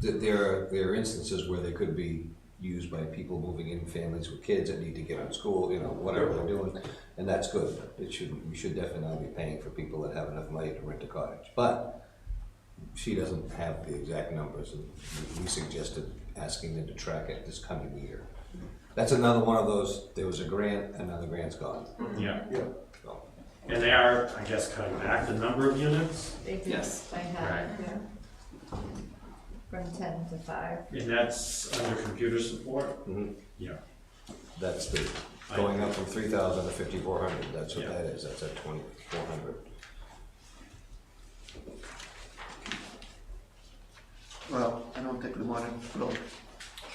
there are instances where they could be used by people moving in, families with kids that need to get out of school, you know, whatever they're doing, and that's good. We should definitely be paying for people that have enough money to rent a cottage. But she doesn't have the exact numbers, and we suggested asking them to track it this coming year. That's another one of those, there was a grant, another grant's gone. Yeah. Yeah. So, And they are, I guess, cutting back the number of units, They do, Yes. I have, yeah. From 10 to 5. and that's under computer support? mhm. Yeah. That's the, going up from 3,000 to 5,400, that's what that is, that's at 2,400. Well, I don't think we want to go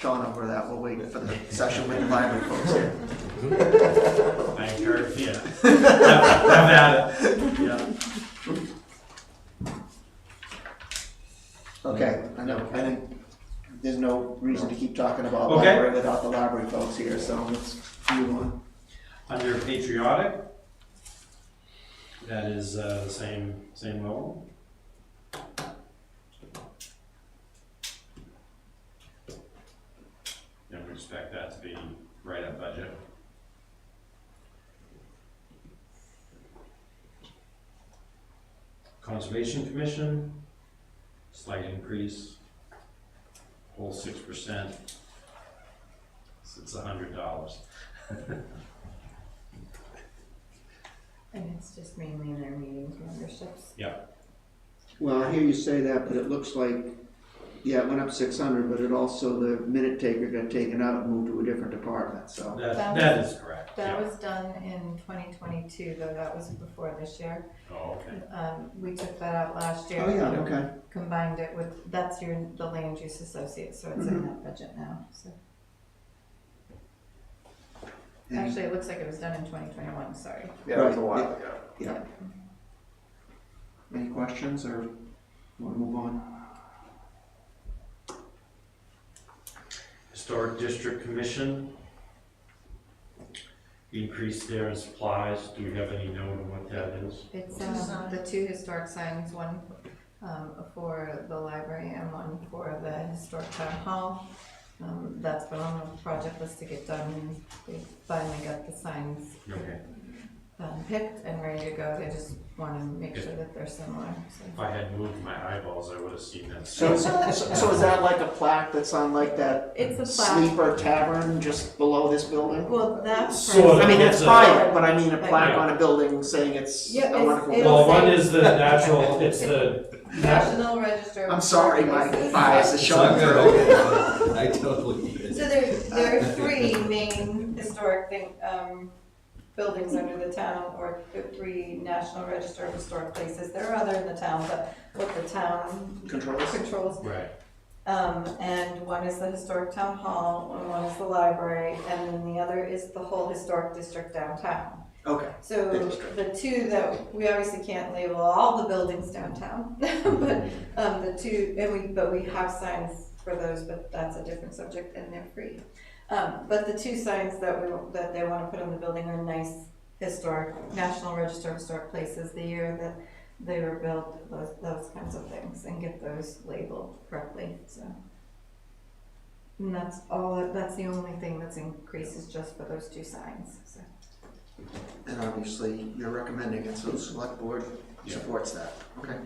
Sean over that, we'll wait for the session with the library folks here. I encourage, yeah. Have at it, yeah. Okay, I think there's no reason to keep talking about Okay. library without the library folks here, so let's move on. Under patriotic, that is the same level. And we expect that to be right at budget. Conservation Commission, slight increase, whole 6%. So it's $100. And it's just mainly their meetings memberships. Well, I hear you say that, but it looks like, yeah, it went up 600, but it also, the minute taker got taken out and moved to a different department, so. That is correct. That yeah. was done in 2022, though that was before this year. Oh, okay. We took that out last year. Oh, yeah, okay. Combined it with, that's the land use associate, so it's in that budget now, so. Actually, it looks like it was done in 2021, sorry. Yeah, that was a Right. while ago. Yeah. Any questions, or want to move on? Historic District Commission, increase there in supplies. Do we have any note on what that is? It's the 2 historic signs, one for the library and one for the historic town hall. That's been on the project list to get done, and we finally got the signs Okay. picked and ready to go. They just want to make sure that they're similar, so. If I had moved my eyeballs, I would have seen that. So is that like a plaque that's on like that It's a plaque. sleeper tavern just below this building? Well, that's. Sort I mean, it's It's a- private, but I mean a plaque Yeah. on a building saying it's Yeah, a it's- wonderful it'll building. Well, one say- is the natural, it's the National Register. of I'm sorry, my Places. bias is It's showing not through. good, I totally get it. So there are 3 main historic buildings under the town, or 3 National Register of Historic Places. There are other in the town, but what the town Controls? controls. right. And one is the historic town hall, and one is the library, and then the other is the whole historic district downtown. Okay, So The district. the 2 that, we obviously can't label all the buildings downtown, but the 2, but we have signs for those, but that's a different subject and they're free. But the 2 signs that they want to put on the building are nice historic, National Register of Historic Places, the year that they were built, those kinds of things, and get those labeled correctly, so. And that's the only thing that's increased is just for those 2 signs, so. and obviously you're recommending it, so the select board supports that, okay?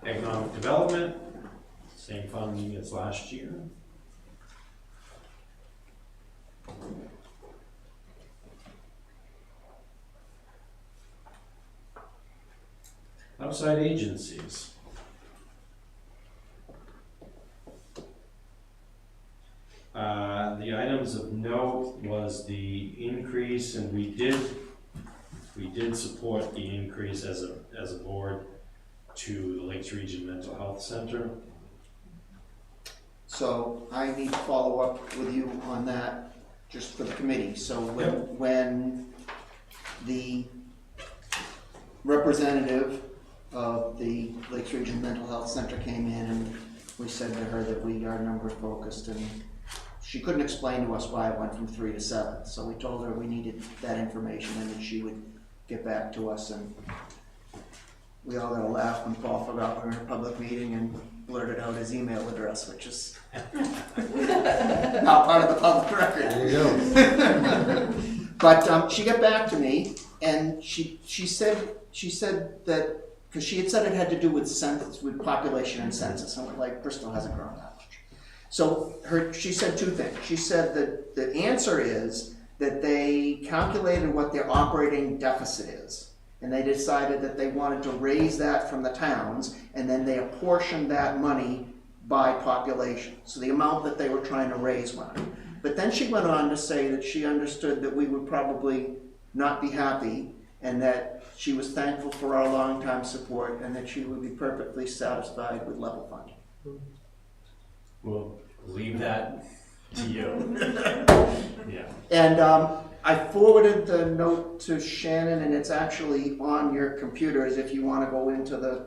Economic Development, same funding as last year. Outside agencies. The items of note was the increase, and we did support the increase as a board to the Lakes Region Mental Health Center. So I need to follow up with you on that, just for the committee. So when the representative of the Lakes Region Mental Health Center came in, and we said to her that we are number focused, and she couldn't explain to us why it went from 3 to 7. So we told her we needed that information and that she would get back to us, and we all got a laugh when Paul forgot we were in a public meeting and blurted out his email address, which is not part of the public record. There you go. But she got back to me, and she said that because she had said it had to do with census, with population and census, and we're like, Bristol hasn't grown that much. So she said two things. She said that the answer is that they calculated what their operating deficit is, and they decided that they wanted to raise that from the towns, and then they apportioned that money by population. So the amount that they were trying to raise went up. But then she went on to say that she understood that we would probably not be happy, and that she was thankful for our longtime support, and that she would be perfectly satisfied with level funding. We'll leave that to you. Yeah. And I forwarded the note to Shannon, and it's actually on your computers if you want to go into the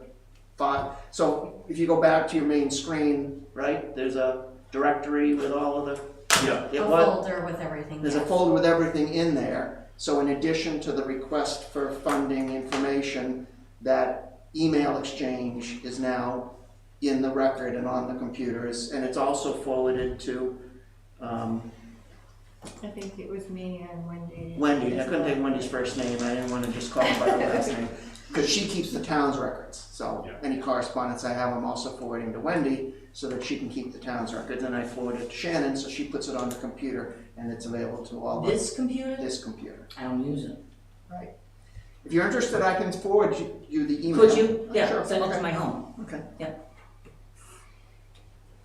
file. So if you go back to your main screen, right, there's a directory with all of the... Yeah. It A was, folder with everything. there's a yes. folder with everything in there. So in addition to the request for funding information, that email exchange is now in the record and on the computers. And it's also forwarded to I think it was me and Wendy. Wendy. I couldn't take Wendy's first name. I didn't want to just call her by her last name. Because she keeps the town's records. So Yeah. any correspondence I have, I'm also forwarding to Wendy so that she can keep the town's records. And I forward it to Shannon so she puts it on the computer and it's available to all of This computer, this computer. I don't use it. If you're interested, I can forward you the email. Could you? Yeah, Sure, send it okay. to my home. Okay,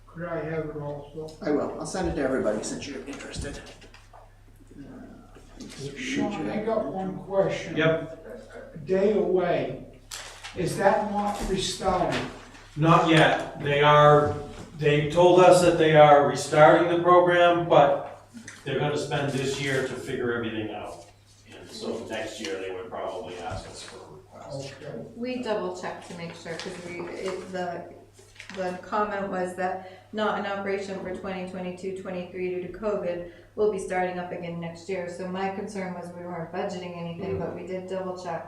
Could I have it also? I will. I'll send it to everybody since you're interested. Sean, I got one question. Yep. A day away, is that not restarted? Not yet. They told us that they are restarting the program, but they're gonna spend this year to figure everything out. And so next year, they would probably ask us for a request. Okay. We double checked to make sure, because the comment was that not in operation for 2022-23 due to COVID, will be starting up again next year. So my concern was we weren't budgeting anything, but we did double check.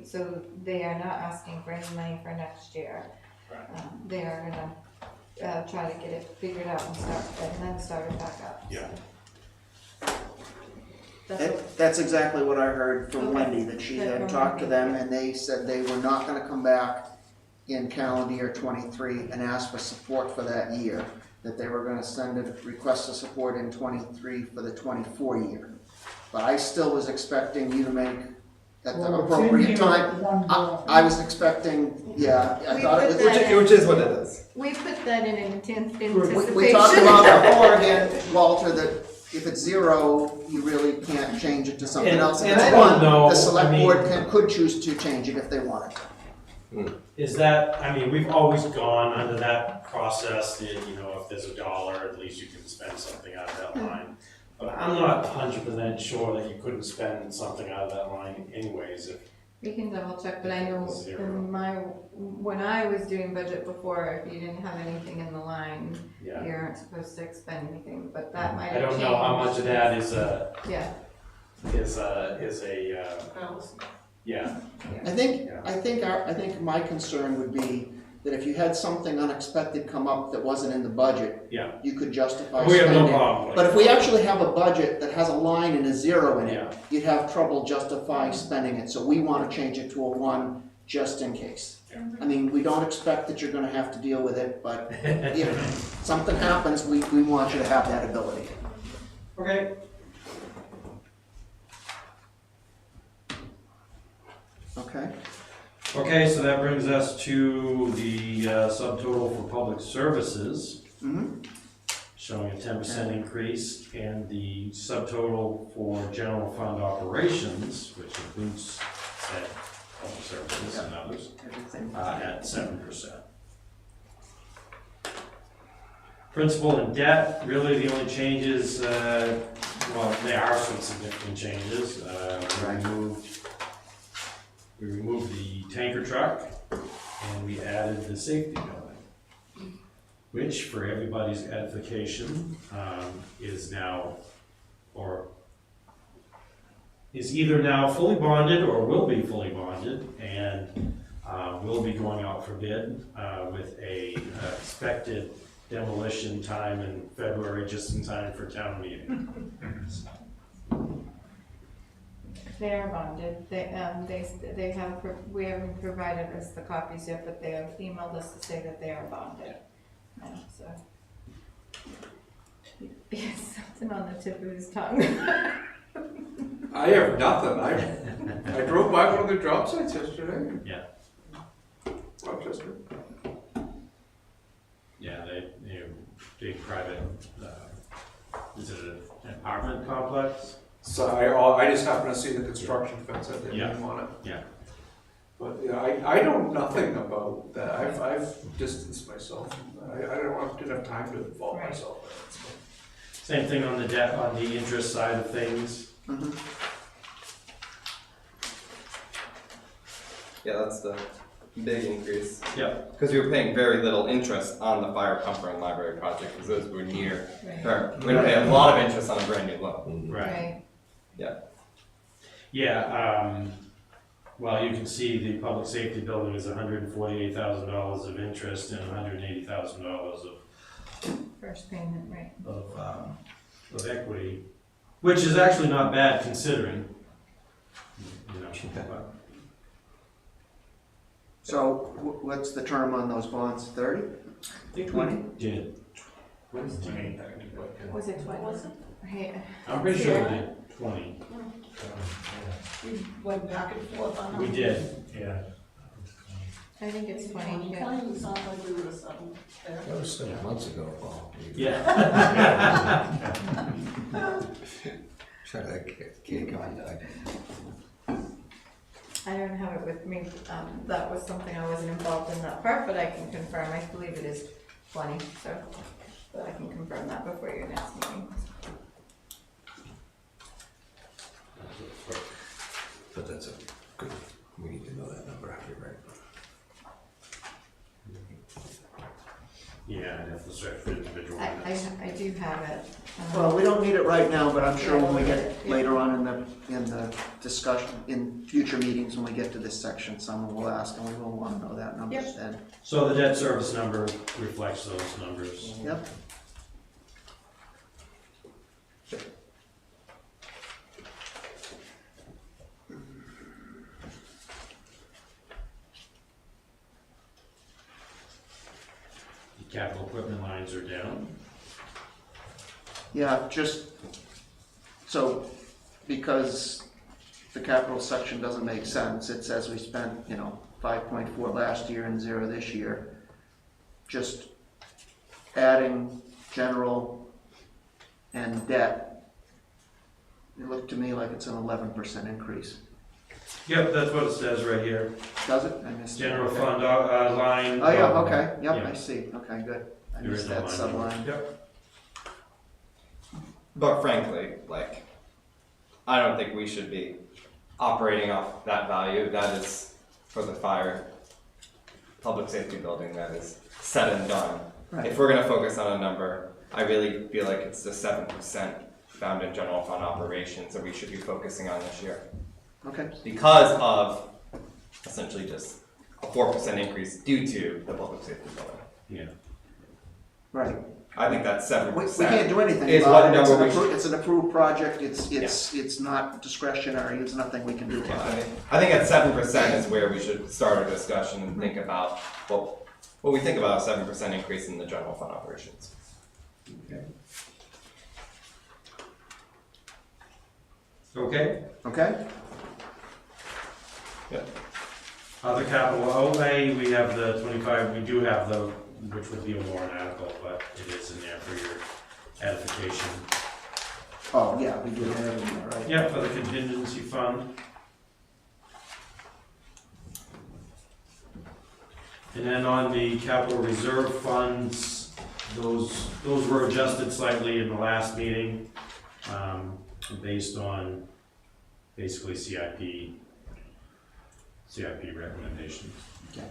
So they are not asking for any money for next year. Right. They are gonna try to get it figured out and then start it back up. Yeah. That's what- That's exactly what I heard from Okay. Wendy, that she Good had from talked to Wendy. them and they said they were not gonna come back in calendar year 23 and ask for support for that year, that they were gonna send a request of support in 23 for the 24 year. But I still was expecting you to make, at the Well, it's in appropriate here time, at one I was expecting, yeah, I We thought it put was. that in. Which is what it is. We put that in anticipation. We talked about before again, Walter, that if it's 0, you really can't change it to something And- else. If and it's I don't 1, know, the select I mean- board could choose to change it if they wanted to. Is that, I mean, we've always gone under that process that, you know, if there's $1, at least you can spend something out of that line. But I'm not 100% sure that you couldn't spend something out of that line anyways if. We can double check, but I know Zero. when I was doing budget before, if you didn't have anything in the line, Yeah. you aren't supposed to expend anything, but that might I have don't changed. know how much of that is a, Yeah, yeah. I think my concern would be that if you had something unexpected come up that wasn't in the budget, Yeah. you could justify We have no spending. problem with But it. if we actually have a budget that has a line and a 0 in Yeah. it, you'd have trouble justifying spending it. So we want to change it to a 1 just in case. I mean, we don't expect that you're gonna have to deal with it, but if something happens, we want you to have that ability. Okay. Okay? Okay, so that brings us to the subtotal for public services, Mm-hmm. showing a 10% increase, and the subtotal for general fund operations, which includes said public services and others, Everything. at 7%. Principal and debt, really the only changes, well, there are some significant changes. We removed the tanker truck and we added the safety building, which for everybody's edification, is now, or is either now fully bonded or will be fully bonded, and will be going out for bid with a expected demolition time in February, just in time for town meeting. They are bonded. They have, we haven't provided us the copies yet, but they have emailed us to say that they are bonded. And so. He has something on the tip of his tongue. I have nothing. I drove by one of the job sites yesterday. Yeah. Rochester. Yeah, they're big private, is it an apartment complex? So I just happened to see the construction fence that they Yeah. name on it. Yeah. But yeah, I know nothing about that. I've distanced myself. Didn't have time to involve Right. myself in it. So. Same thing on the debt, on the interest side of things. Yeah, that's the big increase. Yeah. Because we were paying very little interest on the fire pumper and library project, because those were near, or we're gonna pay a lot of interest on a brand new loan. Right. Yeah. Yeah, well, you can see the public safety building is $148,000 of interest and $180,000 First payment, right. of equity, which is actually not bad considering, you know, but- So what's the term on those bonds, 30? I think 20? we did. Was it 20? Was it? Hey, I'm pretty sure we did 20. We went back and forth on. We did, yeah. I think it's 20, yeah. Twenty sounds like we were something there. That was 7 months ago, Paul. Yeah. Try that cake on that. I don't have it with me. That was something I wasn't involved in that part, but I can confirm. I believe it is 20, so, but I can confirm that before your next meeting. But that's a good, we need to know that number, you're right. Yeah, I'd have to search for individual minutes. I do have it. Well, we don't need it right now, but I'm sure when we get later on in the discussion, in future meetings, when we get to this section, someone will ask, and we will want to know that number Yep. then. So the debt service number reflects those numbers. Yep. The capital equipment lines are down. Yeah, just, so, because the capital section doesn't make sense, it says we spent, 5.4 last year and 0 this year. Just adding general and debt, it looked to me like it's an 11% increase. Yep, that's what it says right here. Does it? I missed it. General Okay. fund line. Oh, yeah, okay, yep, Yeah. I see, okay, good. I There is missed no that line subline. number. Yep. But frankly, I don't think we should be operating off that value. That is for the fire, public safety building, that is said and done. Right. If we're gonna focus on a number, I really feel like it's the 7% found in general fund operations that we should be focusing on this year. Okay, Because of essentially just a 4% increase due to the public safety building. Yeah. right. I think that 7% We can't do anything is about what it. number we should. It's an approved project, it's not discretionary, there's nothing we can do Yeah, about it. I think at 7% is where we should start our discussion and think about what we think about a 7% increase in the general fund operations. Okay. Okay? Yep. Other capital outlay, we have the 25, we do have the, which would be a warrant article, but it is in there for your edification. Oh, yeah, we do have it in there, right? Yeah, for the contingency fund. And then on the capital reserve funds, those were adjusted slightly in the last meeting, based on basically CIP recommendations. Okay.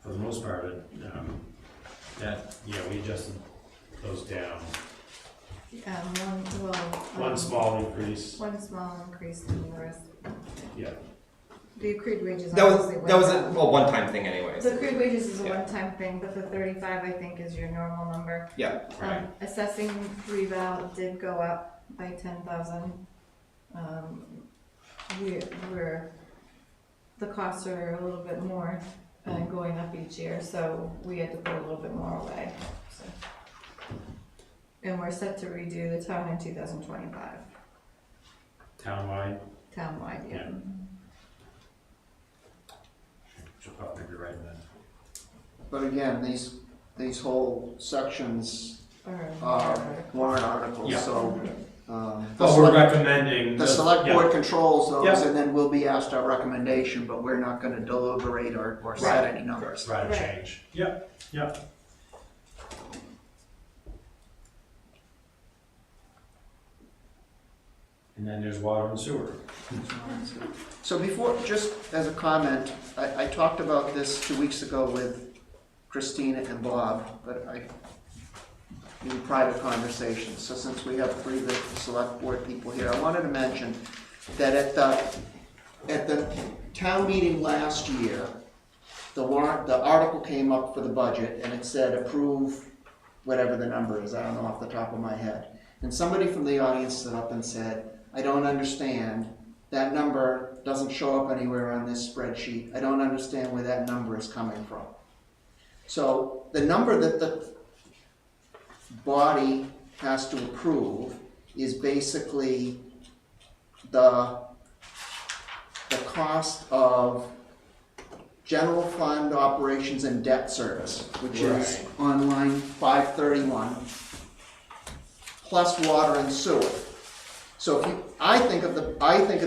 For the most part, we adjusted those down. One small increase, One small increase in the rest. yeah. The accrued wages That obviously was went a up. one-time thing anyways. The accrued wages is a Yeah. one-time thing, but the 35 I think is your normal number. Yeah. Right. Assessing reval did go up, by 10,000. We're, the costs are a little bit more going up each year, so we had to put a little bit more away, so. And we're set to redo the town in 2025, Townwide, townwide, yeah. she'll probably be right then. But again, these whole sections Or- are warrant articles, Yeah. so. The Well, we're select- recommending. the select yeah. board controls those, Yeah. and then we'll be asked our recommendation, but we're not gonna deliberate or set any numbers. Right, Right. change. Yep, yep. And then there's water and sewer. So before, just as a comment, I talked about this 2 weeks ago with Christina and Bob, but in private conversations. So since we have 3 of the select board people here, I wanted to mention that at the town meeting last year, the article came up for the budget and it said approve whatever the number is, I don't know off the top of my head. And somebody from the audience stood up and said, I don't understand, that number doesn't show up anywhere on this spreadsheet. I don't understand where that number is coming from. So the number that the body has to approve is basically the cost of general fund operations and debt service, which is on line 531, plus water and sewer. So if I think of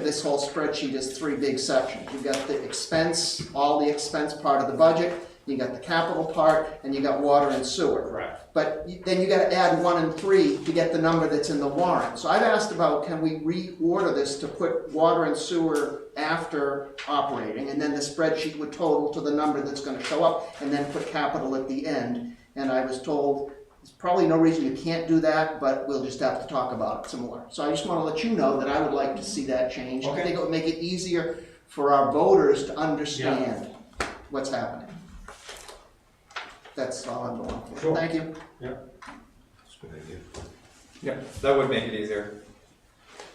this whole spreadsheet as 3 big sections. You've got the expense, all the expense part of the budget, you got the capital part, and you got water and sewer. Right. But then you gotta add 1 and 3 to get the number that's in the warrant. So I've asked about, can we reorder this to put water and sewer after operating, and then the spreadsheet would total to the number that's gonna show up, and then put capital at the end. And I was told, there's probably no reason you can't do that, but we'll just have to talk about it some more. So I just wanna let you know that I would like to see that change. I Okay. think it would make it easier for our voters to understand what's happening. That's all I'm going for. Sure. Thank you. That's a good idea. Yeah, that would make it easier.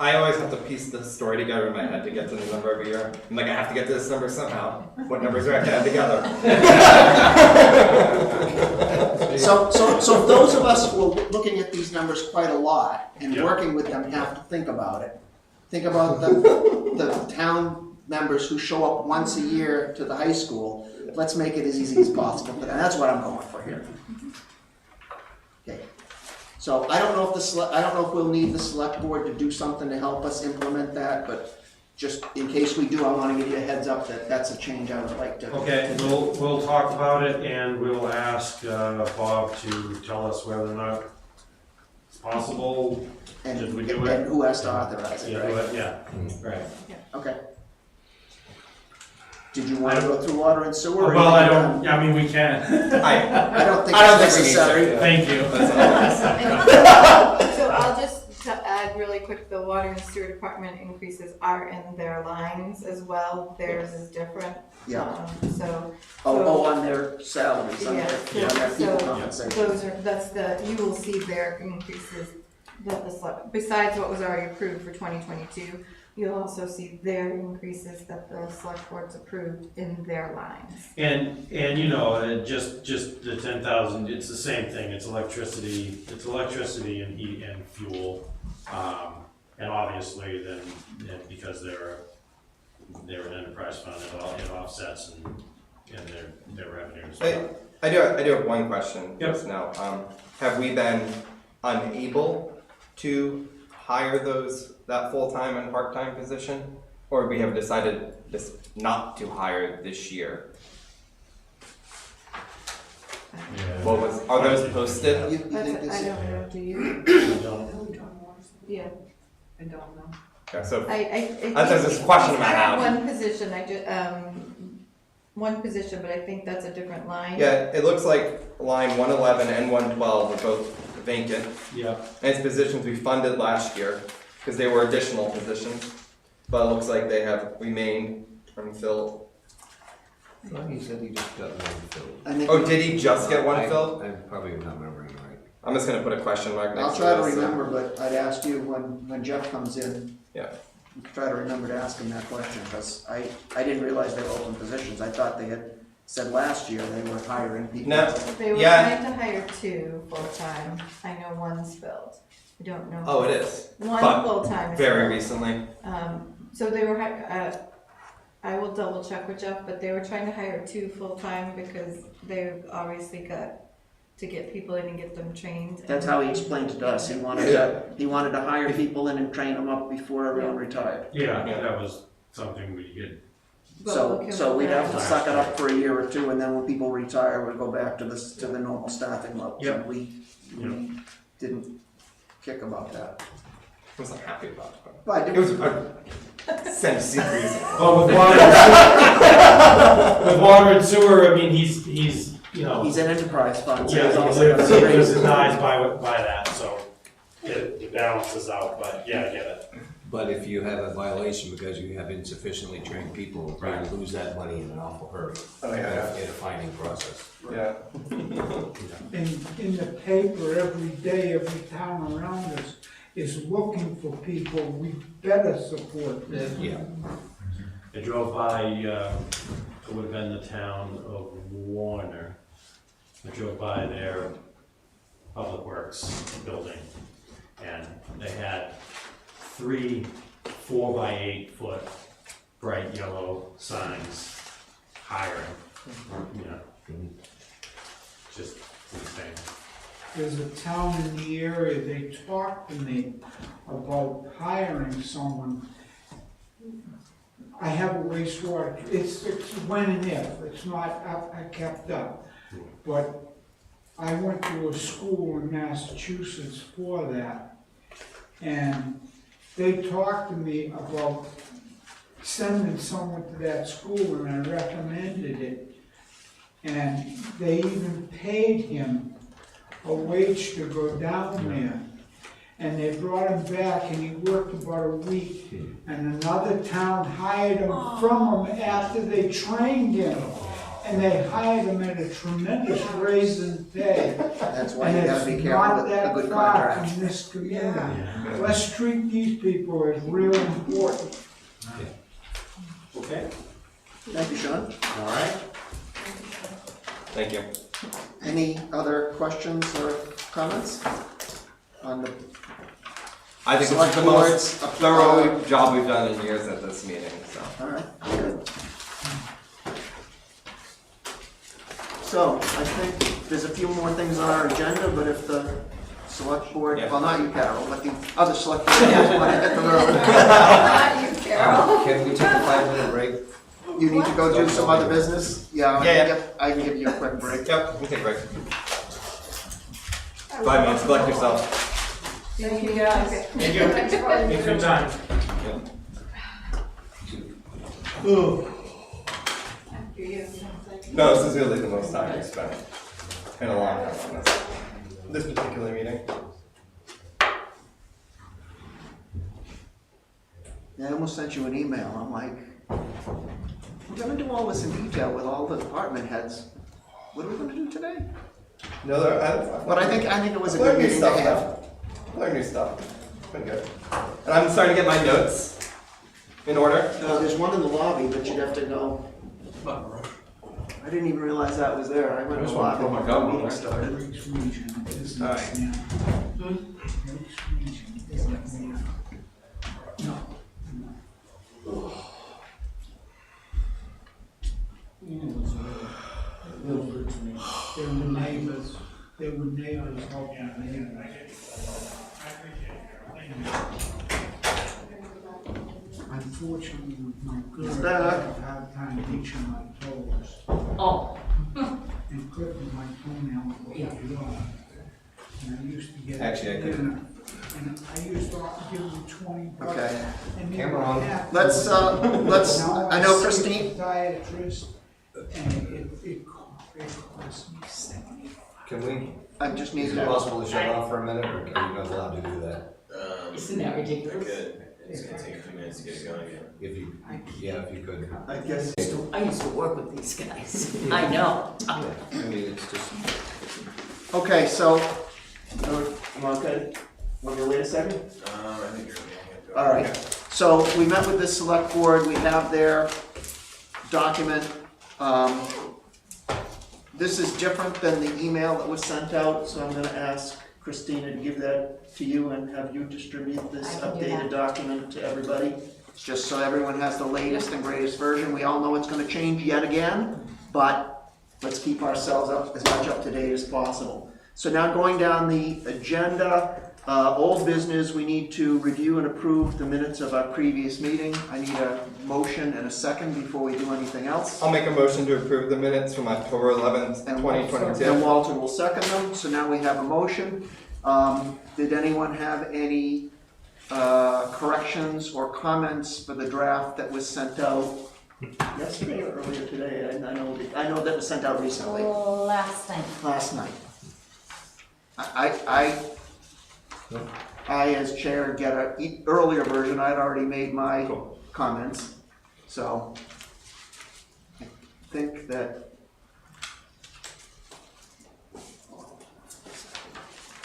I always have to piece the story together in my head to get to the number every year. I'm like, I have to get to this number somehow. What numbers do I have to add together? So those of us who are looking at these numbers quite a lot and Yeah. working with them have to think about it. Think about the town members who show up once a year to the high school. Let's make it as easy as possible for them. That's what I'm going for here. Okay. So I don't know if we'll need the select board to do something to help us implement that, but just in case we do, I want to give you a heads up that that's a change I would like to. Okay, we'll talk about it and we'll ask Bob to tell us whether or not it's possible. And, Should we do it? and who has to authorize it, Yeah, right? do it, yeah, right. Okay. Did you want to go through water and sewer? or Well, you I think don't, I mean, we can. I don't think I don't it's think we need to. necessary. Thank you. So I'll just add really quick, the water and sewer department increases are in their lines as well, theirs is different. Yeah. So. On their salaries, on Yeah, their, on their people so compensation. you will see their increases, besides what was already approved for 2022, you'll also see their increases that the select board's approved in their lines. And you know, just the 10,000, it's the same thing, it's electricity and heat and fuel. And obviously then because they're an enterprise fund, it offsets and their revenues. I do have one question Yep. just now. Have we been unable to hire that full-time and part-time position? Or we have decided not to hire this year? Are those posted? You think I this, don't know, do you? Yeah. I don't know. Yeah, so There's this question I have. One position, one position, but I think that's a different line. yeah, it looks like line 111 and 112 are both vacant. Yeah, And it's positions we funded last year, because they were additional positions, but it looks like they have remained unfilled. I thought he said he just got one filled. I think, Oh, did he just get one filled? I'm probably not remembering right. I'm just gonna put a question mark next I'll to try to this. remember, but I'd ask you when Jeff comes in. Yeah. Try to remember to ask him that question, because I didn't realize they were open positions. I thought they had said last year they were hiring people. No, They were Yeah. trying to hire 2 full-time. I know one's filled. I don't know. oh, it is, One but full-time is very filled. recently. So they were, I will double check with Jeff, but they were trying to hire 2 full-time because they've obviously got to get people in and get them trained. That's how he explained it to us. He wanted to hire people in and train them up before everyone retired. Yeah, that was something we did. But So, looking so we'd for have to that. suck it up for a year or two, and then when people retire, we'd go back to the normal staffing levels. Yep. And we didn't kick about that. I wasn't happy about it. But It was a sense secret. Well, with water and sewer, I mean, he's you know, he's an enterprise fund, so yeah, he's he also lives, gonna he raise lives it. and dies by that, so it balances out, but yeah, I get it. But if you have a violation because you have insufficiently trained people, you Right. lose that money in an awful hurry. Oh, yeah. In a fining process. Yeah. In the paper, every day, every town around us is looking for people. We better support them. Yeah. I drove by, it would have been the town of Warner. I drove by their public works building, and they had 3 4-by-8-foot bright yellow signs hiring, you know. Just insane. There's a town in the area, they talked to me about hiring someone. I have a wastewater, it's when and if, it's not I kept up. But I went to a school in Massachusetts for that. And they talked to me about sending someone to that school, and I recommended it. And they even paid him a wage to go down there. And they brought him back, and he worked about a week. And another town hired him from him after they trained him. And they hired him at a tremendous raise in pay. That's why you gotta be careful with a good And it's not that far contract. from this community. Yeah. Let's treat these people as real important. Okay, Thank you, Sean. all right. Thank you. Any other questions or comments on the I think this is select the most board's? thorough job we've done in years at this meeting, so. All right, good. So, I think there's a few more things on our agenda, but if the select board, Yeah. well, not you, Carol, but the other select board doesn't want to hit the road. Not you, Carol. Can we take a 5-minute break? You need to go do some other business? Yeah, Yeah. I can give you a quick break. Yep, we can take a break. 5 minutes, collect yourself. Thank you, guys. Okay. Thank you. Thanks for all your Take your time. After you. No, this is really the most time we've spent in a long time on this particular meeting. Yeah, I almost sent you an email. I'm like, we're gonna do all this in detail with all the department heads. What are we gonna do today? No, But I think it was a learned good new meeting to stuff have. though. Learned new stuff. It's been good. And I'm starting to get my notes in order. There's one in the lobby, but you'd have to go. I didn't even realize that was there. I went to the lobby before the meeting started. Drake's region isn't All right. now. Drake's region isn't now. No. They were neighbors, helping me. Unfortunately, with my girl, He's I back. have a hard time reaching my toes. Oh, And clipping my toenail with a rod. And I used to get. Actually, I could- And I used to give them $20. Okay. And they Camera were on. happy. Let's, Now I know see Christine, a podiatrist, and it cost me $75. Can we, I just need is it to, possible to shut off for a minute, or are you not allowed to do that? isn't that ridiculous? It's gonna take a few minutes to get it going again. If you, yeah, if you could. I guess, I used to work with these guys. I know. I mean, it's just, okay, so I'm okay. Want me to wait a second? I think you're okay. All right. So we met with the select board. We have their document. This is different than the email that was sent out, so I'm gonna ask Christina to give that to you and have you distribute this I can do that. updated document to everybody. Just so everyone has the latest and greatest version. We all know it's gonna change yet again, but let's keep ourselves up as much up to date as possible. So now going down the agenda, old business, we need to review and approve the minutes of our previous meeting. I need a motion and a second before we do anything else. I'll make a motion to approve the minutes from October 11th, And 2022. Walter will second them, so now we have a motion. Did anyone have any corrections or comments for the draft that was sent out yesterday or earlier today? I know that was sent out recently, Last night. last night. I as chair get an earlier version. I had already made my comments, so I think that.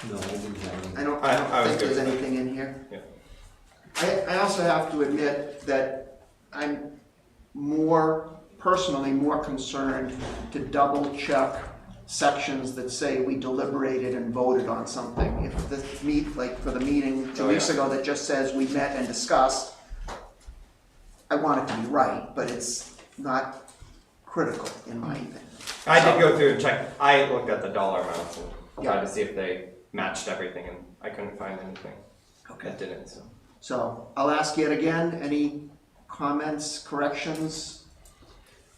No, I didn't have any. I don't I was think good there's with that. anything in here. Yeah. I also have to admit that I'm personally more concerned to double check sections that say we deliberated and voted on something. If for the meeting 2 weeks ago that just says we met and discussed, I want it to be right, but it's not critical in my opinion. I did go through and check. I looked at the dollar amounts and tried to see if they matched everything, and I couldn't find anything that didn't. So I'll ask yet again, any comments, corrections?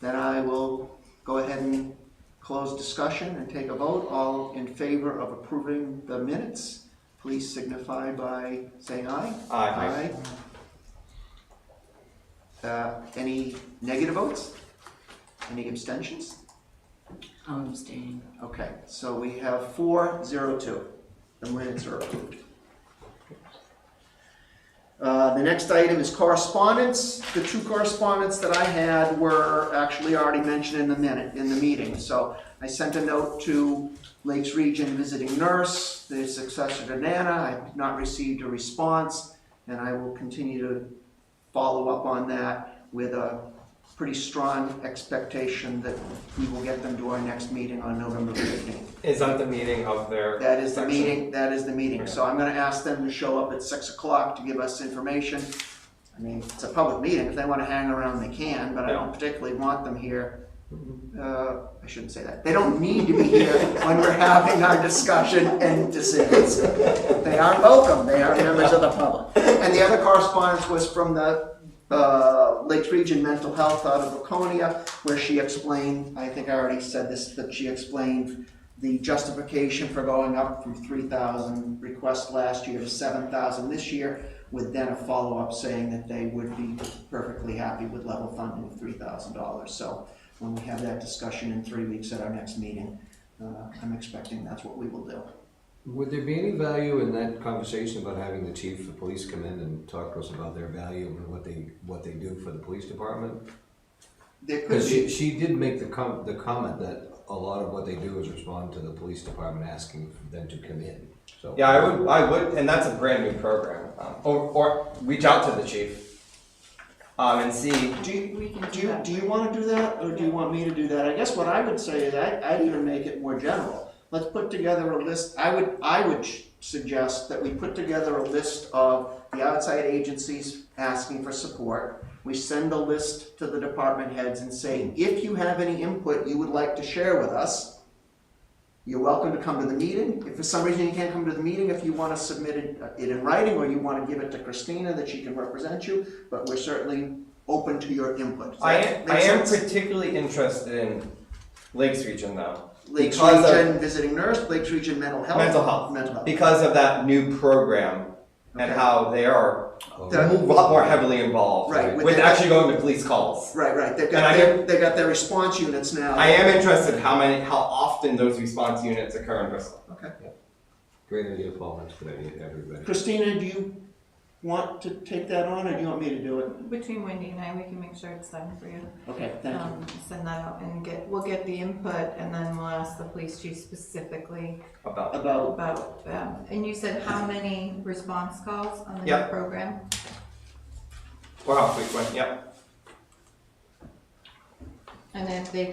Then I will go ahead and close discussion and take a vote. All in favor of approving the minutes, please signify by saying aye. Aye. Any negative votes? Any abstentions? I'm abstaining. Okay, so we have 4-0-2. The minutes are approved. The next item is correspondence. The two correspondence that I had were actually already mentioned in the meeting. So I sent a note to Lakes Region visiting nurse, the successor to Nana. I have not received a response, and I will continue to follow up on that with a pretty strong expectation that we will get them to our next meeting on November 15th. Is that the meeting of their? That is the section? meeting, that is the meeting. So I'm gonna ask them to show up at 6 o'clock to give us information. I mean, it's a public meeting. If they wanna hang around, they can, but I don't particularly want them here. I shouldn't say that. They don't need to be here when we're having our discussion and decisions. They are welcome. They are members of the public. And the other correspondence was from the Lakes Region Mental Health out of Laconia, where she explained, I think I already said this, that she explained the justification for going up from 3,000 requests last year to 7,000 this year, with then a follow-up saying that they would be perfectly happy with level funding of $3,000. So when we have that discussion in 3 weeks at our next meeting, I'm expecting that's what we will do. Would there be any value in that conversation about having the chief of police come in and talk to us about their value and what they do for the police department? There could Because be, she did make the comment that a lot of what they do is respond to the police department asking for them to come in. So Yeah, I would, and that's a brand new program. Or reach out to the chief and see. do you want to do that, or do you want me to do that? I guess what I would say is I'd even make it more general. Let's put together a list. I would suggest that we put together a list of the outside agencies asking for support. We send a list to the department heads and say, if you have any input you would like to share with us, you're welcome to come to the meeting. If for some reason you can't come to the meeting, if you want to submit it in writing, or you want to give it to Christina that she can represent you, but we're certainly open to your input. Does I that make am sense? particularly interested in Lakes Region though. Lakes because of- Region visiting nurse, Lakes Region mental health. Mental health. Mental health. Because of that new program and Okay. how they are The- a lot more heavily involved Right, with with the- actually going to police calls. Right. They've And I got their response units now. I am interested how often those response units occur in Bristol. Okay. great idea, Paul. That's a good idea, everybody. Christina, do you want to take that on, or do you want me to do it? Between Wendy and I, we can make sure it's done for you. Okay, thank you. Send that out and we'll get the input, and then we'll ask the police chief specifically About, About, and you said how many response calls on the new Yep. program? or how frequent, yep. And if he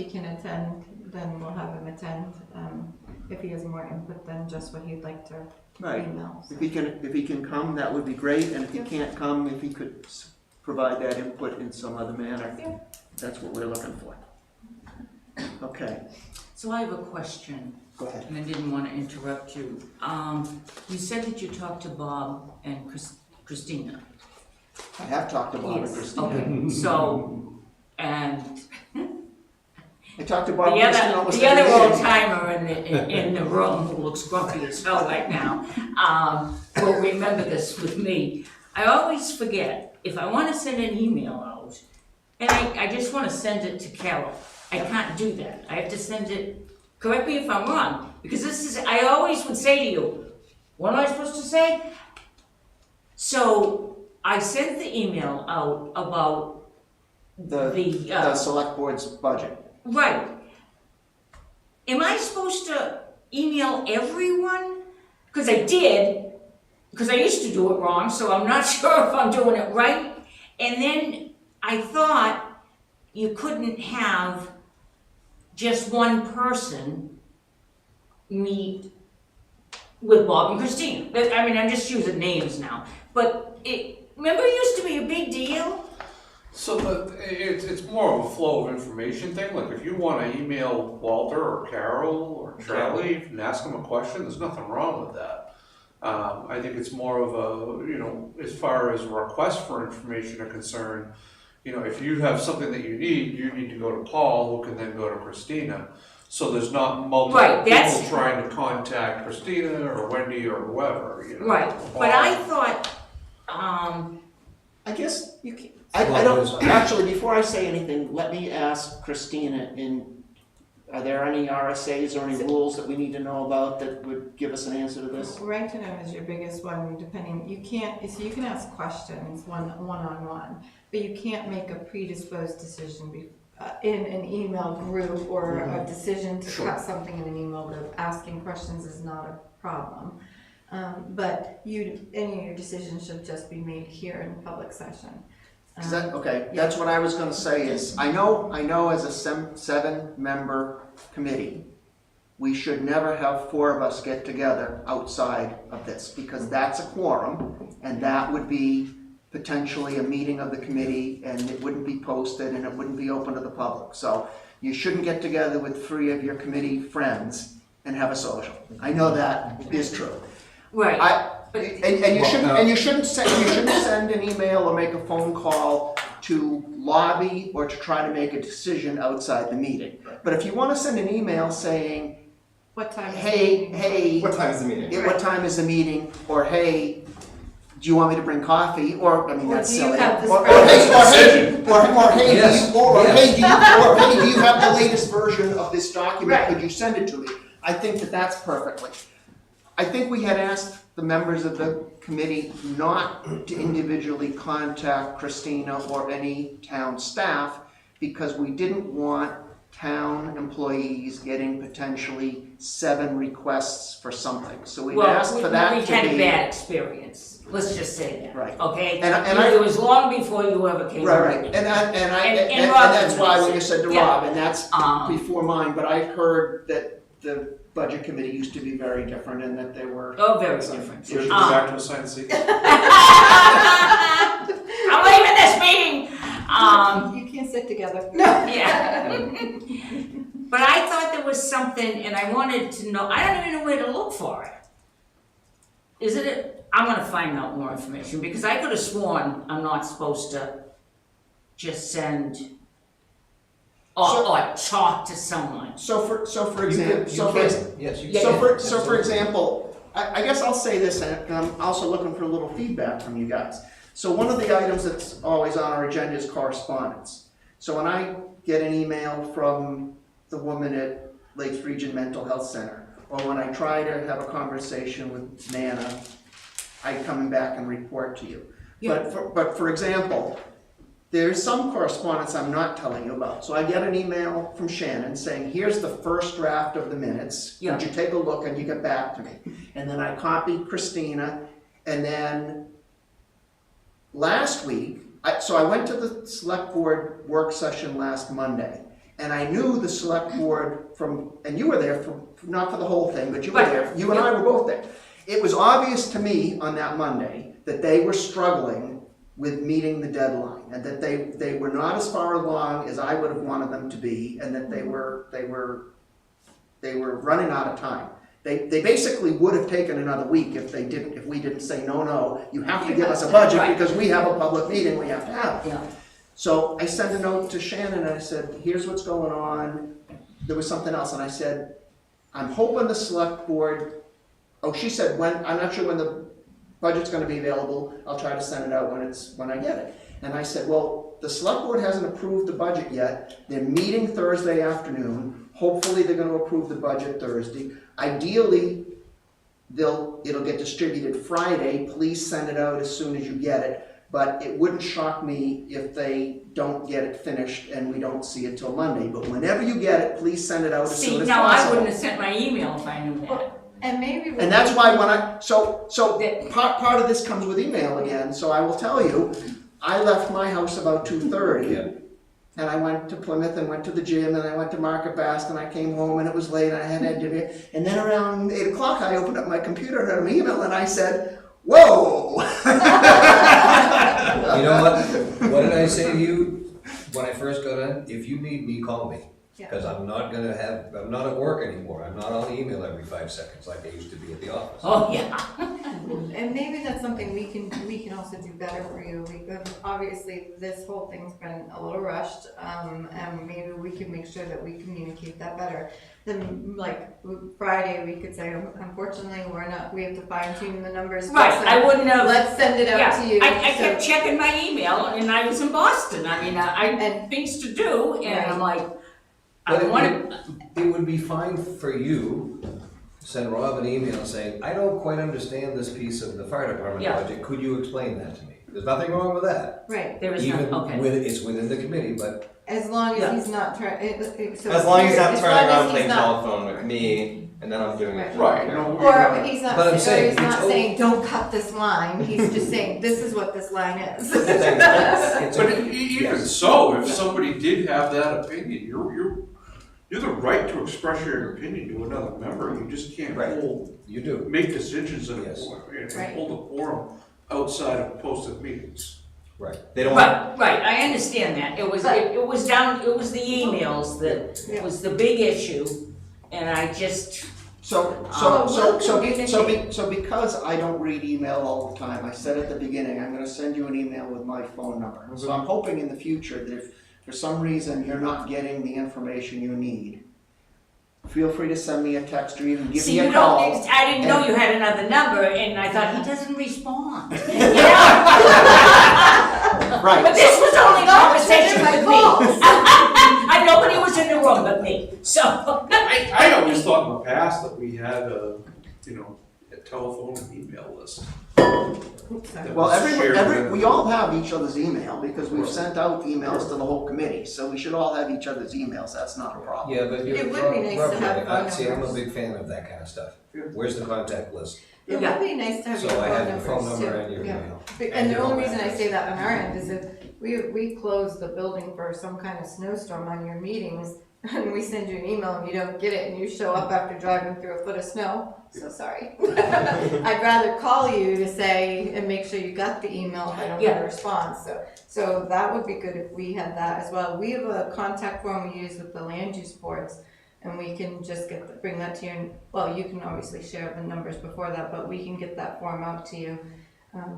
can attend, then we'll have him attend, if he has more input than just what he'd like to right. email. so. If he can come, that would be great, and if he can't come, if he could provide that input in some other manner, Yeah. that's what we're looking for. Okay, So I have a question, go ahead. and I didn't want to interrupt you. You said that you talked to Bob and Christina. I have talked to Bob and Yes, Christina. okay, so, and I talked to the Bob and Christina other, almost the other every old day. timer in the room who looks grumpy as hell right now, will remember this with me. I always forget, if I want to send an email out, and I just want to send it to Carol, I can't do that. I have to send it, correct me if I'm wrong, because this is, I always would say to you, what am I supposed to say? So I sent the email out about The select board's budget. right. Am I supposed to email everyone? Because I did, because I used to do it wrong, so I'm not sure if I'm doing it right. And then I thought you couldn't have just one person meet with Bob and Christine. I mean, I'm just using names now. But remember it used to be a big deal? So it's more of a flow of information thing, like if you wanna email Walter or Carol or Charlie and ask them a question, there's nothing wrong with that. I think it's more of a, as far as requests for information are concerned, if you have something that you need to go to Paul, who can then go to Christina. So there's not multiple Right, that's- people trying to contact Christina or Wendy or whoever, Right, but I thought, I guess you can, I don't, actually, before I say anything, let me ask Christina, are there any RSAs or any rules that we need to know about that would give us an answer to this? Right to know is your biggest one, depending, you can ask questions one-on-one, but you can't make a predisposed decision in an email group, or a decision to cut something in an email group. Asking questions is not a problem. But any of your decisions should just be made here in public session. Okay, that's what I was gonna say is, I know as a 7-member committee, we should never have 4 of us get together outside of this, because that's a quorum, and that would be potentially a meeting of the committee, and it wouldn't be posted, and it wouldn't be open to the public. So you shouldn't get together with 3 of your committee friends and have a social. I know that is true. right, And you shouldn't send an email or make a phone call to lobby or to try to make a decision outside the meeting. But if you want to send an email saying, What time? hey, What time is the meeting? what time is the meeting? Or hey, do you want me to bring coffee? Or, I mean, Or that's do you silly. have this Or version? hey, Yes. do you have the latest version of this document? Right. Could you send it to me? I think that's perfectly. I think we had asked the members of the committee not to individually contact Christina or any town staff, because we didn't want town employees getting potentially 7 requests for something. So we asked for that to be. we had a bad experience, let's just say that. Right. Okay? And It was long before you ever came. Right, over. and And that's Rob why knows when you it. said to Yeah. Rob, and that's Um, before mine, but I heard that the budget committee used to be very different and that they were. Oh, very different. So should we go back to assigned seats? I'm leaving this meeting. You can't sit together. Yeah. But I thought there was something, and I wanted to know, I don't even know where to look for it. Is it, I'm gonna find out more information, because I could have sworn I'm not supposed to just send or talk to someone. So for example, Yes, you Yeah, can. so for example, I guess I'll say this, and I'm also looking for a little feedback from you guys. So one of the items that's always on our agenda is correspondence. So when I get an email from the woman at Lakes Region Mental Health Center, or when I try to have a conversation with Nana I come back and report to you. Yeah. But for example, there's some correspondence I'm not telling you about. So I get an email from Shannon saying, here's the first draft of the minutes. Yeah. Would you take a look and you get back to me? And then I copied Christina, and then last week, so I went to the select board work session last Monday, and I knew the select board and you were there not for the whole thing, but you were there, you and I were both there. It was obvious to me on that Monday that they were struggling with meeting the deadline, and that they were not as far along as I would have wanted them to be, and that they were running out of time. They basically would have taken another week if we didn't say, no, you have to give us a budget because we have a public meeting we have to have. Yeah. So I sent a note to Shannon and I said, here's what's going on. There was something else, and I said, I'm hoping the select board, she said, I'm not sure when the budget's gonna be available, I'll try to send it out when I get it. And I said, well, the select board hasn't approved the budget yet, they're meeting Thursday afternoon, hopefully they're gonna approve the budget Thursday. Ideally, it'll get distributed Friday, please send it out as soon as you get it, but it wouldn't shock me if they don't get it finished and we don't see it till Monday, but whenever you get it, please send it out as soon See, as now possible. I wouldn't have sent my email if I knew that. And maybe. And that's why part of this comes with email again, so I will tell you, I left my house about 2:30. And I went to Plymouth and went to the gym and I went to Market Basket and I came home and it was late and I had to dinner. And then around 8 o'clock I opened up my computer and had an email and I said, whoa! You know what? What did I say to you when I first got in? If you need me, call me. Because I'm not at work anymore. I'm not on email every 5 seconds like I used to be at the office. Oh, yeah. And maybe that's something we can also do better for you, because obviously this whole thing's been a little rushed, and maybe we can make sure that we communicate that better. Then, like, Friday, we could say, unfortunately, we have to fine tune the numbers. Right, I wouldn't have. Let's send it out to you. I kept checking my email and I was in Boston. I mean, I had things to do and I'm like, It would be fine for you to send Rob an email saying, I don't quite understand this piece of the fire department budget. Could you explain that to me? There's nothing wrong with that. Right. There is Even okay. it's within the committee, but As long as he's not trying, As long as he's not turning around playing telephone with me, and then I'm doing it. Right, Or he's not, But I'm saying, he's not it's saying, don't cut this line, he's just saying, this is what this line is. it's But even so, if somebody did have that opinion, you're the right to express your opinion to another member. You just can't you do. make decisions and Right. hold a quorum outside of posted meetings. Right. They don't want, Right, I understand that. It was the emails that was the big issue and I just, So because I don't read email all the time, I said at the beginning, I'm gonna send you an email with my phone number. So I'm hoping in the future that if for some reason you're not getting the information you need, feel free to send me a text or even give me a call. I didn't know you had another number and I thought he doesn't respond. Right. But this was only a conversation with me. Nobody was in the room but me, so. I always thought in the past that we had a telephone and email list. that Well, was shared we all have each other's email because we've sent out emails to the whole committee, so we should all have each other's emails, that's not a problem. Yeah, but It would be nice to have phone see, I'm a numbers. big fan of that kind of stuff. Where's the contact list? It would be nice to have your So I phone have your numbers phone number too. and your Yeah. email. And the only reason I say that on our end is if we close the building for some kind of snowstorm on your meetings, and we send you an email and you don't get it, and you show up after driving through a foot of snow, so sorry. I'd rather call you to say, and make sure you got the email if I don't get a response, so that would be good if we had that as well. We have a contact form we use with the land use boards, and we can just bring that to you, and, well, you can obviously share the numbers before that, but we can get that form out to you,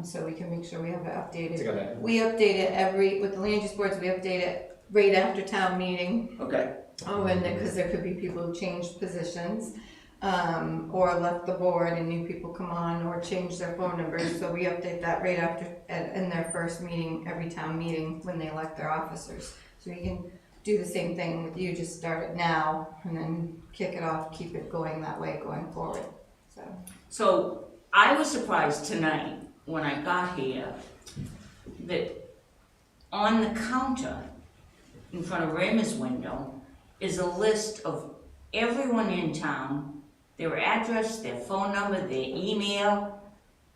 so we can make sure we have it updated. We update it with the land use boards, we update it right after town meeting. Okay. Because there could be people who changed positions, or left the board and new people come on, or change their phone numbers, so we update that right after, in their first meeting, every town meeting, when they elect their officers. So you can do the same thing with you, just start it now, and then kick it off, keep it going that way going forward, so. So I was surprised tonight when I got here that on the counter in front of Raymond's window is a list of everyone in town, their address, their phone number, their email.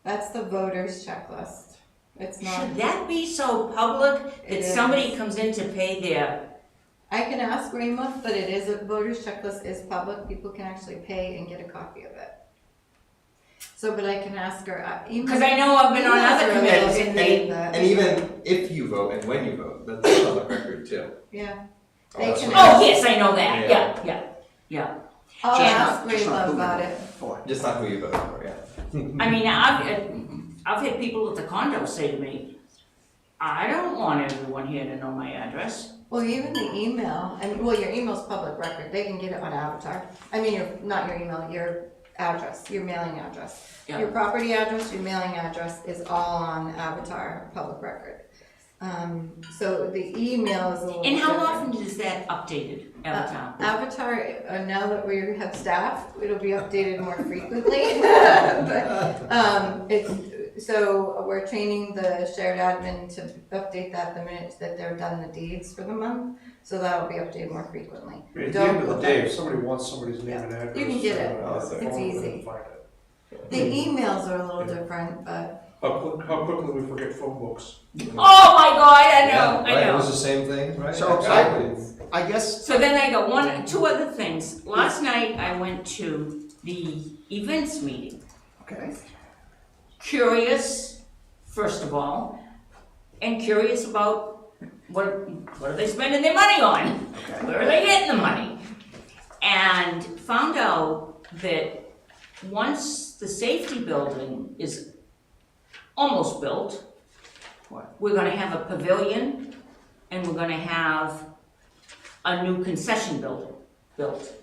That's the voters checklist. It's not, Should that be so public It that is. somebody comes in to pay their, I can ask Weymouth, but it is, a voters checklist is public, people can actually pay and get a copy of it. So, but I can ask her, because I know I've been on Emails other are a committees little and they, bit- And even if you vote and when you vote, that's public record too. Yeah. Oh, They that's can what- oh, yes, I know that, Yeah. yeah. I'll Just ask just not Weymouth who about you it. For. Just not who you vote for, yeah. I mean, I've had people at the condo say to me, I don't want everyone here to know my address. Well, even the email, well, your email's public record, they can get it on Avatar. I mean, not your email, your address, your mailing address. Yeah. Your property address, your mailing address is all on Avatar, public record. So the email is a little And how different. often is that updated, Avatar? Avatar, now that we have staff, it'll be updated more frequently. But, so we're training the shared admin to update that the minute that they're done the deeds for the month. So that'll be updated more frequently. I mean, at the Don't end of the put day, that- if somebody wants somebody's name and address. You can get it. on their It's phone, they easy. can find it. The emails are a little different, but How quickly we forget phone books. Oh my God, I Yeah, know, right, I it was know. the same thing, right? So, Exactly. I guess, So then I got two other things. Last night I went to the events meeting. okay, Curious, first of all, and curious about what are they spending their money on? okay. Where are they getting the money? And found out that once the safety building is almost built, we're gonna have a pavilion and we're gonna have a new concession building built.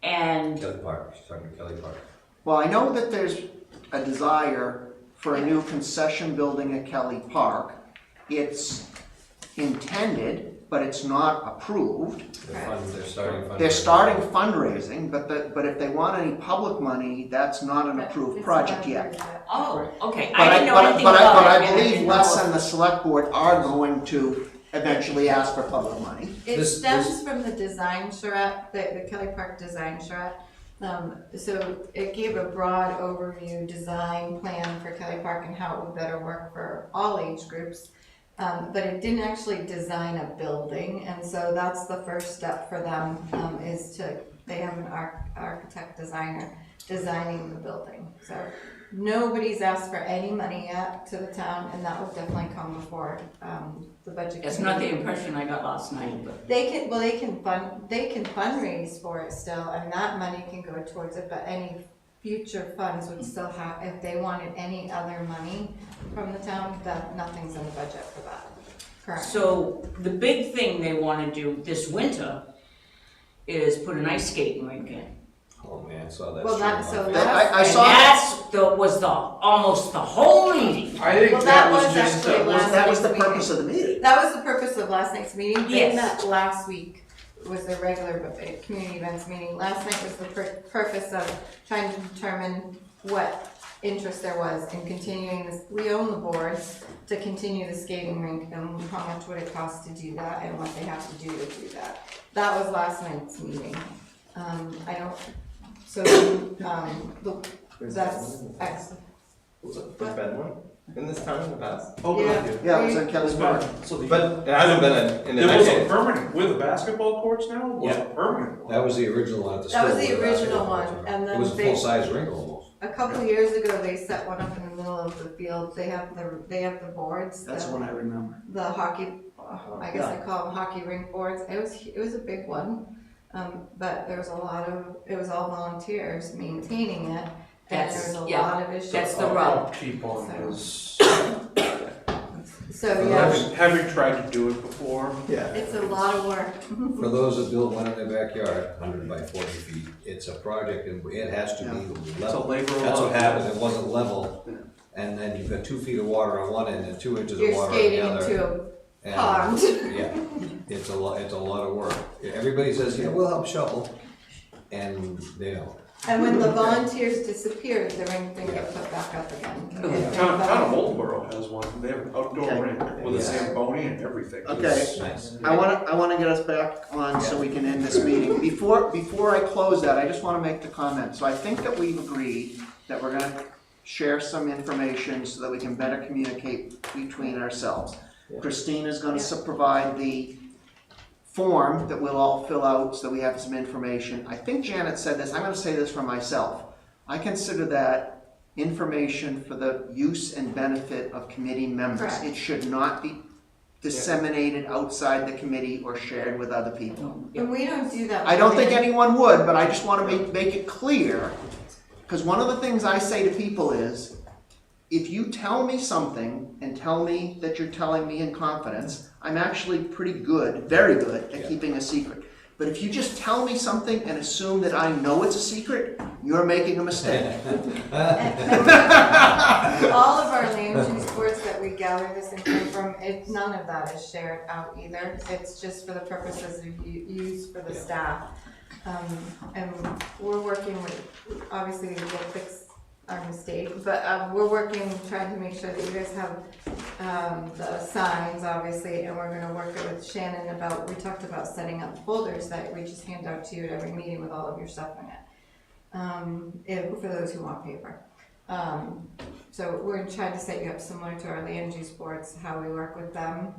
And Kelly Park, she's talking Kelly Park. Well, I know that there's a desire for a new concession building at Kelly Park. It's intended, but it's not approved. They're starting fundraising. They're starting fundraising, but if they want any public money, that's not an approved it's project not yet. approved yet. oh, okay, But I didn't know anything but about it. I and I believe didn't know Les if- and the select board are going to eventually ask for public money. It This- stems from the design charrette, the Kelly Park design charrette. So it gave a broad overview design plan for Kelly Park and how it would better work for all age groups. But it didn't actually design a building, and so that's the first step for them, they have an architect designer designing the building. So nobody's asked for any money yet to the town, and that will definitely come before, the budget. That's not the committee. impression I got last night, but. They can fundraise for it still, and that money can go towards it, but any future funds would still have, if they wanted any other money from the town, that nothing's in the budget for that. Correct. So the big thing they wanna do this winter is put an ice skating rink in. Oh, man, I saw that. Well, that- stream so off. that- I And saw that. was almost the whole meeting. I think Well, that that was was just, actually last That was the night's purpose of the meeting. That was the purpose of last night's meeting. They Yes. met last week, was the regular community events meeting. Last night was the purpose of trying to determine what interest there was in continuing this. We own the boards to continue the skating rink and how much would it cost to do that and what they have to do to do that. That was last night's meeting. I don't, so, that's excellent. Was it, there's been one in this town in the past? oh, good Yeah. idea. Yeah, it was in Kelly Park. So the- But it hasn't been in a There was a decade. permanent, with the basketball courts now, was a permanent one. That was the original one at the That was school the where original basketball one, courts were. and then It was a they- full-size rink almost. A couple of years ago, they set one up in the middle of the field. They have the boards. That's the- what I remember. The hockey, I guess I call them hockey rink boards. It was a big one. But there was it was all volunteers maintaining it. And there was a Yeah, lot of issues. that's the rub. Cheap on is, So, yeah, having tried to do it before, Yeah. it's a lot of work. For those that built one in their backyard, 100 by 40 feet, it's a project and it has to be it's a level. labor of That's what love. happened, it wasn't level. And then you've got 2 feet of water on one end and 2 inches of You're water on skating the other. into a And, pond. Yeah, it's a lot of work. Everybody says, yeah, we'll help shovel, and they don't. And when the volunteers disappeared, the ring didn't get put back up again. Town of Oldborough has one, they have an outdoor Okay. rink with a Zamboni and everything. Okay. Nice. I wanna get us back on so we can end this meeting. Before I close that, I just wanna make the comment. So I think that we've agreed that we're gonna share some information so that we can better communicate between ourselves. Christine is gonna provide the form that we'll all fill out so that we have some information. I think Janet said this, I'm gonna say this for myself. I consider that information for the use and benefit of committee members. Correct. It should not be disseminated outside the committee or shared with other people. And we don't do that. I don't think within- anyone would, but I just wanna make it clear, because one of the things I say to people is, if you tell me something and tell me that you're telling me in confidence, I'm actually pretty good, very good at keeping a secret. But if you just tell me something and assume that I know it's a secret, you're making a mistake. All of our land use boards that we gather this info from, none of that is shared out either. It's just for the purposes of use for the staff. And we're working with, obviously we'll fix our mistake, but we're working, trying to make sure that you guys have the signs, obviously, and we're gonna work it with Shannon about, we talked about setting up folders that we just hand out to you at every meeting with all of your stuff in it. For those who want paper. So we're gonna try to set you up similar to our land use boards, how we work with them,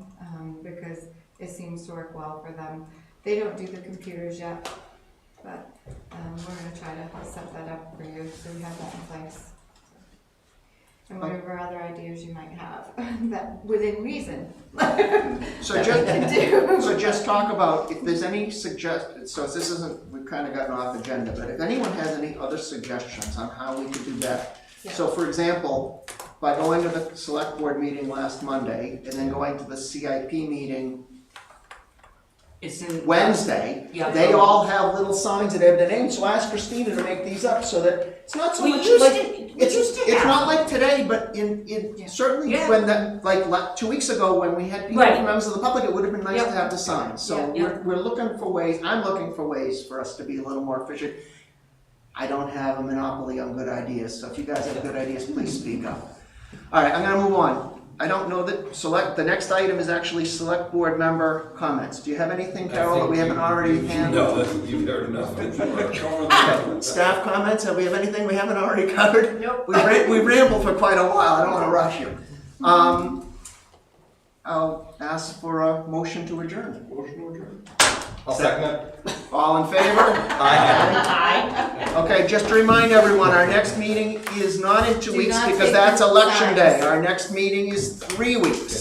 because it seems to work well for them. They don't do the computers yet, but we're gonna try to set that up for you, so you have that in place. And whatever other ideas you might have, that within reason. So that we can do. just talk about, if there's any so this isn't, we've kind of gotten off agenda, but if anyone has any other suggestions on how we could do that. Yeah. So for example, by going to the select board meeting last Monday and then going to the CIP meeting It's in. Wednesday, Yeah. they all have little signs that have their names, so ask Christina to make these up so that it's not so We much used like, to- we it's, used to it's have. not like today, but in Yeah. certainly Yeah. when that, like 2 weeks ago, when we had people Right. from members of the public, it would have been nice Yep. to have the signs. So Yeah. we're looking for ways, I'm looking for ways for us to be a little more efficient. I don't have a monopoly on good ideas, so if you guys have good ideas, please speak up. All right, I'm gonna move on. I don't know that the next item is actually select board member comments. Do you have anything, Carol, that we haven't already handled? No, you've heard enough. Staff comments, have we have anything we haven't already covered? Nope. We rambled for quite a while, I don't wanna rush you. I'll ask for a motion to adjourn. Motion to adjourn. I'll second it. All in favor? Aye. Okay, just to remind everyone, our next meeting is not in 2 Do weeks not because take that's the election day. signs. Our next meeting is 3 weeks.